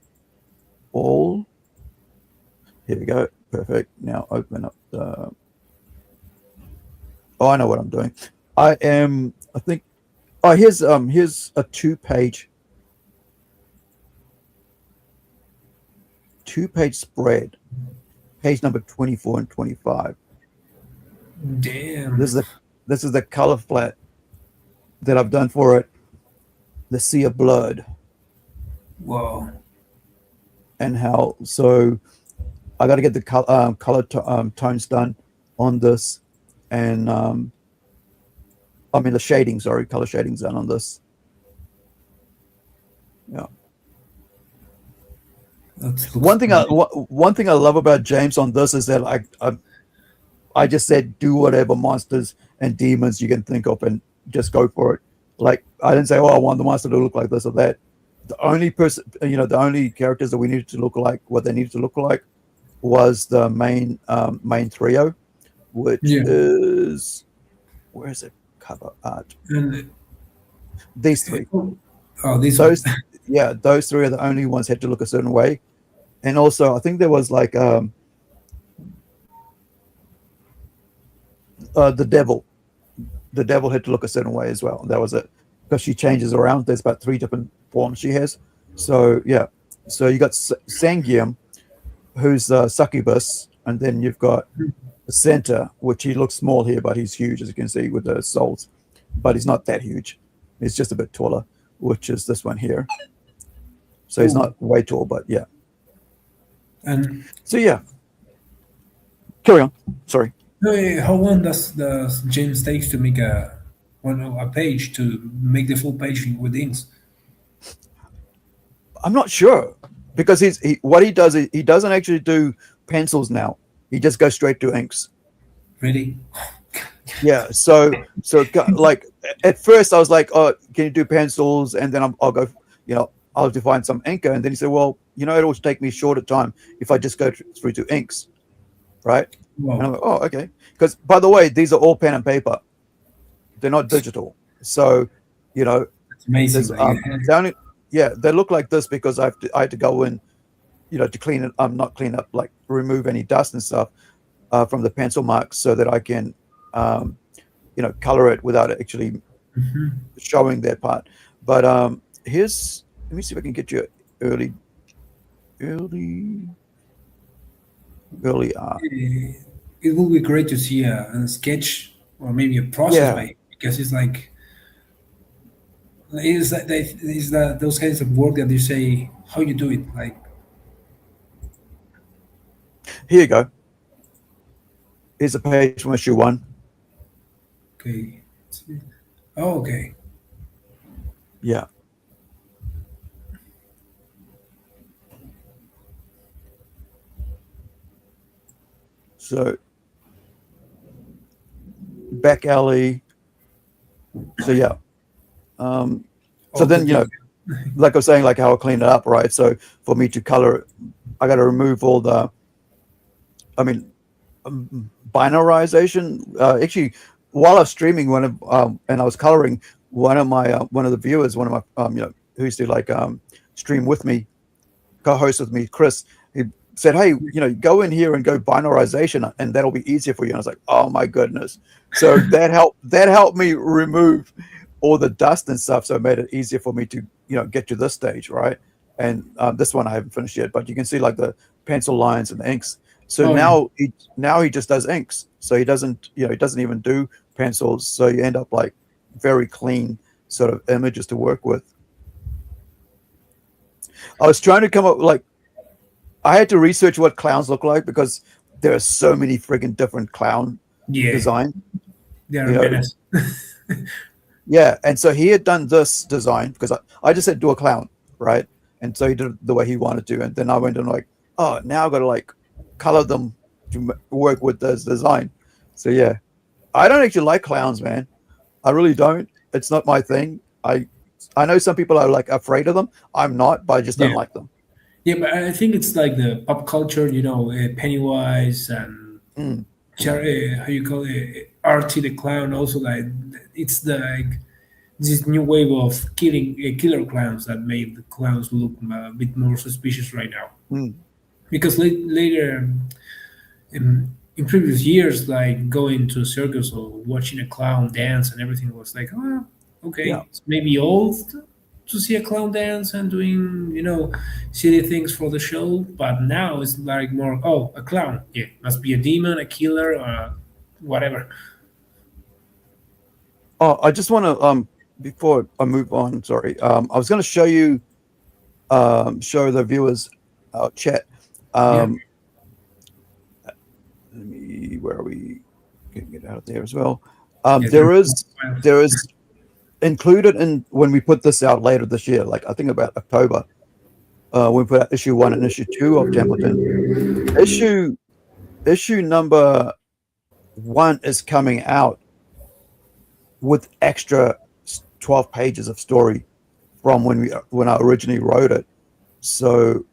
All. Here we go. Perfect. Now open up the. Oh, I know what I'm doing. I think. Oh, here's a 2-page spread. Page number 24 and 25. Damn. This is the color flat that I've done for it. The Sea of Blood. Whoa. And how, so I got to get the color tones done on this, and I mean the shading, sorry, color shadings done on this. Yeah. One thing I love about James on this is that I just said do whatever monsters and demons you can think of and just go for it. Like, I didn't say, oh, I want the monster to look like this or that. The only characters that we needed to look like what they needed to look like was the main trio, which is, where is it? Cover art. And These 3. oh, Those 3 are the only ones had to look a certain way. And also, I think there was like the devil. The devil had to look a certain way as well. That was it, because she changes around. There's about 3 different forms she has. So yeah, so you got Sangium, who's succubus, and then you've got the center, which he looks small here, but he's huge, as you can see, with the souls. But he's not that huge. He's just a bit taller, which is this one here. So he's not way tall, but yeah. And so yeah, carry on. Sorry. how long does James takes to make a page, to make the full page with inks? I'm not sure, because what he does is he doesn't actually do pencils now. He just goes straight to inks. Really? Yeah. So like at first I was like, oh, can you do pencils? And then I'll go, I'll have to find some inker. And then he said, well, it'll take me shorter time if I just go through to inks, right? Wow. And I'm like, oh, okay. Because by the way, these are all pen and paper. They're not digital. So, it's amazing. They look like this because I had to go in, to clean it. Not clean up, like remove any dust and stuff from the pencil marks, so that I can, color it without actually showing that part. But let me see if I can get you early art. It will be great to see a sketch or maybe a process by it, because it's like, is that those kinds of work that you say how you do it, like. Here you go. Here's a page from issue 1. Okay. Oh, okay. Yeah. So back alley. So yeah. So then, like I was saying, like how I clean it up, right? So for me to color it, I got to remove all the, binarization. Actually, while I was streaming, and I was coloring, one of the viewers, one of my who used to stream with me, co-host with me, Chris, he said, "Hey, go in here and go binarization, and that'll be easier for you." And I was like, "Oh my goodness!" So that helped me remove all the dust and stuff, so it made it easier for me to get to this stage, right? And this one I haven't finished yet, but you can see like the pencil lines and the inks. So now he just does inks. So he doesn't even do pencils. So you end up like very clean sort of images to work with. I was trying to come up I had to research what clowns look like because there are so many friggin' different clown designs. They are menace. Yeah, and so he had done this design because I just said do a clown, right? And so he did it the way he wanted to, and then I went and oh, now I've got to color them to work with this design. So yeah, I don't actually like clowns, man. I really don't. It's not my thing. I know some people are afraid of them. I'm not, but I just don't like them. Yeah, but I think it's like the pop culture, Pennywise and how you call it, Artie the Clown. Also, it's this new wave of killer clowns that made the clowns look a bit more suspicious right now. Because later, in previous years, like going to a circus or watching a clown dance and everything was like, oh, okay, it's maybe old to see a clown dance and doing, silly things for the show. But now it's like more, oh, a clown. Yeah, must be a demon, a killer, or whatever. Oh, I just want to, before I move on, sorry, I was going to show you, show the viewers our chat. Let me, where are we? Getting it out there as well. There is included in when we put this out later this year, I think about October, we put out issue 1 and issue 2 of Templeton. Issue number 1 is coming out with extra 12 pages of story from when I originally wrote it. So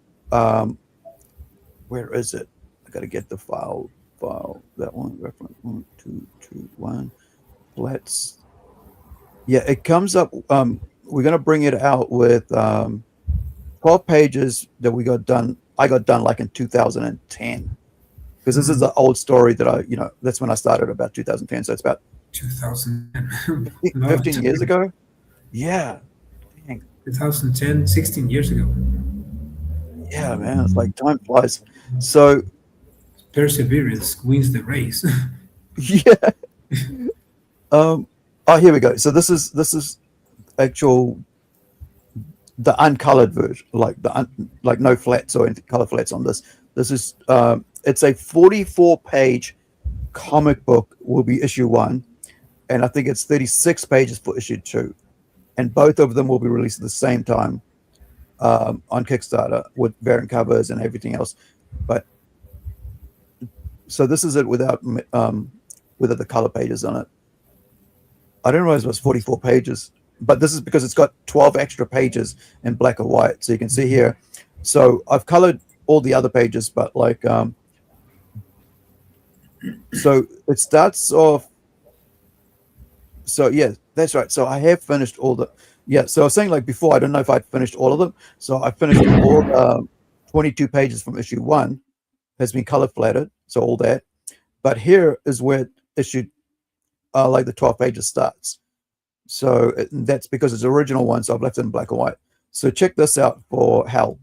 where is it? I got to get the file. That one, reference 1221. Let's. Yeah, it comes up. We're gonna bring it out with 12 pages that we got done. I got done in 2010, because this is the old story that that's when I started, about 2010. So it's about 15 years ago. Yeah. Dang. 2010, 16 years ago. Yeah, man, it's like time flies. So perseverance wins the race. Yeah. Oh, here we go. So this is actual the uncolored version, like no flats or color flats on this. This is it's a 44-page comic book. Will be issue 1, and I think it's 36 pages for issue 2, and both of them will be released at the same time on Kickstarter with variant covers and everything else. But so this is it without the color pages on it. I didn't realize it was 44 pages, but this is because it's got 12 extra pages in black and white. So you can see here. So I've colored all the other pages, but so it starts off. So yeah, that's right. So I have finished all the, so I was saying before, I don't know if I'd finished all of them. So I finished all 22 pages from issue 1 has been color flattered. So all that, but here is where issue the 12 pages starts. So that's because it's the original one. So I've left it in black and white. So check this out for Hell.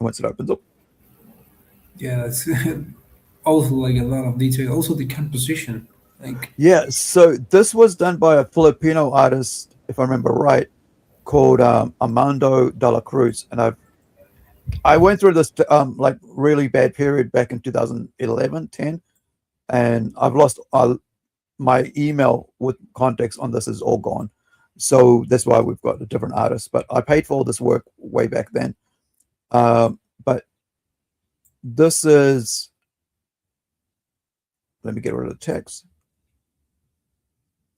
Once it opens up. Yeah, it's also a lot of detail. Also the composition. Yeah, so this was done by a Filipino artist, if I remember right, called Armando de la Cruz. And I went through this really bad period back in 2011, 10, and I've lost my email with context on this is all gone. So that's why we've got a different artist. But I paid for all this work way back then. But this is, let me get rid of the text.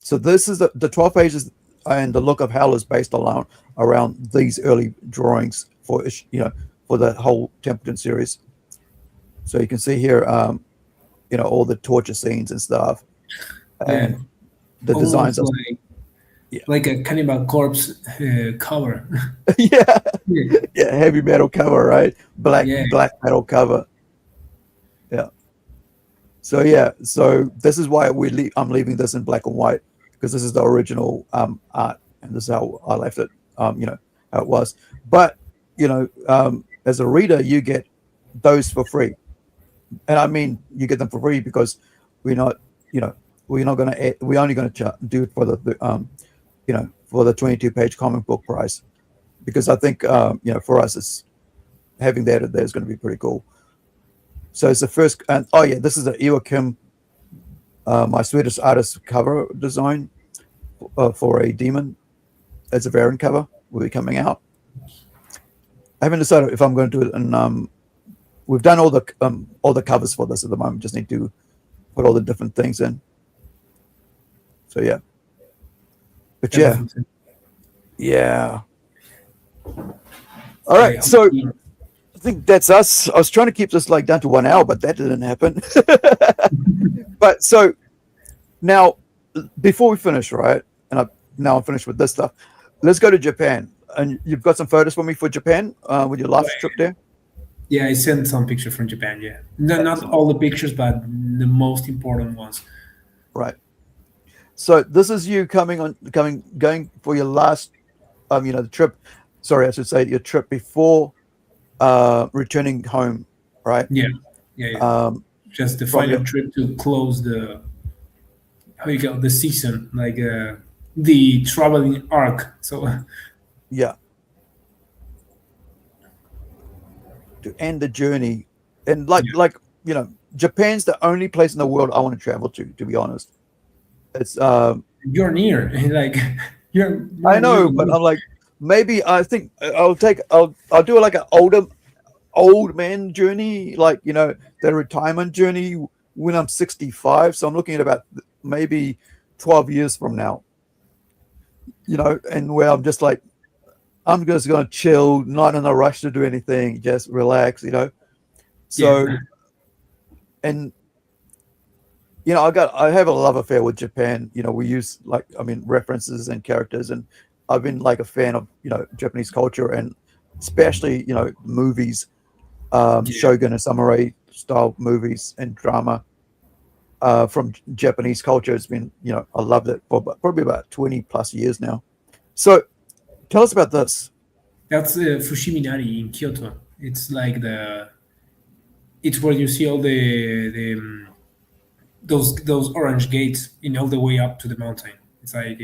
So this is the 12 pages, and the look of Howler is based around these early drawings for for the whole Templeton series. So you can see here, all the torture scenes and stuff, and the designs Almost are like a Cannibal Corpse cover. yeah, Yeah. yeah, heavy metal cover, right? Black Yeah. metal cover. Yeah. So so this is why I'm leaving this in black and white, because this is the original art, and this is how I left it. How it was. But as a reader, you get those for free, and I mean you get them for free because we're not we're only going to do it for the for the 22-page comic book price, because I think for us it's having that there is going to be pretty cool. So it's the first, and this is the Iwa Kim, my Swedish artist cover design for a demon. As a variant cover will be coming out. I haven't decided if I'm going to do it, and we've done all the covers for this at the moment. Just need to put all the different things in. So yeah, but yeah. All right, so I think that's us. I was trying to keep this down to 1 hour, but that didn't happen. But so now, before we finish, right? And now I'm finished with this stuff. Let's go to Japan. And you've got some photos for me for Japan with your last trip there? Yeah, I sent some pictures from Japan, yeah. No, not all the pictures, but the most important ones. Right. So this is you going for your last, the trip. Sorry, I should say your trip before returning home, right? Yeah. Just the final trip to close the season, like the traveling arc. So yeah, to end the journey, and Japan's the only place in the world I want to travel to be honest. It's you're near, like you're I know, but I'm like, maybe I think I'll do like an old man journey, the retirement journey when I'm 65. So I'm looking at about maybe 12 years from now, and where I'm just like, I'm just going to chill, not in a rush to do anything, just relax, So, and I have a love affair with Japan. We use references and characters, and I've been like a fan of Japanese culture, and especially movies, Shogun and samurai style movies and drama from Japanese culture. It's been I loved it for probably about 20 plus years now. So tell us about this. That's Fushiminari in Kyoto. It's like it's where you see all the those orange gates in all the way up to the mountain. It's like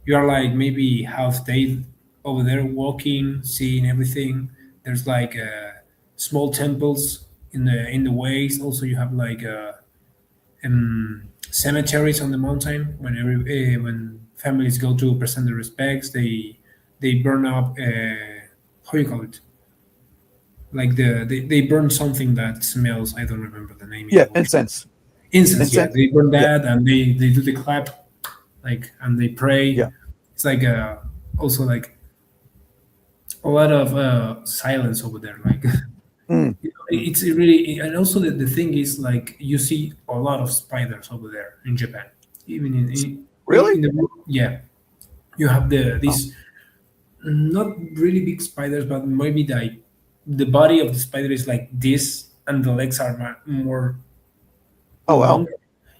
you are like maybe half day over there walking, seeing everything. There's like small temples in the ways. Also, you have like cemeteries on the mountain. When families go to present their respects, they burn up. How you call it? Like they burn something that smells. I don't remember the name. Yeah, incense. Incense. Yeah, they burn that, and they do the clap, and they pray. Yeah, it's like also like a lot of silence over there. Like it's really, and also the thing is like you see a lot of spiders over there in Japan. Even in really, yeah, you have these not really big spiders, but maybe the body of the spider is like this, and the legs are more. Oh wow!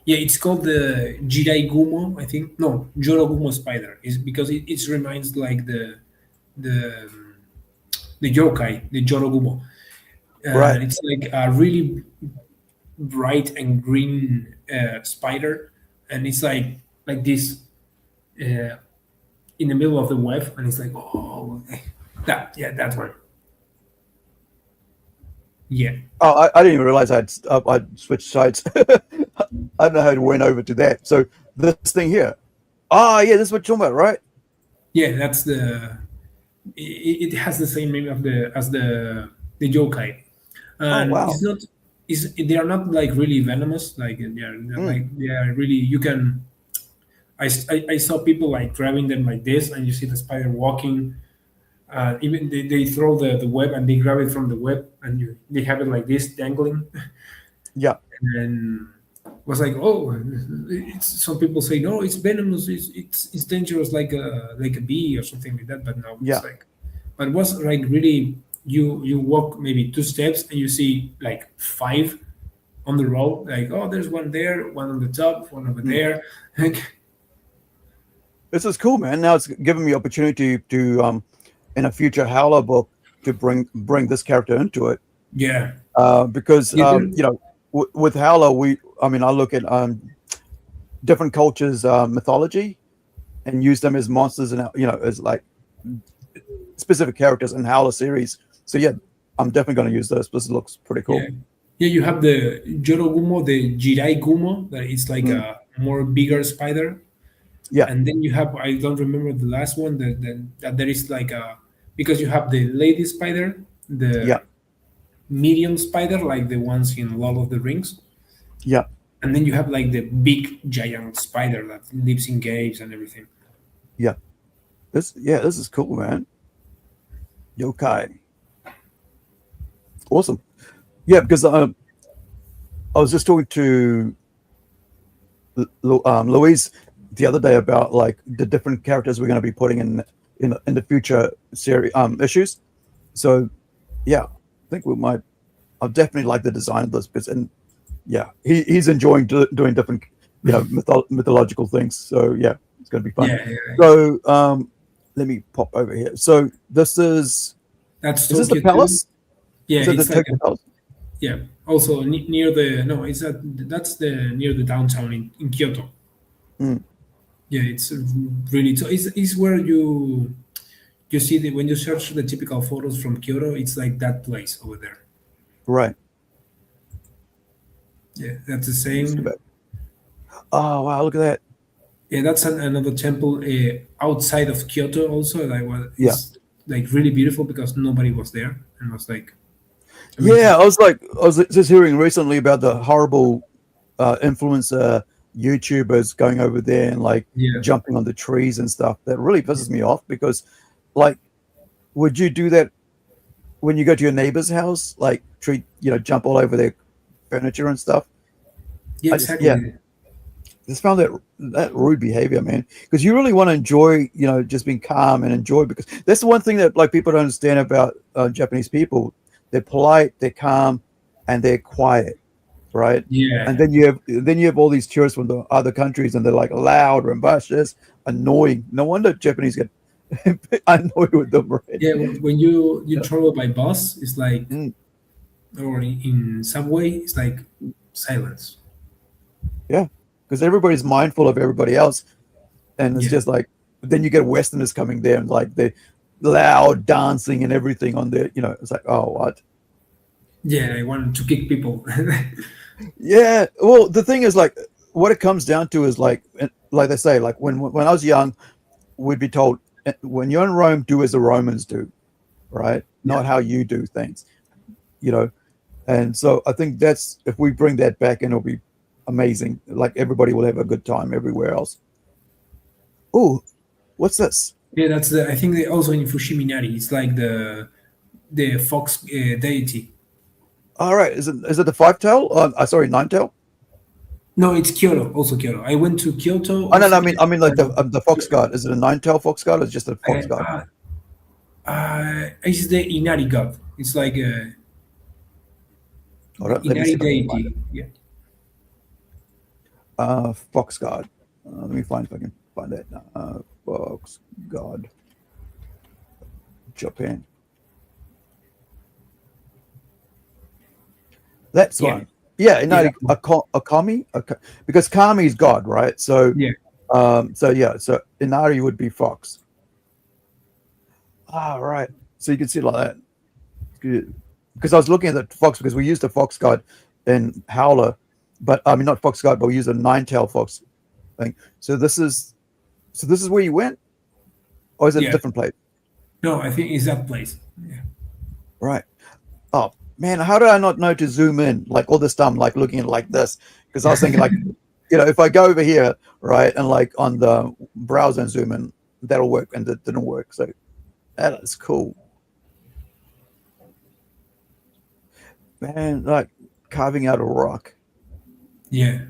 Yeah, it's called the Jiraigumo, I think. No, Jorogumo spider is because it reminds like the yokai, the Jorogumo. Right. It's like a really bright and green spider, and it's like this in the middle of the web, and it's like that one. Yeah. Oh, I didn't even realize I'd switched sides. I don't know how to went over to that. So this thing here. Ah, yeah, this is what you're talking about, right? Yeah, that's it has the same name as the yokai. And wow. They are not like really venomous. Like they are really, you can I saw people like grabbing them like this, and you see the spider walking. Even they throw the web and they grab it from the web, and they have it like this dangling. Yeah. And was like, oh, some people say no, it's venomous, it's dangerous like a bee or something like that. But no, Yeah. it's like, but it was like really, you walk maybe 2 steps and you see like 5 on the road. Like, oh, there's one there, one on the top, one over there. Like, This is cool, man. Now it's given me opportunity to in a future Howler book to bring this character into it. yeah, Because You do- you know, with Howler, I look at different cultures' mythology and use them as monsters and as like specific characters in Howler series. So yeah, I'm definitely going to use this. This looks pretty cool. yeah. You have the Yorogumo, the Jirai Gumo, that is like a more bigger spider. Yeah. And then you have, I don't remember the last one, that there is like a, because you have the lady spider, the Yeah. medium spider, like the ones in Lord of the Rings, Yeah. and then you have like the big giant spider that lives in caves and everything. Yeah. This is cool, man. Yokai. Awesome. Yeah, because I was just talking to Louise the other day about like the different characters we're going to be putting in the future series issues. So yeah, I think we might. I definitely like the design of this because, and yeah, he's enjoying doing different mythological things. So yeah, it's going to be fun. Yeah. So let me pop over here. So this is That's this the Tokyo too. palace? Yeah, Is it it's the like Tokyo palace? yeah. Also near the no, it's that's the near the downtown in Kyoto. Mm. Yeah, it's really, so it's where you see when you search the typical photos from Kyoto, it's like that place over there. Right. Yeah, that's the Let's go same. back. Oh wow! Look at that. Yeah, that's another temple outside of Kyoto also. Like, well, Yeah. it's like really beautiful because nobody was there and was like, Yeah, I was just hearing recently about the horrible influencer YouTubers going over there and like yeah, jumping on the trees and stuff. That really pisses me off because, like, would you do that when you go to your neighbor's house? Like, jump all over their furniture and stuff. yeah, I just- exactly. yeah. Just found that rude behavior, man. Because you really want to enjoy, just being calm and enjoy. Because that's the one thing that like people don't understand about Japanese people. They're polite, they're calm, and they're quiet, right? Yeah, And then you have all these tourists from the other countries, and they're like loud, rambunctious, annoying. No wonder Japanese get annoyed with them, right? yeah. When you travel by bus, it's like, Mm. or in subway, it's like silence. Yeah, because everybody's mindful of everybody else, and it's Yeah. just like then you get Westerners coming there and like they're loud dancing and everything on there. It's like, oh, what? Yeah, I wanted to kick people. Yeah. Well, the thing is, like, what it comes down to is like they say, like when I was young, we'd be told when you're in Rome, do as the Romans do, right? Not how you do things, And so I think that's if we bring that back, and it'll be amazing. Like everybody will have a good time everywhere else. Oh, what's this? Yeah, that's the. I think they also in Fushiminari. It's like the fox deity. All right, is it the five tail? Sorry, nine tail. No, it's Kyoto. Also Kyoto. I went to Kyoto. Oh no, also- I mean like the fox god. Is it a nine tail fox god or just a fox god? It's the Inari god. It's like a Hold on, let me see Inari if I can find deity. Yeah. it. Fox god. Let me find if I can find that. Fox god. Japan. That's Yeah. one. Yeah, no, Akami, because Kami is God, right? So Yeah. So Inari would be fox. Ah, right. So you can see it like that. Good. Because I was looking at the fox because we used a fox god in Howler, but I mean not fox god, but we used a nine-tail fox thing. So this is where you went, or is it Yeah. a different place? No, I think it's that place. Yeah. Right. Oh man, how did I not know to zoom in like all this time, like looking at it like this? Because I was thinking like if I go over here, right, and like on the browser and zoom in, that'll work, and it didn't work. So that is cool, man. Like carving out a rock, Yeah,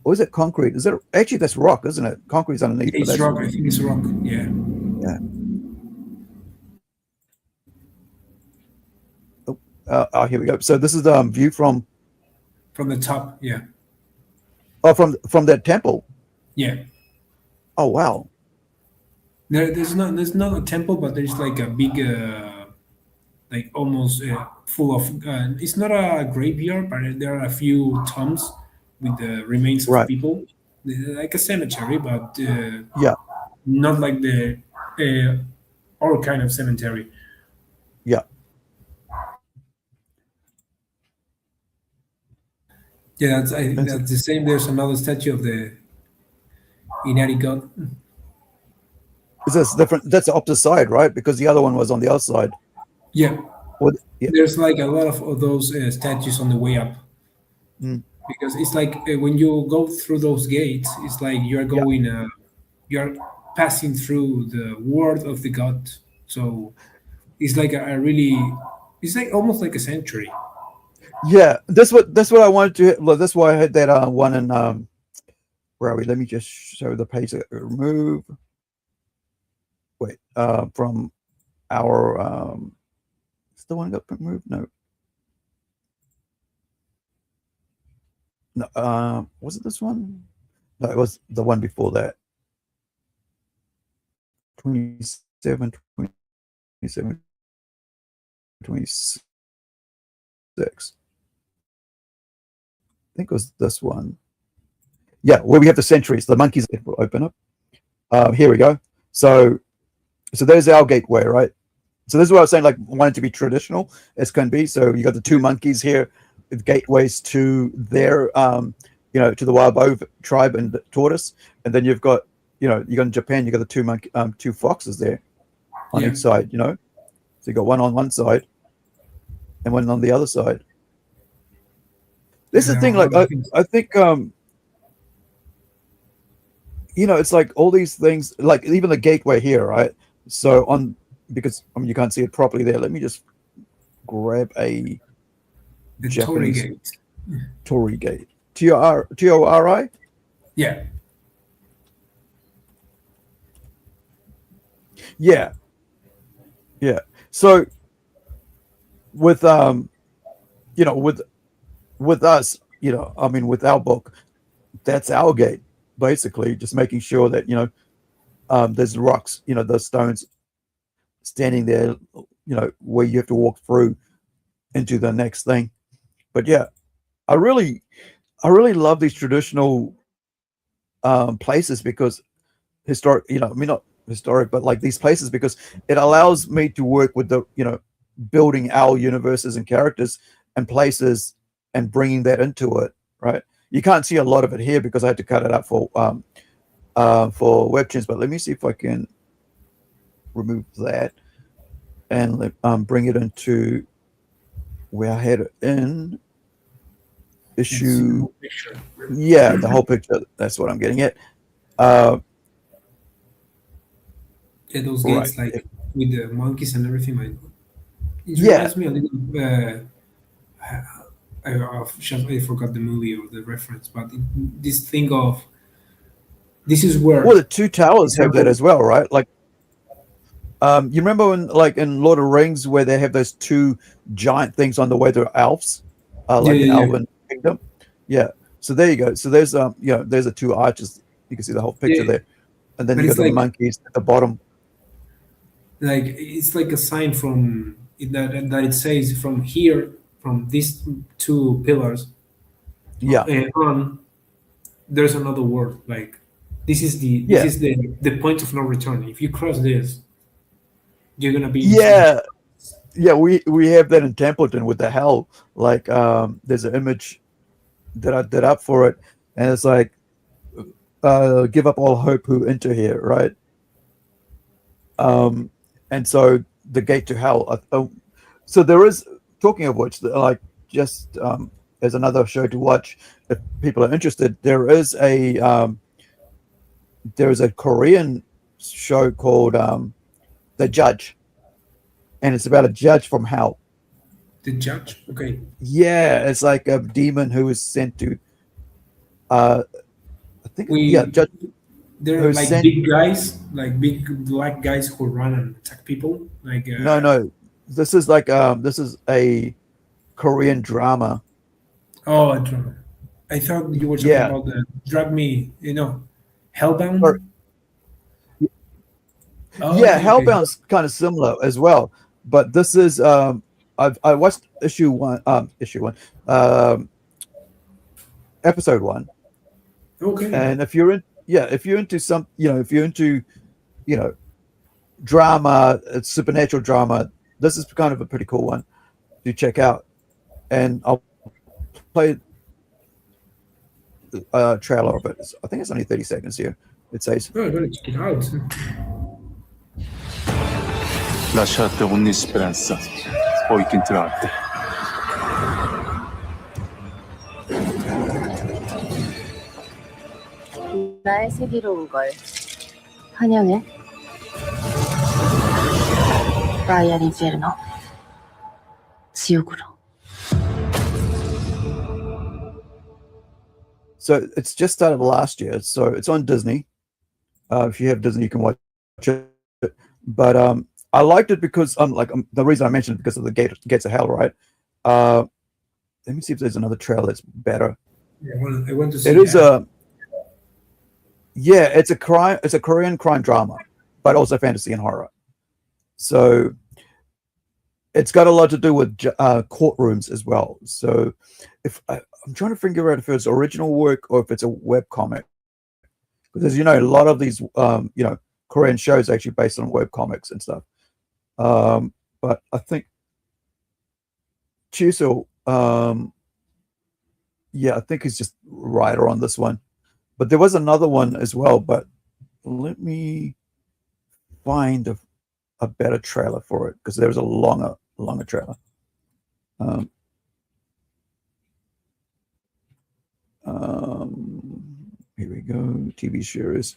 or is it concrete? Is it actually that's rock, isn't it? Concrete's underneath, but it's that's rock. I think it's rock. Yeah, yeah. Here we go. So this is the view from from the top. Yeah, from that temple. yeah. Oh wow. There's not a temple, but there's like a big like almost full of. It's not a graveyard, but there are a few tombs with the remains of Right. people, like a cemetery, but Yeah. not like the our kind of cemetery. Yeah. Yeah, I think That's, that's the same. There's another statue of the Inari god. is this different? That's the opposite side, right? Because the other one was on the other side. Yeah, Yeah. there's like a lot of those statues on the way up. Mm. Because it's like when you go through those gates, it's like you're going, you're passing through the world of the god. So it's like a really, it's like almost like a sanctuary. Yeah, that's what I wanted to. Well, that's why I had that one in where are we? Let me just show the page that remove. Wait, from our is the one got removed? No. No, was it this one? No, it was the one before that. 27, 27, 26. I think it was this one. Yeah, where we have the centuries, the monkeys that will open up. Here we go. So there's our gateway, right? So this is what I was saying, like wanting to be traditional as can be. So you got the two monkeys here with gateways to their, to the wild boar tribe and the tortoise, and then you've got, you got in Japan, you got the two foxes there on each side, So you got one on one side and one on the other side. This is the thing, like I think it's like all these things, like even the gateway here, right? So because you can't see it properly there. Let me just grab a The Japanese Torii gate. Torii gate. Tori? Yeah. Yeah. Yeah. So with with us, with our book, that's our gate, basically, just making sure that, there's rocks, the stones standing there, where you have to walk through into the next thing. But yeah, I really love these traditional places because historic, not historic, but like these places, because it allows me to work with the, building our universes and characters and places and bringing that into it, right? You can't see a lot of it here because I had to cut it up for webtoons, but let me see if I can remove that and bring it into where I had it in issue. Yeah, the whole picture. That's what I'm getting at. Yeah, those gates, Right. like with the monkeys and everything, like it Yeah. reminds me a little. I forgot the movie or the reference, but this thing of this is where. Well, the two towers have that as well, right? Like, you remember when, like, in Lord of the Rings, where they have those two giant things on the way to elves, like an elven kingdom. Yeah. So there you go. So there's there's the two arches. You can see the whole picture there, and then But you it's got the like- monkeys at the bottom. Like it's like a sign from that it says from here, from these two pillars Yeah. on, there's another world. Like this is the point of no return. If you cross this, you're gonna be Yeah. Yeah, we have that in Templeton with the hell. Like, there's an image that I did up for it, and it's like, give up all hope who enter here, right? And so the gate to hell. So there is, talking of which, like just as another show to watch if people are interested. There is a Korean show called The Judge, and it's about a judge from hell. The Judge. Okay. Yeah, it's like a demon who is sent to I think judge They're who's like sent. big guys, like big black guys who run and attack people. Like No, this is a Korean drama. oh, a drama. I thought you were talking Yeah. about the Drag Me, Or- Hellbound. Oh, Yeah, okay. Hellbound's kind of similar as well, but this is I watched episode 1, Okay. and if you're into some, if you're into, drama, supernatural drama, this is kind of a pretty cool one to check out. And I'll play a trailer of it. I think it's only 30 seconds here. It says, Oh, I gotta check it out. Lasciate ogni speranza, poi che entrate. 나의 세계로 온 걸 환영해. 라이언 이제르노 지옥으로. so it's just started last year. So it's on Disney. If you have Disney, you can watch it. But I liked it because the reason I mentioned it because of the Gates of Hell, right? Let me see if there's another trailer that's better. Yeah, I want to see. It is it's a crime. It's a Korean crime drama, but also fantasy and horror. So it's got a lot to do with courtrooms as well. So if I'm trying to figure out if it's original work or if it's a web comic, because as you know, a lot of these Korean shows are actually based on web comics and stuff. But I think Chuso, I think he's just writer on this one. But there was another one as well. But let me find a better trailer for it, because there was a longer trailer. Here we go. TV series.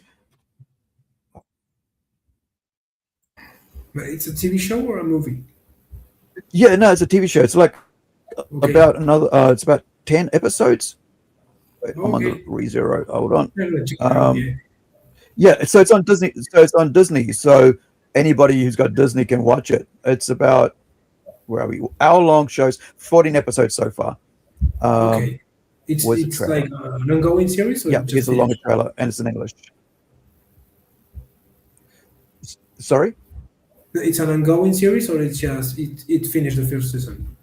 But it's a TV show or a movie? Yeah, no, it's a TV show. It's like Okay. it's about 10 episodes. Wait, I'm on the Okay. ReZero. Hold on. I'm gonna check it out, yeah. Yeah, so it's on Disney. So anybody who's got Disney can watch it. It's about, where are we? Hour-long shows, 14 episodes so far. Okay. It's where's the trailer? like an ongoing series? Or Yeah, just it's a longer finished? trailer, and it's in English. Sorry? It's an ongoing series, or it's just it finished the first season?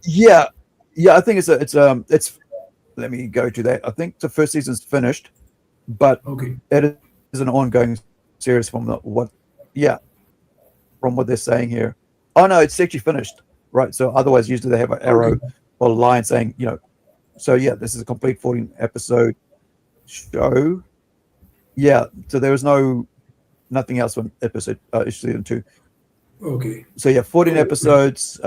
Yeah, I think it's let me go to that. I think the first season's finished, but Okay. it is an ongoing series from what they're saying here. Oh no, it's actually finished, right? So otherwise, usually they have an arrow or line saying, So yeah, this is a complete 14 episode show. Yeah, so there was nothing else from season 2. Okay. So yeah, 14 episodes.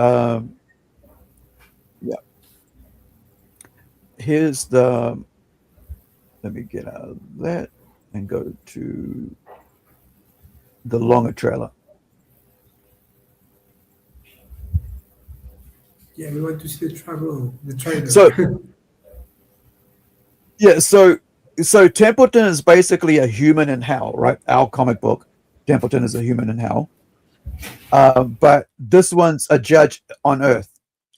Here's let me get out of that and go to the longer trailer. Yeah, we want to see the trailer. So yeah, so Templeton is basically a human in hell, right? Our comic book, Templeton is a human in hell. But this one's a judge on Earth,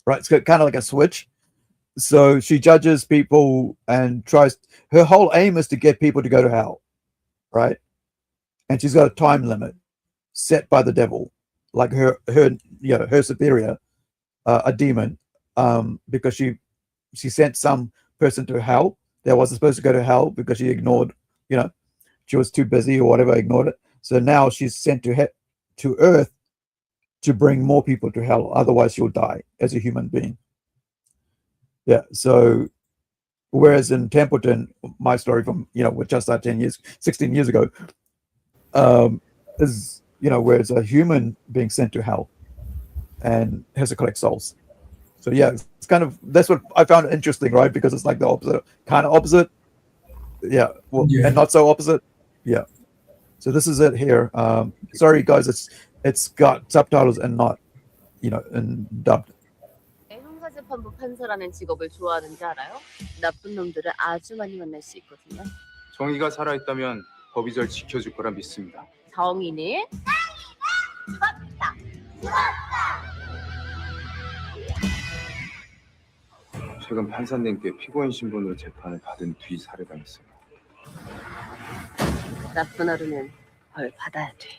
right? It's kind of like a switch. So she judges people and her whole aim is to get people to go to hell, right? And she's got a time limit set by the devil, like her superior, a demon, because she sent some person to hell that wasn't supposed to go to hell because she ignored, she was too busy or whatever, ignored it. So now she's sent to Earth to bring more people to hell. Otherwise, she'll die as a human being. Yeah. So, whereas in Templeton, my story from with just that 16 years ago, is where it's a human being sent to hell and has to collect souls. So yeah, it's kind of that's what I found interesting, right? Because it's like the opposite, kind of opposite. Yeah, well, Yeah. and not so opposite. Yeah. So this is it here. Sorry guys, it's got subtitles and not, and dubbed. 형사재판부 판사라는 직업을 좋아하는지 알아요? 나쁜 놈들을 아주 많이 만날 수 있거든요. 정의가 살아있다면 법이 절 지켜줄 거라 믿습니다. 정의는 최근 판사님께 피고인 신분으로 재판을 받은 뒤 살해당했어요. 나쁜 어른은 벌 받아야 돼.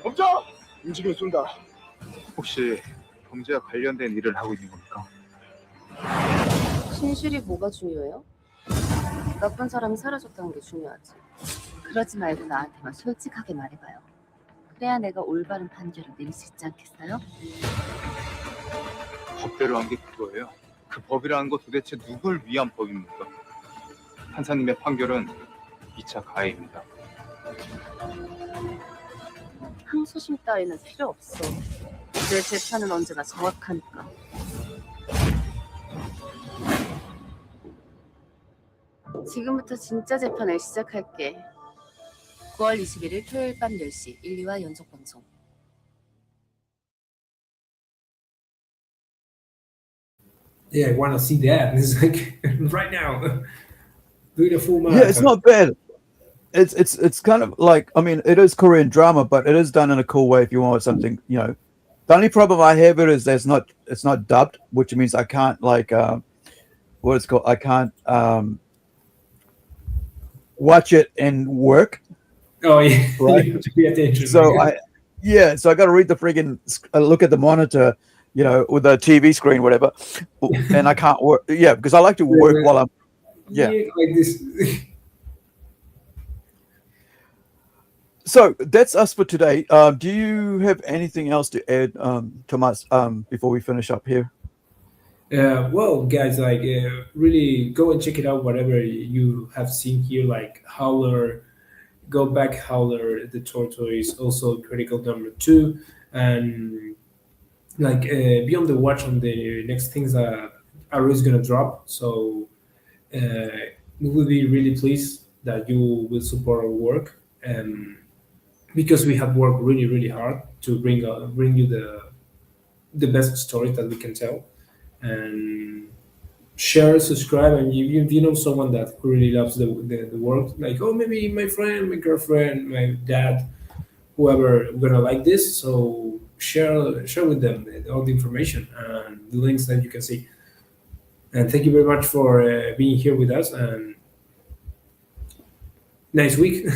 멈춰! 움직이면 쏜다. 혹시 범죄와 관련된 일을 하고 있는 겁니까? 진실이 뭐가 중요해요? 나쁜 사람이 사라졌다는 게 중요하지. 그러지 말고 나한테만 솔직하게 말해봐요. 그래야 내가 올바른 판결을 내릴 수 있지 않겠어요? 법대로 한 게 그거예요. 그 법이라는 거 도대체 누굴 위한 법입니까? 판사님의 판결은 2차 가해입니다. 항소심 따위는 필요 없어. 내 재판은 언제나 정확하니까. 지금부터 진짜 재판을 시작할게. 9월 21일 토요일 밤 10시 1, 2화 연속 방송. Yeah, I want to see that. It's like right now, doing a full marathon. Yeah, it's not bad. It's kind of like, I mean, it is Korean drama, but it is done in a cool way. If you want something, the only problem I have it is it's not dubbed, which means I can't what it's called. I can't watch it and work. Oh yeah, Right. you have to pay attention. So I got to read the friggin' look at the monitor, with the TV screen, whatever, and I can't work. Yeah, because I like to work while I'm. Yeah. Like this. So that's us for today. Do you have anything else to add, Tomas, before we finish up here? Well, guys, really go and check it out. Whatever you have seen here, like Howler, go back Howler the Tortoise, also Critical Number 2, and be on the watch on the next things that are is gonna drop. So we will be really pleased that you will support our work, because we have worked really, really hard to bring you the best stories that we can tell. And share, subscribe, and if you know someone that really loves the work, like, oh, maybe my friend, my girlfriend, my dad, whoever gonna like this, so share with them all the information and the links that you can see. And thank you very much for being here with us, and nice week.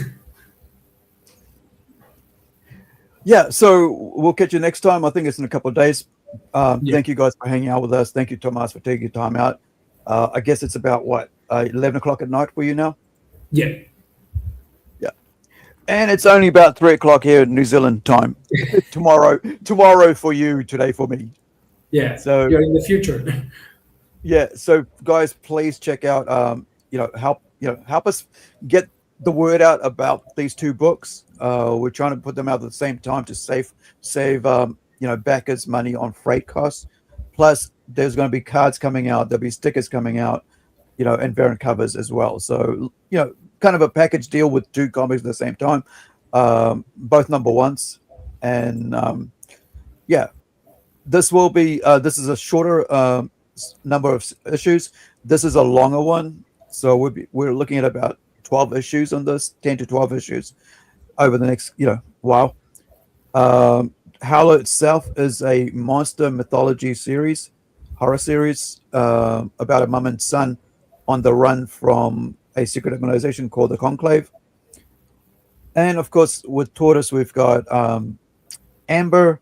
Yeah, so we'll catch you next time. I think it's in a couple of days. Thank you guys for hanging out with us. Thank you, Tomas, for taking your time out. I guess it's about 11 o'clock at night for you now? Yeah. Yeah. And it's only about 3 o'clock here in New Zealand time. tomorrow for you, today for me. Yeah. So you're in the future. Yeah. So guys, please check out, help us get the word out about these two books. We're trying to put them out at the same time to save backers money on freight costs. Plus, there's going to be cards coming out. There'll be stickers coming out, and variant covers as well. So, kind of a package deal with two comics at the same time, both number ones. And this will be. This is a shorter number of issues. This is a longer one. So we're looking at about 12 issues on this, 10 to 12 issues over the next while. Howler itself is a monster mythology series, horror series, about a mum and son on the run from a secret organization called the Conclave. And of course, with Tortoise, we've got Amber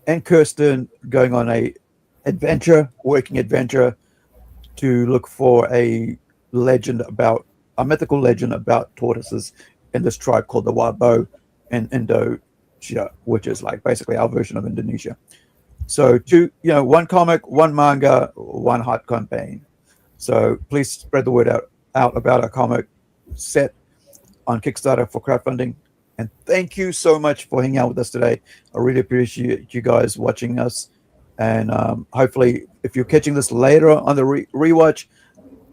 and Kirsten going on a working adventure to look for a mythical legend about tortoises in this tribe called the Wabo in Indonesia, which is like basically our version of Indonesia. So one comic, one manga, one hot campaign. So please spread the word out about our comic set on Kickstarter for crowdfunding. And thank you so much for hanging out with us today. I really appreciate you guys watching us. And hopefully, if you're catching this later on the rewatch,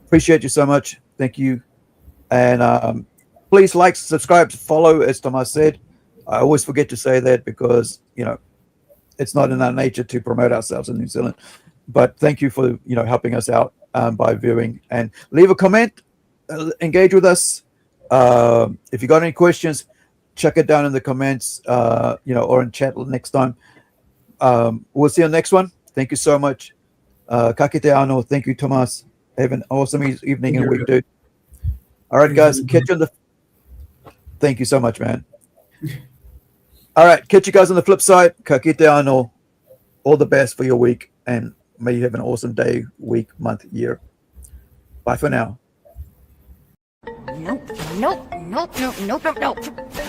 appreciate you so much. Thank you. And please like, subscribe, follow, as Tomas said. I always forget to say that because, you know, it's not in our nature to promote ourselves in New Zealand. But thank you for, you know, helping us out by viewing. And leave a comment, engage with us. If you got any questions, check it down in the comments, you know, or in chat next time. We'll see you on the next one. Thank you so much. Ka kite ano. Thank you, Tomas. Have an awesome evening and week, dude. All right, guys. Catch you on the... Thank you so much, man. All right. Catch you guys on the flip side. Ka kite ano. All the best for your week. And may you have an awesome day, week, month, year. Bye for now. Nope.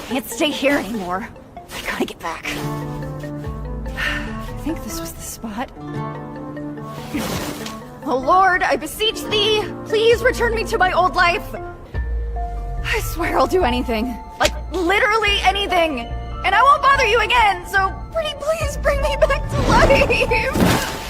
Can't stay here anymore. I gotta get back. I think this was the spot. Oh Lord, I beseech thee, please return me to my old life. I swear I'll do anything. Like, literally anything. And I won't bother you again, so pretty please bring me back to life.